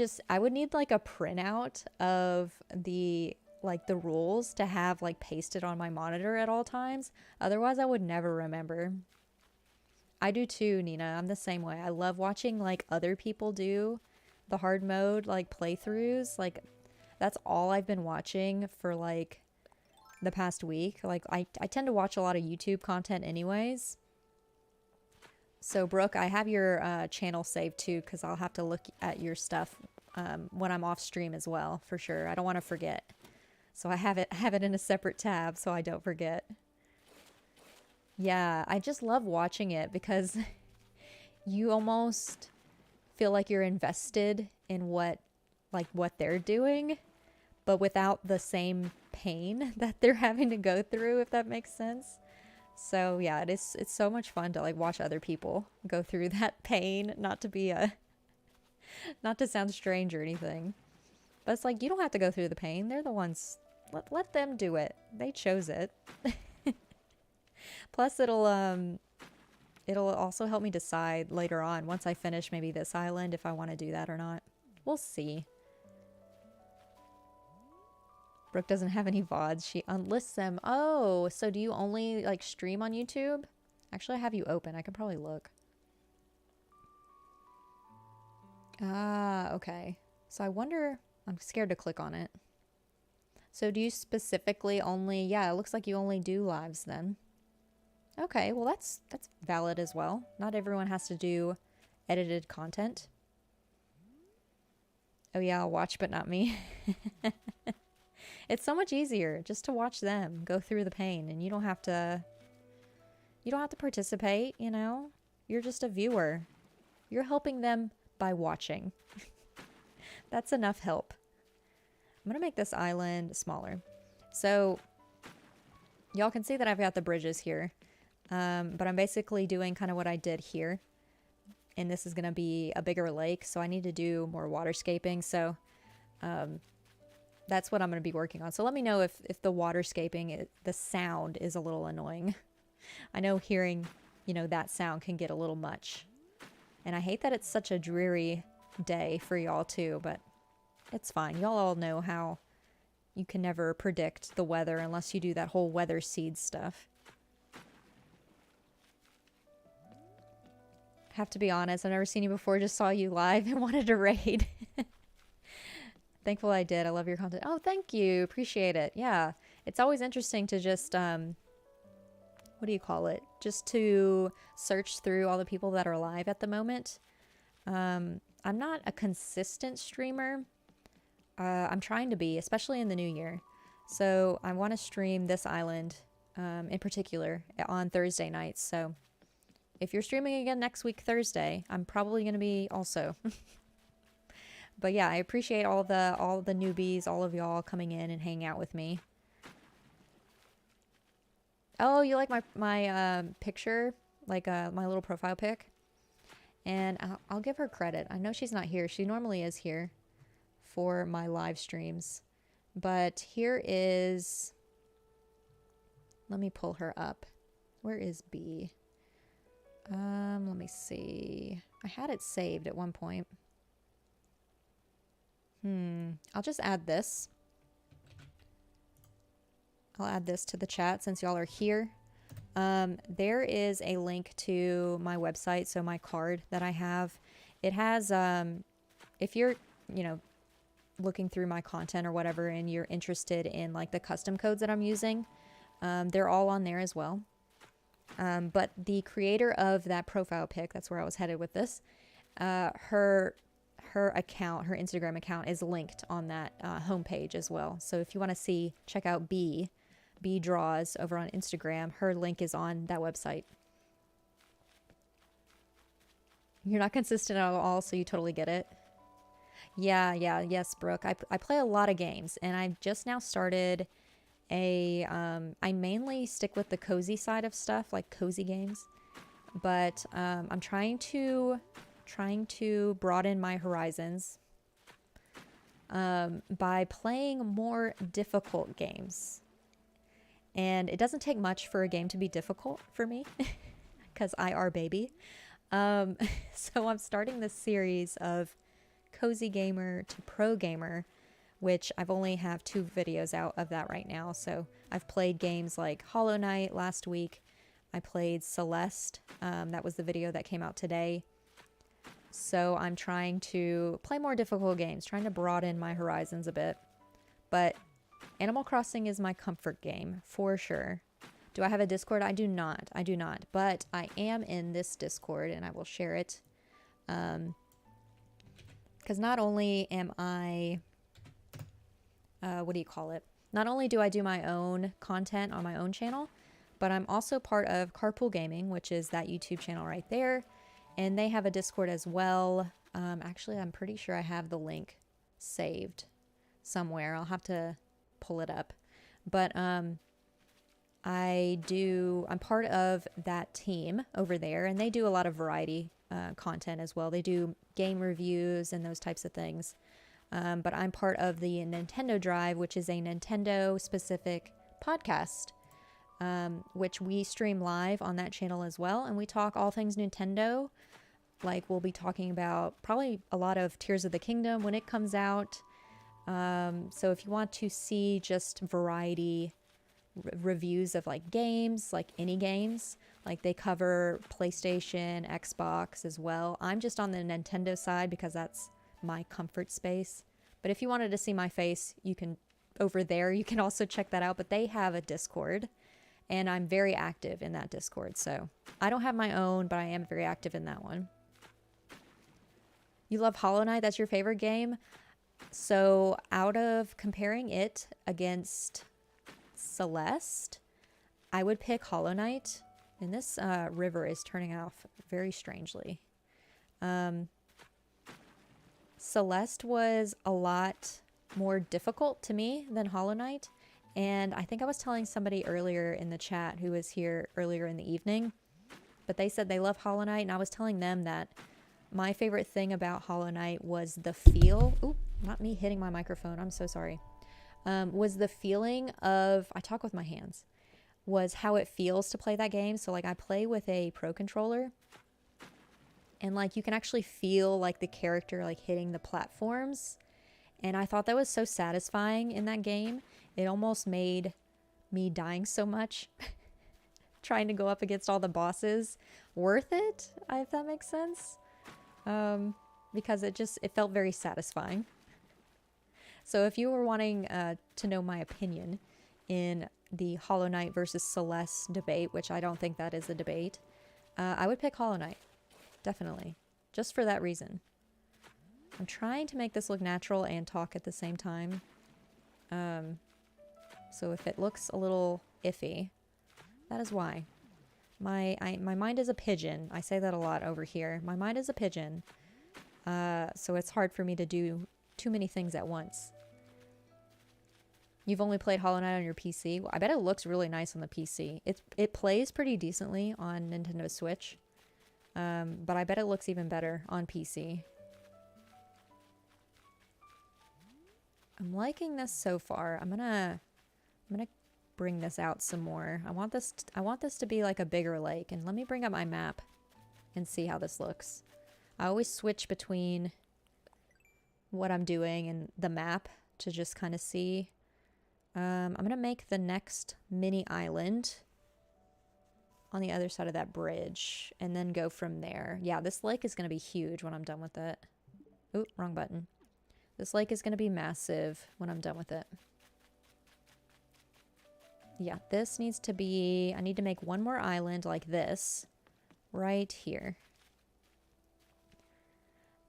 need like a printout of the rules to have like pasted on my monitor at all times. Otherwise, I would never remember. I do too, Nina. I'm the same way. I love watching like other people do the hard mode like playthroughs. Like that's all I've been watching for like the past week. Like I tend to watch a lot of YouTube content anyways. So Brooke, I have your channel saved too because I'll have to look at your stuff when I'm off stream as well, for sure. I don't want to forget. So I have it in a separate tab so I don't forget. Yeah, I just love watching it because you almost feel like you're invested in what they're doing, but without the same pain that they're having to go through, if that makes sense. So yeah, it's so much fun to like watch other people go through that pain, not to sound strange or anything. But it's like you don't have to go through the pain. They're the ones, let them do it. They chose it. Plus it'll also help me decide later on once I finish maybe this island if I want to do that or not. We'll see. Brooke doesn't have any VODs. She unlists them. Oh, so do you only like stream on YouTube? Actually, I have you open. I could probably look. Ah, okay. So I wonder, I'm scared to click on it. So do you specifically only, yeah, it looks like you only do lives then. Okay, well that's valid as well. Not everyone has to do edited content. Oh yeah, I'll watch, but not me. It's so much easier just to watch them go through the pain, and you don't have to participate, you know? You're just a viewer. You're helping them by watching. That's enough help. I'm gonna make this island smaller. So y'all can see that I've got the bridges here. But I'm basically doing kind of what I did here. And this is gonna be a bigger lake, so I need to do more waterscaping. So that's what I'm going to be working on. So let me know if the waterscaping, the sound is a little annoying. I know hearing, you know, that sound can get a little much. And I hate that it's such a dreary day for y'all too, but it's fine. Y'all all know how you can never predict the weather unless you do that whole weather seed stuff. Have to be honest, I've never seen you before, just saw you live and wanted to raid. Thankful I did. I love your content. Oh, thank you. Appreciate it. Yeah. It's always interesting to just, what do you call it? Just to search through all the people that are live at the moment. I'm not a consistent streamer. I'm trying to be, especially in the new year. So I want to stream this island in particular on Thursday nights. So if you're streaming again next week, Thursday, I'm probably going to be also. But yeah, I appreciate all the newbies, all of y'all coming in and hanging out with me. Oh, you like my picture, like my little profile pic? And I'll give her credit. I know she's not here. She normally is here for my live streams. But here is, let me pull her up. Where is B? Let me see. I had it saved at one point. I'll just add this. I'll add this to the chat since y'all are here. There is a link to my website, so my card that I have. It has, if you're, you know, looking through my content or whatever and you're interested in like the custom codes that I'm using, they're all on there as well. But the creator of that profile pic, that's where I was headed with this, her account, her Instagram account is linked on that homepage as well. So if you want to check out B Draws over on Instagram, her link is on that website. You're not consistent at all, so you totally get it. Yes, Brooke. I play a lot of games, and I've just now started I mainly stick with the cozy side of stuff, like cozy games. but I'm trying to broaden my horizons by playing more difficult games. And it doesn't take much for a game to be difficult for me because I are baby. So I'm starting this series of cozy gamer to pro gamer, which I've only have 2 videos out of that right now. So I've played games like Hollow Knight last week. I played Celeste. That was the video that came out today. So I'm trying to play more difficult games, trying to broaden my horizons a bit. But Animal Crossing is my comfort game, for sure. Do I have a Discord? I do not. I do not. But I am in this Discord, and I will share it. Because not only am I... what do you call it? Not only do I do my own content on my own channel, but I'm also part of Carpool Gaming, which is that YouTube channel right there. And they have a Discord as well. Actually, I'm pretty sure I have the link saved somewhere. I'll have to pull it up. But I'm part of that team over there, and they do a lot of variety content as well. They do game reviews and those types of things. But I'm part of the Nintendo Drive, which is a Nintendo-specific podcast, which we stream live on that channel as well. And we talk all things Nintendo. Like, we'll be talking about probably a lot of Tears of the Kingdom when it comes out. So if you want to see just variety reviews of like games, like any games, like they cover PlayStation, Xbox as well. I'm just on the Nintendo side because that's my comfort space. But if you wanted to see my face, you can over there, you can also check that out. But they have a Discord, and I'm very active in that Discord. So I don't have my own, but I am very active in that one. You love Hollow Knight? That's your favorite game? So out of comparing it against Celeste, I would pick Hollow Knight. And this river is turning off very strangely. Celeste was a lot more difficult to me than Hollow Knight. And I think I was telling somebody earlier in the chat who was here earlier in the evening, but they said they love Hollow Knight, and I was telling them that my favorite thing about Hollow Knight was the feel. Ooh, not me hitting my microphone. I'm so sorry. Was the feeling of, I talk with my hands, was how it feels to play that game. So like I play with a Pro controller, and like you can actually feel like the character like hitting the platforms. And I thought that was so satisfying in that game. It almost made me dying so much trying to go up against all the bosses worth it, if that makes sense. Because it felt very satisfying. So if you were wanting to know my opinion in the Hollow Knight versus Celeste debate, which I don't think that is a debate, I would pick Hollow Knight. Definitely. Just for that reason. I'm trying to make this look natural and talk at the same time. So if it looks a little iffy, that is why. My mind is a pigeon. I say that a lot over here. My mind is a pigeon. So it's hard for me to do too many things at once. You've only played Hollow Knight on your PC? Well, I bet it looks really nice on the PC. It plays pretty decently on Nintendo Switch. But I bet it looks even better on PC. I'm liking this so far. I'm gonna bring this out some more. I want this to be like a bigger lake. And let me bring up my map and see how this looks. I always switch between what I'm doing and the map to just kind of see. I'm gonna make the next mini island on the other side of that bridge and then go from there. Yeah, this lake is gonna be huge when I'm done with it. Oop, wrong button. This lake is gonna be massive when I'm done with it. Yeah, this needs to be, I need to make one more island like this right here.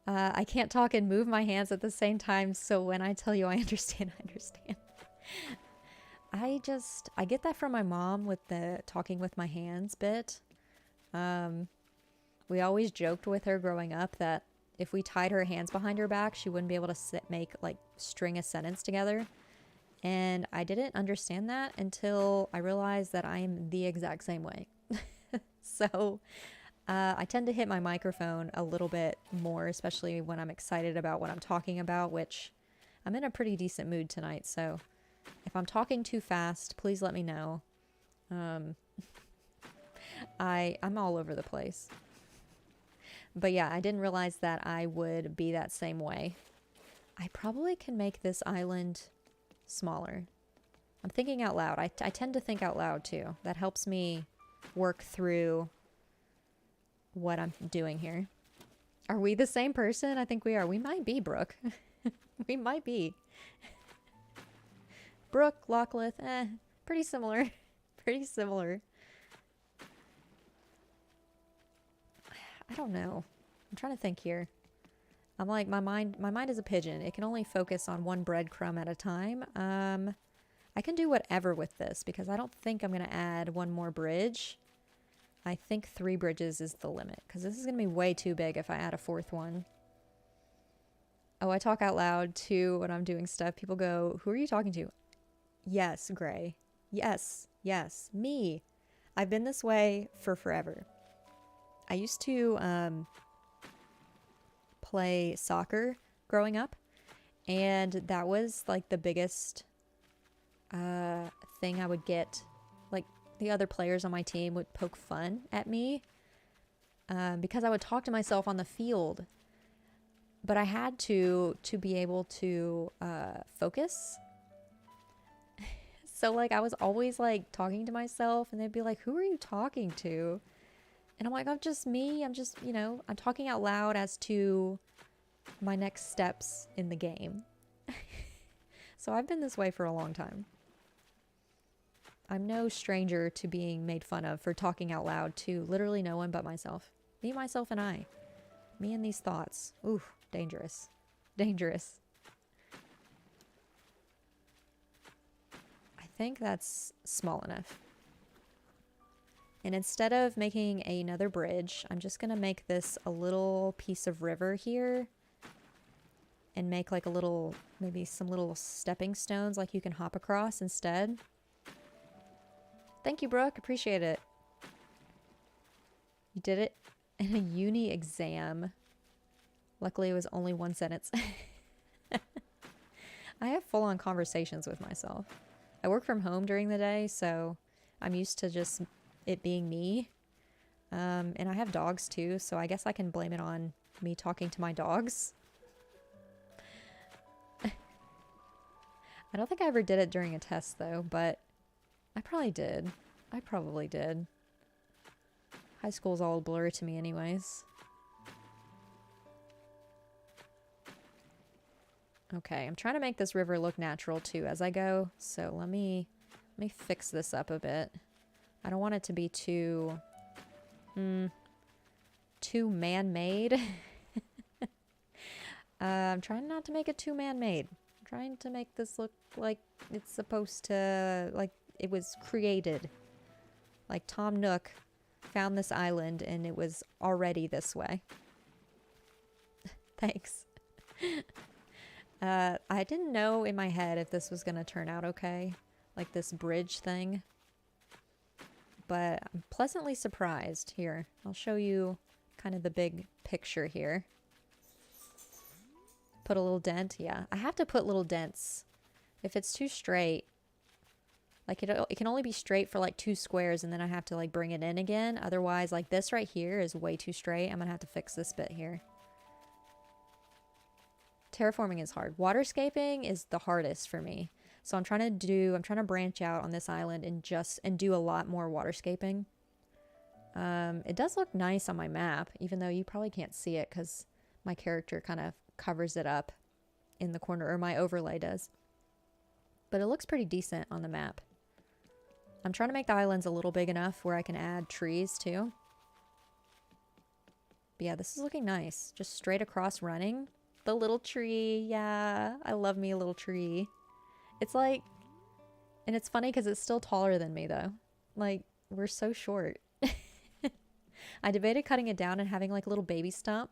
I can't talk and move my hands at the same time, so when I tell you I understand, I understand. I get that from my mom with the talking with my hands bit. We always joked with her growing up that if we tied her hands behind her back, she wouldn't be able to string a sentence together. And I didn't understand that until I realized that I am the exact same way. So I tend to hit my microphone a little bit more, especially when I'm excited about what I'm talking about, which I'm in a pretty decent mood tonight. So if I'm talking too fast, please let me know. I'm all over the place. But yeah, I didn't realize that I would be that same way. I probably can make this island smaller. I'm thinking out loud. I tend to think out loud too. That helps me work through what I'm doing here. Are we the same person? I think we are. We might be, Brooke. We might be. Brooke, Lockleth, pretty similar. Pretty similar. I don't know. I'm trying to think here. I'm like, my mind is a pigeon. It can only focus on one breadcrumb at a time. I can do whatever with this because I don't think I'm going to add one more bridge. I think 3 bridges is the limit because this is going to be way too big if I add a 4th one. Oh, I talk out loud too when I'm doing stuff. People go, who are you talking to? Yes, Gray. Yes, me. I've been this way for forever. I used to play soccer growing up, and that was like the biggest thing I would get. Like the other players on my team would poke fun at me because I would talk to myself on the field, but I had to be able to focus. So like I was always like talking to myself, and they'd be like, who are you talking to? And I'm like, I'm just me. I'm just, you know, I'm talking out loud as to my next steps in the game. So I've been this way for a long time. I'm no stranger to being made fun of for talking out loud to literally no one but myself. Me, myself, and I. Me and these thoughts. Ooh, dangerous. Dangerous. I think that's small enough. And instead of making another bridge, I'm just going to make this a little piece of river here. And make like a little, maybe some little stepping stones like you can hop across instead. Thank you, Brooke. Appreciate it. You did it in a uni exam. Luckily, it was only 1 sentence. I have full-on conversations with myself. I work from home during the day, so I'm used to just it being me. And I have dogs too, so I guess I can blame it on me talking to my dogs. I don't think I ever did it during a test though, but I probably did. I probably did. High school's all a blur to me anyways. Okay, I'm trying to make this river look natural too as I go, so let me fix this up a bit. I don't want it to be too man-made. I'm trying not to make it too man-made. I'm trying to make this look like it's supposed to, like it was created. Like Tom Nook found this island and it was already this way. Thanks. I didn't know in my head if this was going to turn out okay, like this bridge thing. But I'm pleasantly surprised. Here, I'll show you kind of the big picture here. Put a little dent. Yeah, I have to put little dents. If it's too straight, like it can only be straight for like 2 squares, and then I have to like bring it in again. Otherwise, like this right here is way too straight. I'm gonna have to fix this bit here. Terraforming is hard. Waterscaping is the hardest for me. So I'm trying to branch out on this island and do a lot more waterscaping. It does look nice on my map, even though you probably can't see it because my character kind of covers it up in the corner, or my overlay does. But it looks pretty decent on the map. I'm trying to make the islands a little big enough where I can add trees too. But yeah, this is looking nice. Just straight across running. The little tree, yeah. I love me a little tree. It's like, and it's funny because it's still taller than me though. Like, we're so short. I debated cutting it down and having like a little baby stump,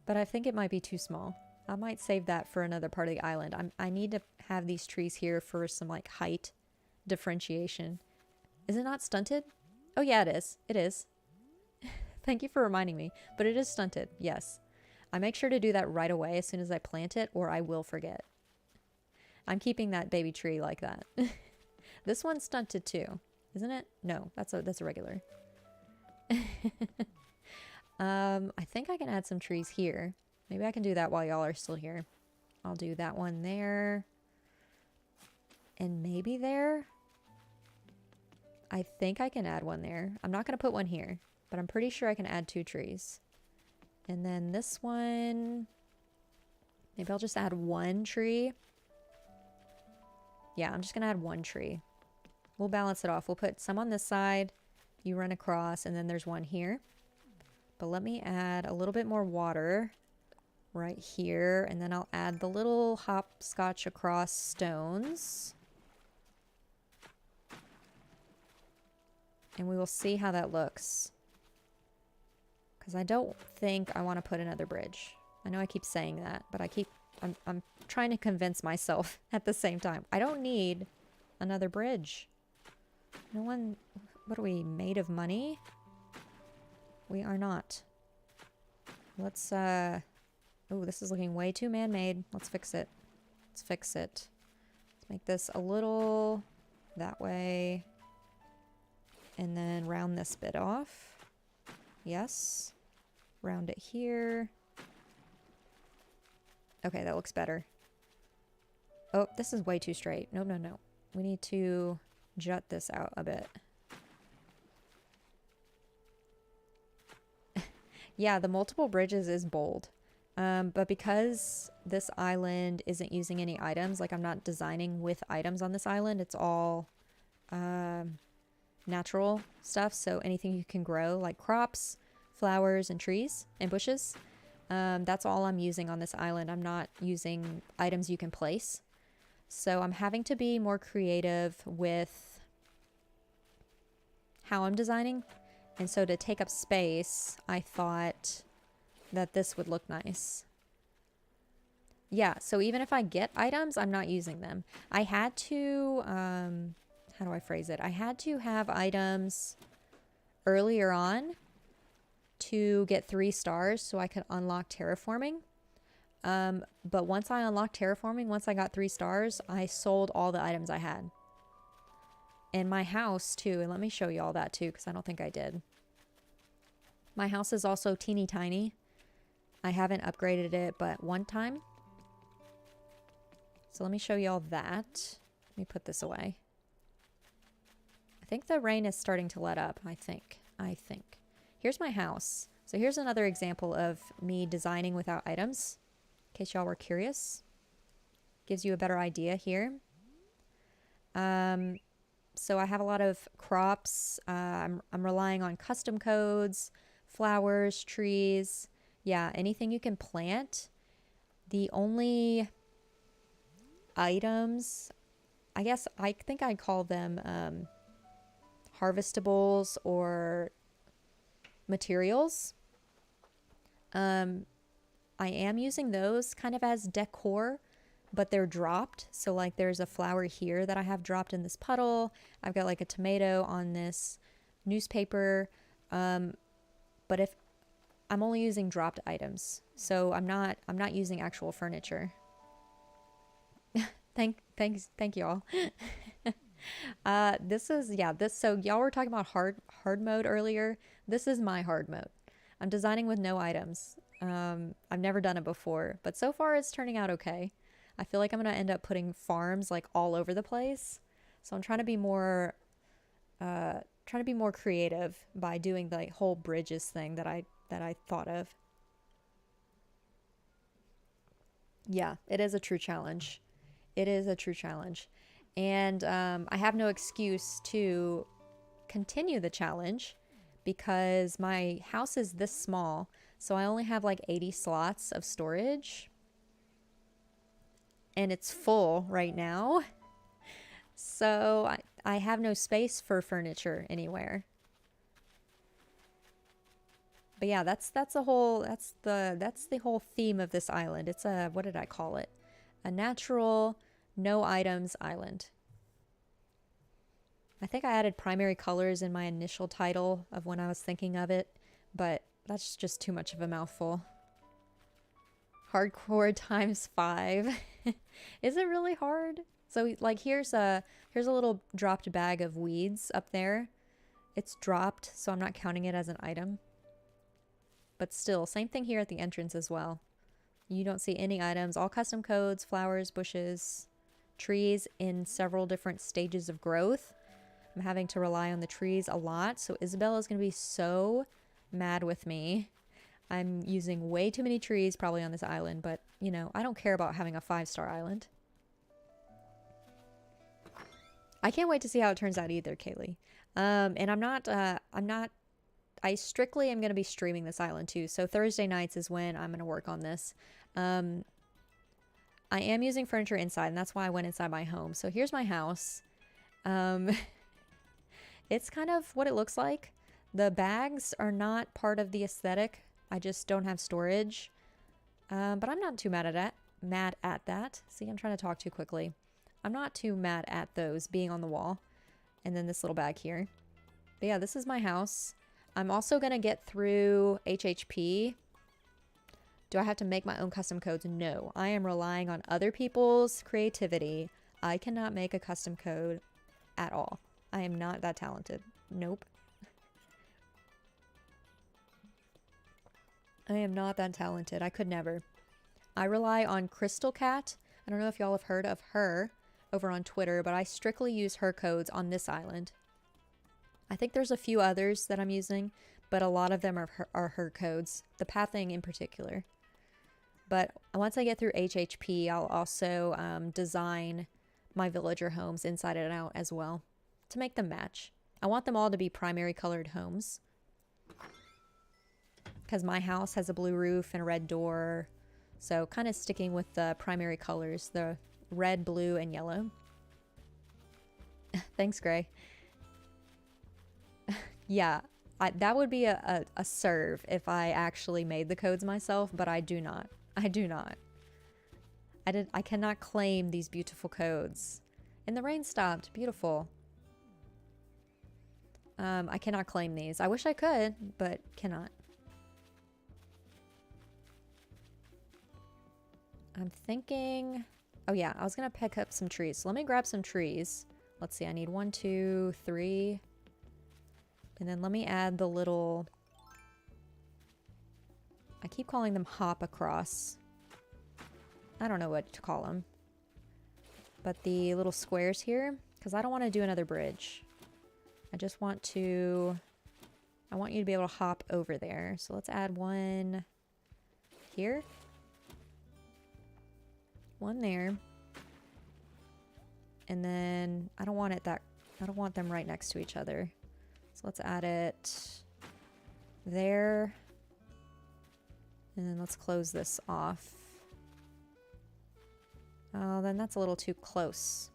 but I think it might be too small. I might save that for another part of the island. I need to have these trees here for some like height differentiation. Is it not stunted? Oh yeah, it is. It is. Thank you for reminding me. But it is stunted, yes. I make sure to do that right away as soon as I plant it, or I will forget. I'm keeping that baby tree like that. This one's stunted too, isn't it? No, that's a regular. I think I can add some trees here. Maybe I can do that while y'all are still here. I'll do that one there. And maybe there. I think I can add one there. I'm not going to put one here, but I'm pretty sure I can add 2 trees. And then this one, maybe I'll just add 1 tree. Yeah, I'm just going to add 1 tree. We'll balance it off. We'll put some on this side. You run across, and then there's one here. But let me add a little bit more water right here. And then I'll add the little hopscotch across stones. And we will see how that looks. Because I don't think I want to put another bridge. I know I keep saying that, but I'm trying to convince myself at the same time. I don't need another bridge. No one, what are we, made of money? We are not. Let's, oh, this is looking way too man-made. Let's fix it. Let's fix it. Let's make this a little that way. And then round this bit off. Yes. Round it here. Okay, that looks better. Oh, this is way too straight. No, no, no. We need to jut this out a bit. Yeah, the multiple bridges is bold. But because this island isn't using any items, like I'm not designing with items on this island, it's all natural stuff. So anything you can grow, like crops, flowers, and trees and bushes, that's all I'm using on this island. I'm not using items you can place. So I'm having to be more creative with how I'm designing. And so to take up space, I thought that this would look nice. Yeah, so even if I get items, I'm not using them. I had to, how do I phrase it? I had to have items earlier on to get 3 stars so I could unlock terraforming. But once I unlocked terraforming, once I got 3 stars, I sold all the items I had. And my house too, and let me show you all that too, because I don't think I did. My house is also teeny tiny. I haven't upgraded it but one time. So let me show you all that. Let me put this away. I think the rain is starting to let up, I think. Here's my house. So here's another example of me designing without items, in case y'all were curious. Gives you a better idea here. So I have a lot of crops. I'm relying on custom codes, flowers, trees. Yeah, anything you can plant. The only items, I guess I think I'd call them harvestables or materials. I am using those kind of as decor, but they're dropped. So like there's a flower here that I have dropped in this puddle. I've got like a tomato on this newspaper. But if I'm only using dropped items, so I'm not using actual furniture. Thank y'all. So y'all were talking about hard mode earlier. This is my hard mode. I'm designing with no items. I've never done it before, but so far it's turning out okay. I feel like I'm gonna end up putting farms like all over the place. So I'm trying to be more creative by doing the whole bridges thing that I thought of. Yeah, it is a true challenge. It is a true challenge. And I have no excuse to continue the challenge because my house is this small. So I only have like 80 slots of storage. And it's full right now. So I have no space for furniture anywhere. But yeah, that's the whole theme of this island. It's a, what did I call it? A natural, no items island. I think I added primary colors in my initial title of when I was thinking of it, but that's just too much of a mouthful. Hardcore times 5. Is it really hard? So like here's a little dropped bag of weeds up there. It's dropped, so I'm not counting it as an item. But still, same thing here at the entrance as well. You don't see any items, all custom codes, flowers, bushes, trees in several different stages of growth. I'm having to rely on the trees a lot, so Isabella's going to be so mad with me. I'm using way too many trees probably on this island, but, you know, I don't care about having a 5-star island. I can't wait to see how it turns out either, Kaylee. And I strictly am going to be streaming this island too. So Thursday nights is when I'm going to work on this. I am using furniture inside, and that's why I went inside my home. So here's my house. It's kind of what it looks like. The bags are not part of the aesthetic. I just don't have storage. But I'm not too mad at that. See, I'm trying to talk too quickly. I'm not too mad at those being on the wall. And then this little bag here. But yeah, this is my house. I'm also going to get through HHP. Do I have to make my own custom codes? No. I am relying on other people's creativity. I cannot make a custom code at all. I am not that talented. Nope. I am not that talented. I could never. I rely on Crystal Cat. I don't know if y'all have heard of her over on Twitter, but I strictly use her codes on this island. I think there's a few others that I'm using, but a lot of them are her codes. The pathing in particular. But once I get through HHP, I'll also design my villager homes inside and out as well to make them match. I want them all to be primary colored homes. Because my house has a blue roof and a red door. So kind of sticking with the primary colors, the red, blue, and yellow. Thanks, Gray. Yeah, that would be a serve if I actually made the codes myself, but I do not. I do not. I cannot claim these beautiful codes. And the rain stopped. Beautiful. I cannot claim these. I wish I could, but cannot. I'm thinking... Oh yeah, I was going to pick up some trees. So let me grab some trees. Let's see, I need 1, 2, 3. And then let me add the little... I keep calling them hop across. I don't know what to call them. But the little squares here, because I don't want to do another bridge. I just want to... I want you to be able to hop over there. So let's add one here. One there. And then I don't want them right next to each other. So let's add it there. And then let's close this off. Oh, then that's a little too close.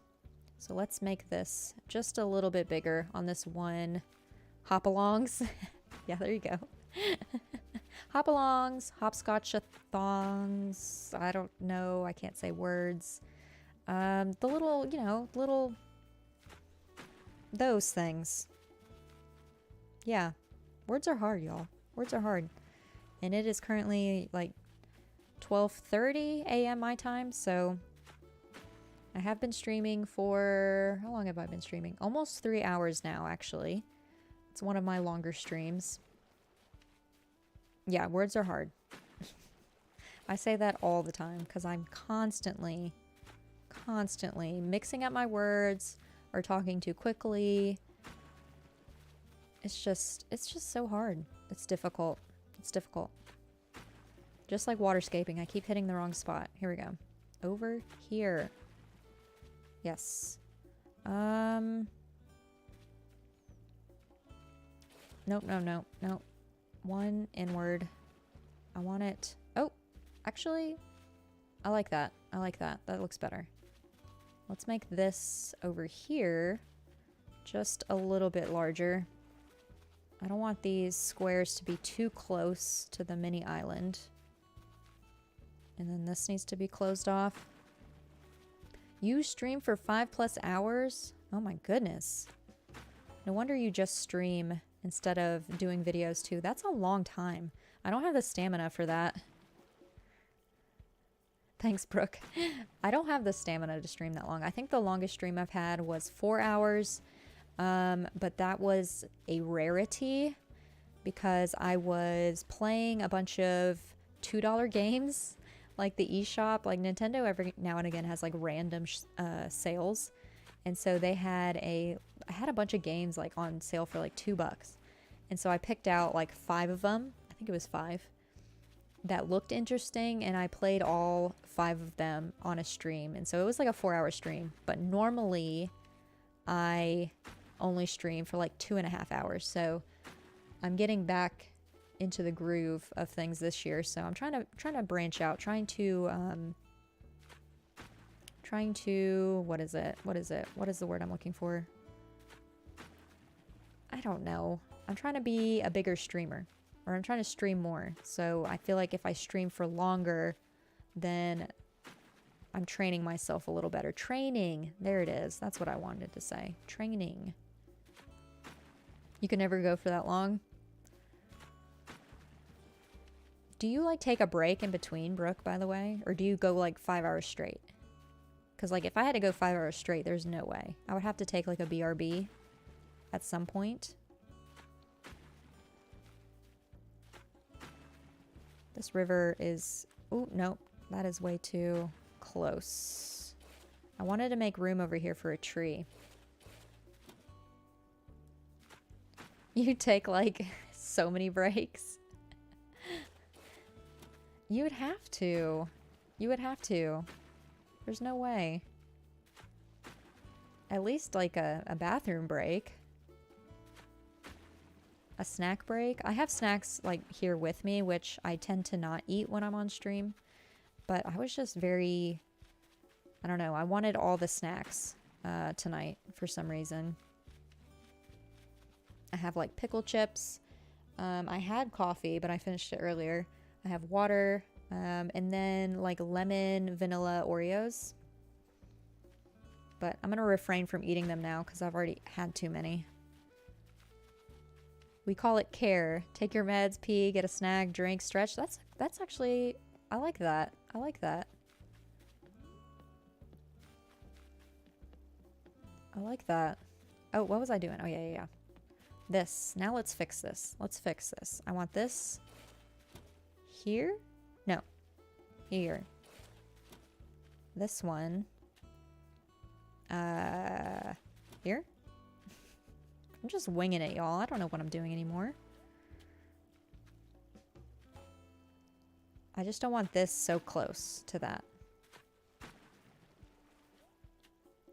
So let's make this just a little bit bigger on this one. Hop-alongs. Yeah, there you go. Hop-alongs, hopscotch-a-thongs. I don't know. I can't say words. The little, you know, those things. Yeah. Words are hard, y'all. Words are hard. And it is currently like 12:30 a.m. my time, so I have been streaming for... How long have I been streaming? Almost 3 hours now, actually. It's one of my longer streams. Yeah, words are hard. I say that all the time because I'm constantly mixing up my words or talking too quickly. It's just so hard. It's difficult. It's difficult. Just like waterscaping, I keep hitting the wrong spot. Here we go. Over here. Yes. Nope, no. One inward. I want it. Oh, actually, I like that. I like that. That looks better. Let's make this over here just a little bit larger. I don't want these squares to be too close to the mini island. And then this needs to be closed off. You stream for 5+ hours? Oh my goodness. No wonder you just stream instead of doing videos too. That's a long time. I don't have the stamina for that. Thanks, Brooke. I don't have the stamina to stream that long. I think the longest stream I've had was 4 hours, but that was a rarity because I was playing a bunch of $2 games, like the eShop. Like Nintendo every now and again has like random sales, and so I had a bunch of games like on sale for like $2, and so I picked out like 5 of them. I think it was 5 that looked interesting, and I played all 5 of them on a stream, and so it was like a 4-hour stream. But normally I only stream for like 2.5 hours, so I'm getting back into the groove of things this year. So I'm trying to branch out, trying to what is the word I'm looking for? I don't know. I'm trying to be a bigger streamer, or I'm trying to stream more. So I feel like if I stream for longer, then I'm training myself a little better. Training. There it is. That's what I wanted to say. Training. You can never go for that long. Do you like take a break in between, Brooke, by the way? Or do you go like 5 hours straight? Because like if I had to go 5 hours straight, there's no way. I would have to take like a BRB at some point. This river is... Oh, nope. That is way too close. I wanted to make room over here for a tree. You take like so many breaks. You would have to. You would have to. There's no way. At least like a bathroom break. A snack break. I have snacks like here with me, which I tend to not eat when I'm on stream. But I was just very... I don't know. I wanted all the snacks tonight for some reason. I have like pickle chips. I had coffee, but I finished it earlier. I have water, and then like lemon vanilla Oreos. But I'm going to refrain from eating them now because I've already had too many. We call it care. Take your meds, pee, get a snack, drink, stretch. That's actually, I like that. I like that. I like that. Oh, what was I doing? Oh, yeah. This. Now let's fix this. Let's fix this. I want this here. No. Here. This one. Here. I'm just winging it, y'all. I don't know what I'm doing anymore. I just don't want this so close to that.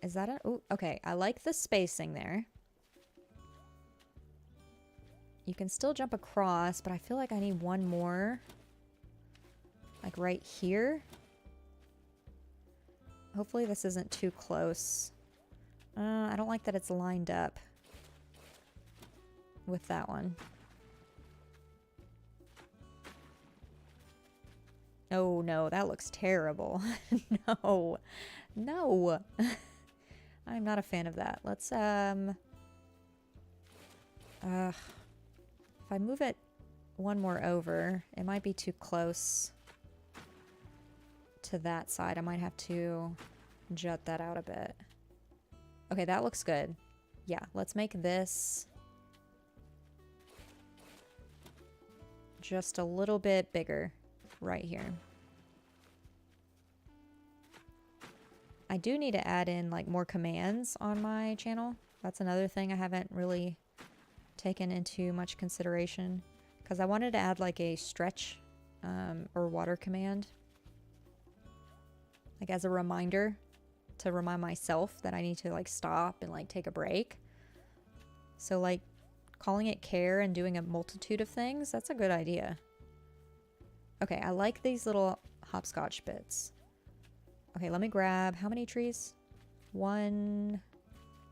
Is that a... Oh, okay. I like the spacing there. You can still jump across, but I feel like I need one more. Like right here. Hopefully this isn't too close. I don't like that it's lined up with that one. Oh no, that looks terrible. No. No. I'm not a fan of that. Let's if I move it one more over, it might be too close to that side. I might have to jut that out a bit. Okay, that looks good. Yeah, let's make this just a little bit bigger right here. I do need to add in like more commands on my channel. That's another thing I haven't really taken into much consideration, because I wanted to add like a stretch or water command, like as a reminder to remind myself that I need to like stop and like take a break. So like calling it care and doing a multitude of things, that's a good idea. Okay, I like these little hopscotch bits. Okay, let me grab, how many trees? 1,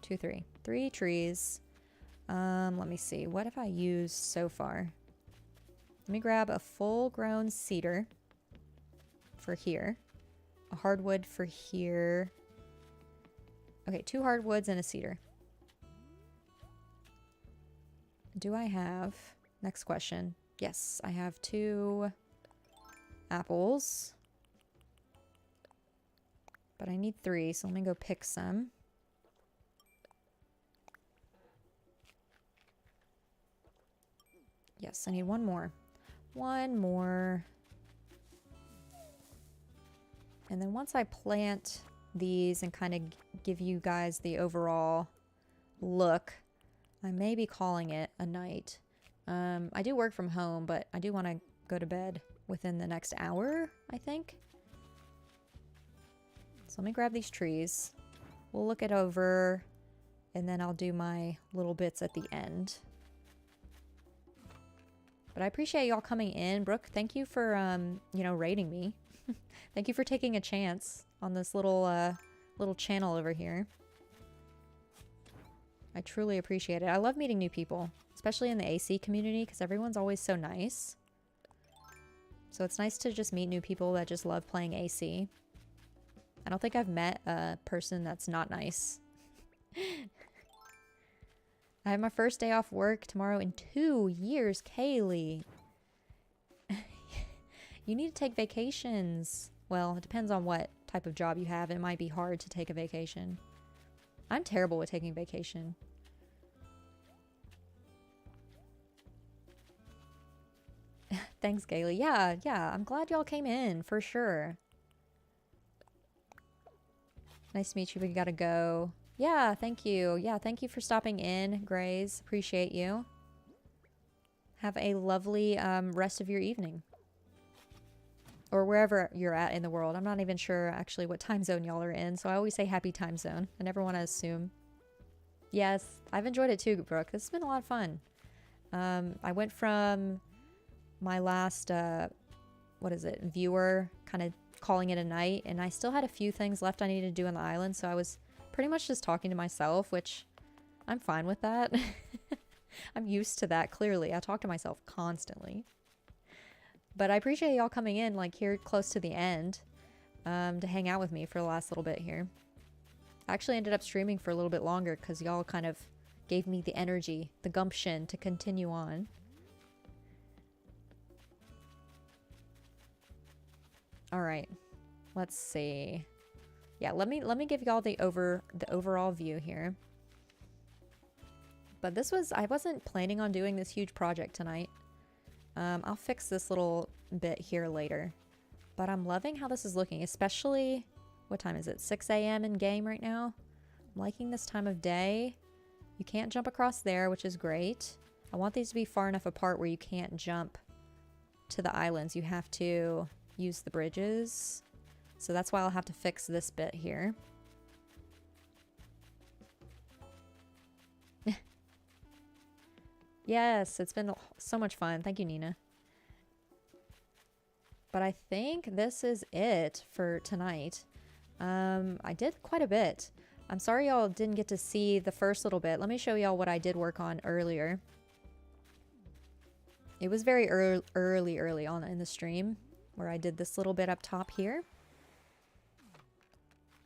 2, 3. 3 trees. Let me see. What have I used so far? Let me grab a full-grown cedar for here. A hardwood for here. Okay, 2 hardwoods and a cedar. do I have... Next question. Yes, I have 2 apples. But I need 3, so let me go pick some. Yes, I need 1 more. 1 more. And then once I plant these and kind of give you guys the overall look, I may be calling it a night. I do work from home, but I do want to go to bed within the next hour, I think. So let me grab these trees. We'll look it over, and then I'll do my little bits at the end. But I appreciate y'all coming in. Brooke, thank you for, you know, rating me. Thank you for taking a chance on this little channel over here. I truly appreciate it. I love meeting new people, especially in the AC community, because everyone's always so nice. So it's nice to just meet new people that just love playing AC. I don't think I've met a person that's not nice. I have my first day off work tomorrow in 2 years, Kaylee. You need to take vacations. Well, it depends on what type of job you have. It might be hard to take a vacation. I'm terrible with taking vacation. Thanks, Gailey. Yeah, I'm glad y'all came in, for sure. Nice to meet you, but you gotta go. Yeah, thank you. Yeah, thank you for stopping in, Grays. Appreciate you. Have a lovely rest of your evening. Or wherever you're at in the world. I'm not even sure actually what time zone y'all are in, so I always say happy time zone. I never want to assume. Yes, I've enjoyed it too, Brooke. This has been a lot of fun. I went from my last, viewer, kind of calling it a night, and I still had a few things left I needed to do on the island, so I was pretty much just talking to myself, which I'm fine with that. I'm used to that, clearly. I talk to myself constantly. But I appreciate y'all coming in, like, here close to the end, to hang out with me for the last little bit here. I actually ended up streaming for a little bit longer because y'all kind of gave me the energy, the gumption to continue on. All right, let's see. Yeah, let me give y'all the overall view here. But I wasn't planning on doing this huge project tonight. I'll fix this little bit here later. But I'm loving how this is looking, especially, what time is it? 6 a.m. in game right now. I'm liking this time of day. You can't jump across there, which is great. I want these to be far enough apart where you can't jump to the islands. You have to use the bridges. So that's why I'll have to fix this bit here. Yes, it's been so much fun. Thank you, Nina. But I think this is it for tonight. I did quite a bit. I'm sorry y'all didn't get to see the first little bit. Let me show y'all what I did work on earlier. It was very early on in the stream where I did this little bit up top here.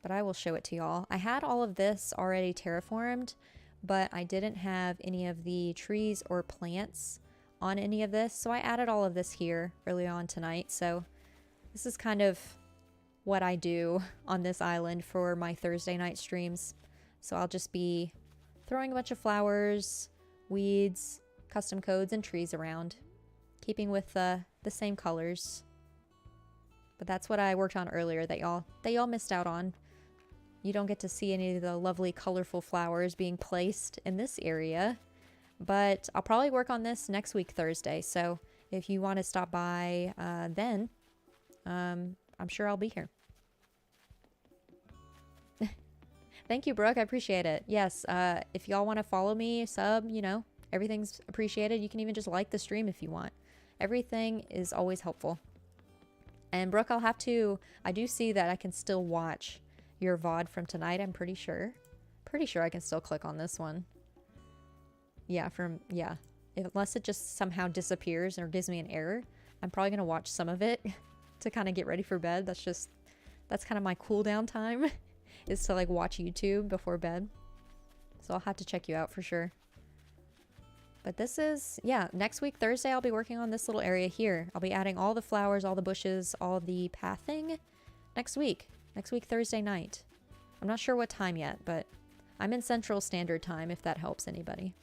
But I will show it to y'all. I had all of this already terraformed, but I didn't have any of the trees or plants on any of this, so I added all of this here early on tonight. So this is kind of what I do on this island for my Thursday night streams. So I'll just be throwing a bunch of flowers, weeds, custom codes, and trees around, keeping with the same colors. But that's what I worked on earlier that y'all missed out on. You don't get to see any of the lovely colorful flowers being placed in this area. But I'll probably work on this next week, Thursday. So if you want to stop by then, I'm sure I'll be here. Thank you, Brooke. I appreciate it. Yes, if y'all want to follow me, sub, you know, everything's appreciated. You can even just like the stream if you want. Everything is always helpful. And Brooke, I do see that I can still watch your VOD from tonight, I'm pretty sure. Pretty sure I can still click on this one. Yeah, unless it just somehow disappears or gives me an error, I'm probably going to watch some of it to kind of get ready for bed. That's kind of my cool down time is to like watch YouTube before bed. So I'll have to check you out for sure. But this is, yeah, next week, Thursday, I'll be working on this little area here. I'll be adding all the flowers, all the bushes, all the pathing next week. Next week, Thursday night. I'm not sure what time yet, but I'm in Central Standard Time, if that helps anybody.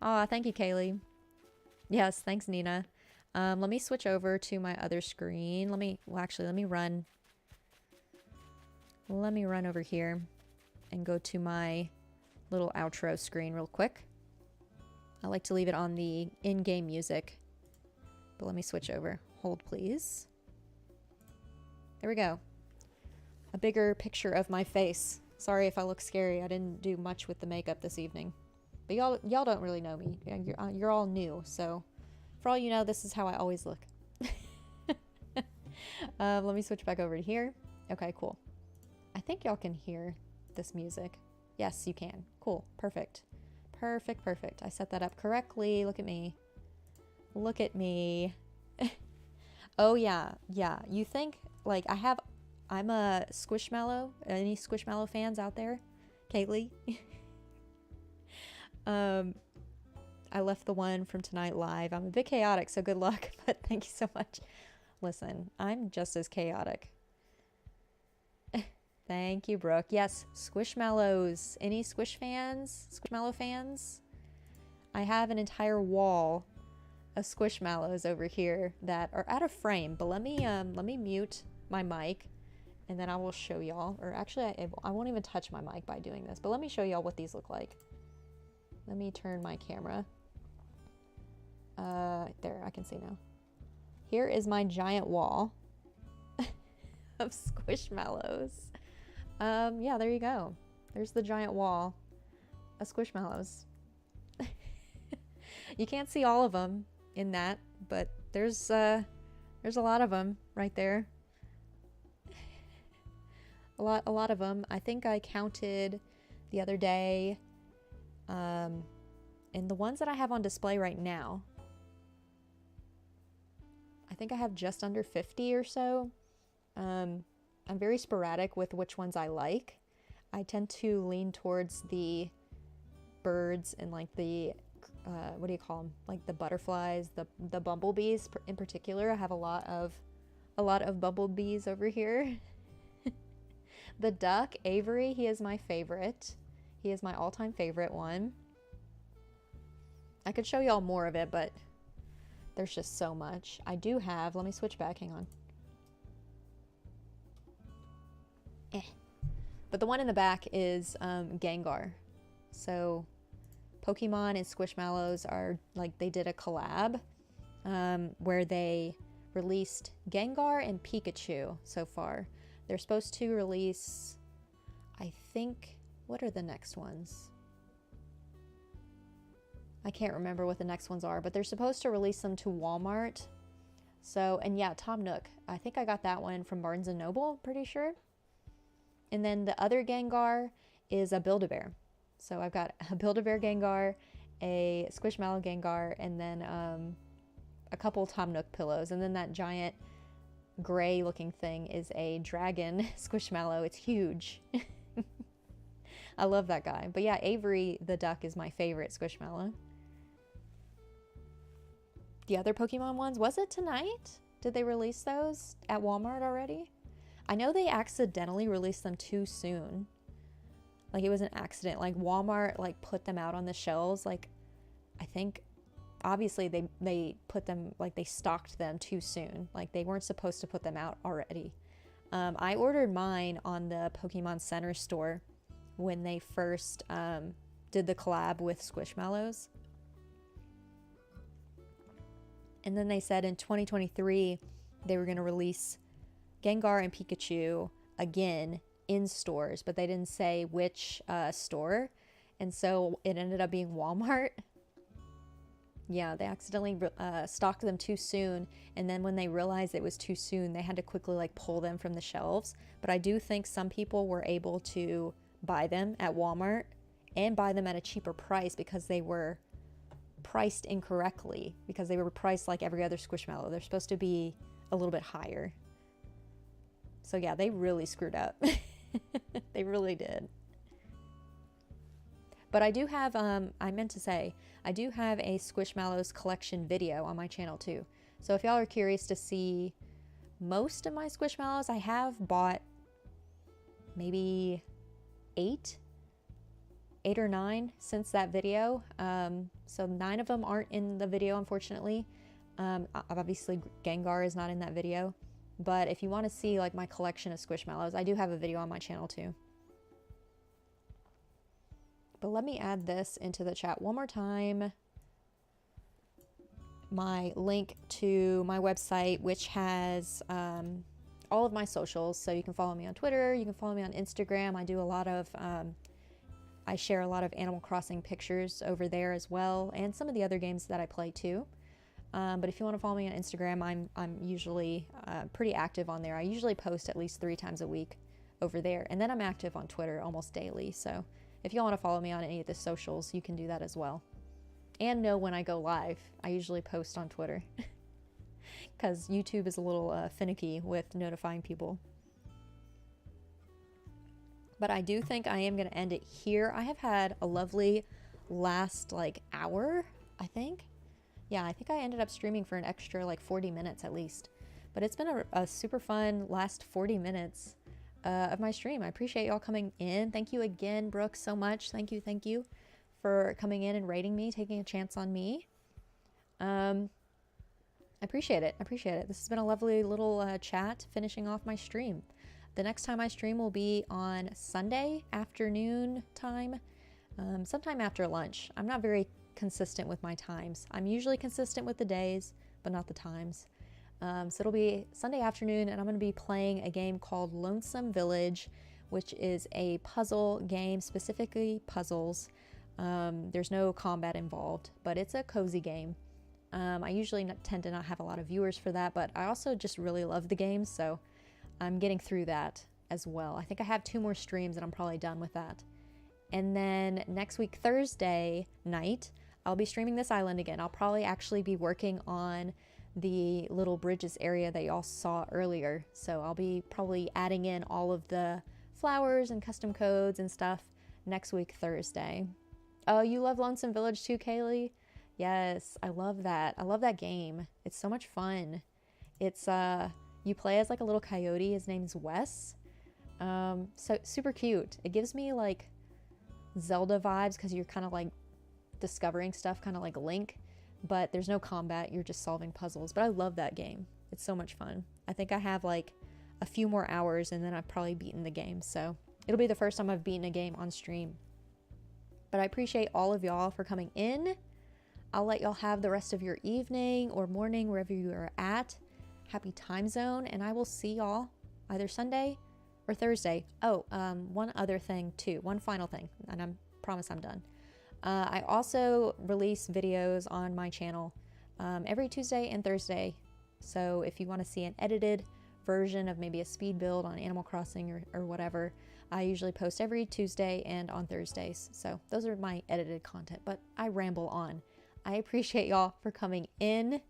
Aw, thank you, Kaylee. Yes, thanks, Nina. Let me switch over to my other screen. Let me run over here and go to my little outro screen real quick. I like to leave it on the in-game music, but let me switch over. Hold, please. There we go. A bigger picture of my face. Sorry if I look scary. I didn't do much with the makeup this evening. But y'all don't really know me. You're all new, so for all you know, this is how I always look. Let me switch back over to here. Okay, cool. I think y'all can hear this music. Yes, you can. Cool. Perfect. Perfect, perfect. I set that up correctly. Look at me. Look at me. Oh, yeah. Yeah. You think, like, I'm a Squishmallow. Any Squishmallow fans out there? Kaylee? I left the one from tonight live. I'm a bit chaotic, so good luck, but thank you so much. Listen, I'm just as chaotic. Thank you, Brooke. Yes, Squishmallows. Any Squishmallow fans? I have an entire wall of Squishmallows over here that are out of frame, but let me mute my mic and then I will show y'all. Or actually, I won't even touch my mic by doing this, but let me show y'all what these look like. Let me turn my camera. There, I can see now. Here is my giant wall of Squishmallows. Yeah, there you go. There's the giant wall of Squishmallows. You can't see all of them in that, but there's a lot of them right there. A lot of them. I think I counted the other day. And the ones that I have on display right now, I think I have just under 50 or so. I'm very sporadic with which ones I like. I tend to lean towards the birds and like the, what do you call them? Like the butterflies, the bumblebees in particular. I have a lot of bumblebees over here. The duck, Avery, he is my favorite. He is my all-time favorite one. I could show y'all more of it, but there's just so much. I do have, let me switch back, hang on. But the one in the back is Gengar. So Pokemon and Squishmallows are, like, they did a collab where they released Gengar and Pikachu so far. They're supposed to release, I think, what are the next ones? I can't remember what the next ones are, but they're supposed to release them to Walmart. So, and yeah, Tom Nook. I think I got that one from Barnes & Noble, pretty sure. And then the other Gengar is a Build-A-Bear. So I've got a Build-A-Bear Gengar, a Squishmallow Gengar, and then a couple Tom Nook pillows. And then that giant gray looking thing is a dragon Squishmallow. It's huge. I love that guy. But yeah, Avery the duck is my favorite Squishmallow. The other Pokemon ones, was it tonight? Did they release those at Walmart already? I know they accidentally released them too soon. Like it was an accident. Like Walmart like put them out on the shelves. Like I think obviously they put them, like they stocked them too soon. Like they weren't supposed to put them out already. I ordered mine on the Pokemon Center store when they first did the collab with Squishmallows. And then they said in 2023 they were going to release Gengar and Pikachu again in stores, but they didn't say which store. And so it ended up being Walmart. Yeah, they accidentally stocked them too soon. And then when they realized it was too soon, they had to quickly like pull them from the shelves. But I do think some people were able to buy them at Walmart and buy them at a cheaper price because they were priced incorrectly, because they were priced like every other Squishmallow. They're supposed to be a little bit higher. So yeah, they really screwed up. They really did. But I do have, I meant to say, I do have a Squishmallows collection video on my channel too. So if y'all are curious to see most of my Squishmallows, I have bought maybe eight or nine since that video. So 9 of them aren't in the video, unfortunately. Obviously Gengar is not in that video. But if you want to see like my collection of Squishmallows, I do have a video on my channel too. But let me add this into the chat one more time. My link to my website, which has all of my socials. So you can follow me on Twitter, you can follow me on Instagram. I do a lot of, I share a lot of Animal Crossing pictures over there as well, and some of the other games that I play too. But if you want to follow me on Instagram, I'm usually pretty active on there. I usually post at least 3 times a week over there. And then I'm active on Twitter almost daily. So if you want to follow me on any of the socials, you can do that as well. And know when I go live. I usually post on Twitter. Because YouTube is a little finicky with notifying people. But I do think I am going to end it here. I have had a lovely last like hour, I think. Yeah, I think I ended up streaming for an extra like 40 minutes at least. But it's been a super fun last 40 minutes of my stream. I appreciate y'all coming in. Thank you again, Brooke, so much. Thank you for coming in and rating me, taking a chance on me. I appreciate it. This has been a lovely little chat finishing off my stream. The next time I stream will be on Sunday afternoon time, sometime after lunch. I'm not very consistent with my times. I'm usually consistent with the days, but not the times. So it'll be Sunday afternoon, and I'm going to be playing a game called Lonesome Village, which is a puzzle game, specifically puzzles. There's no combat involved, but it's a cozy game. I usually tend to not have a lot of viewers for that, but I also just really love the game, so I'm getting through that as well. I think I have 2 more streams and I'm probably done with that. And then next week, Thursday night, I'll be streaming this island again. I'll probably actually be working on the little bridges area that y'all saw earlier. So I'll be probably adding in all of the flowers and custom codes and stuff next week, Thursday. Oh, you love Lonesome Village too, Kaylee? Yes, I love that. I love that game. It's so much fun. It's, you play as like a little coyote. His name's Wes. So super cute. It gives me like Zelda vibes because you're kind of like discovering stuff, kind of like Link, but there's no combat. You're just solving puzzles. But I love that game. It's so much fun. I think I have like a few more hours and then I've probably beaten the game. So it'll be the first time I've beaten a game on stream. But I appreciate all of y'all for coming in. I'll let y'all have the rest of your evening or morning, wherever you are at. Happy time zone, and I will see y'all either Sunday or Thursday. Oh, one other thing too, one final thing, and I promise I'm done. I also release videos on my channel every Tuesday and Thursday. So if you want to see an edited version of maybe a speed build on Animal Crossing or whatever, I usually post every Tuesday and on Thursdays. So those are my edited content, but I ramble on. I appreciate y'all for coming in.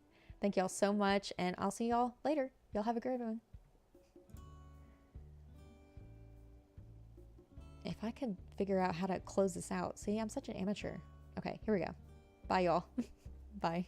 Thank y'all so much, and I'll see y'all later. Y'all have a great one. If I could figure out how to close this out. See, I'm such an amateur. Okay, here we go. Bye, y'all. Bye.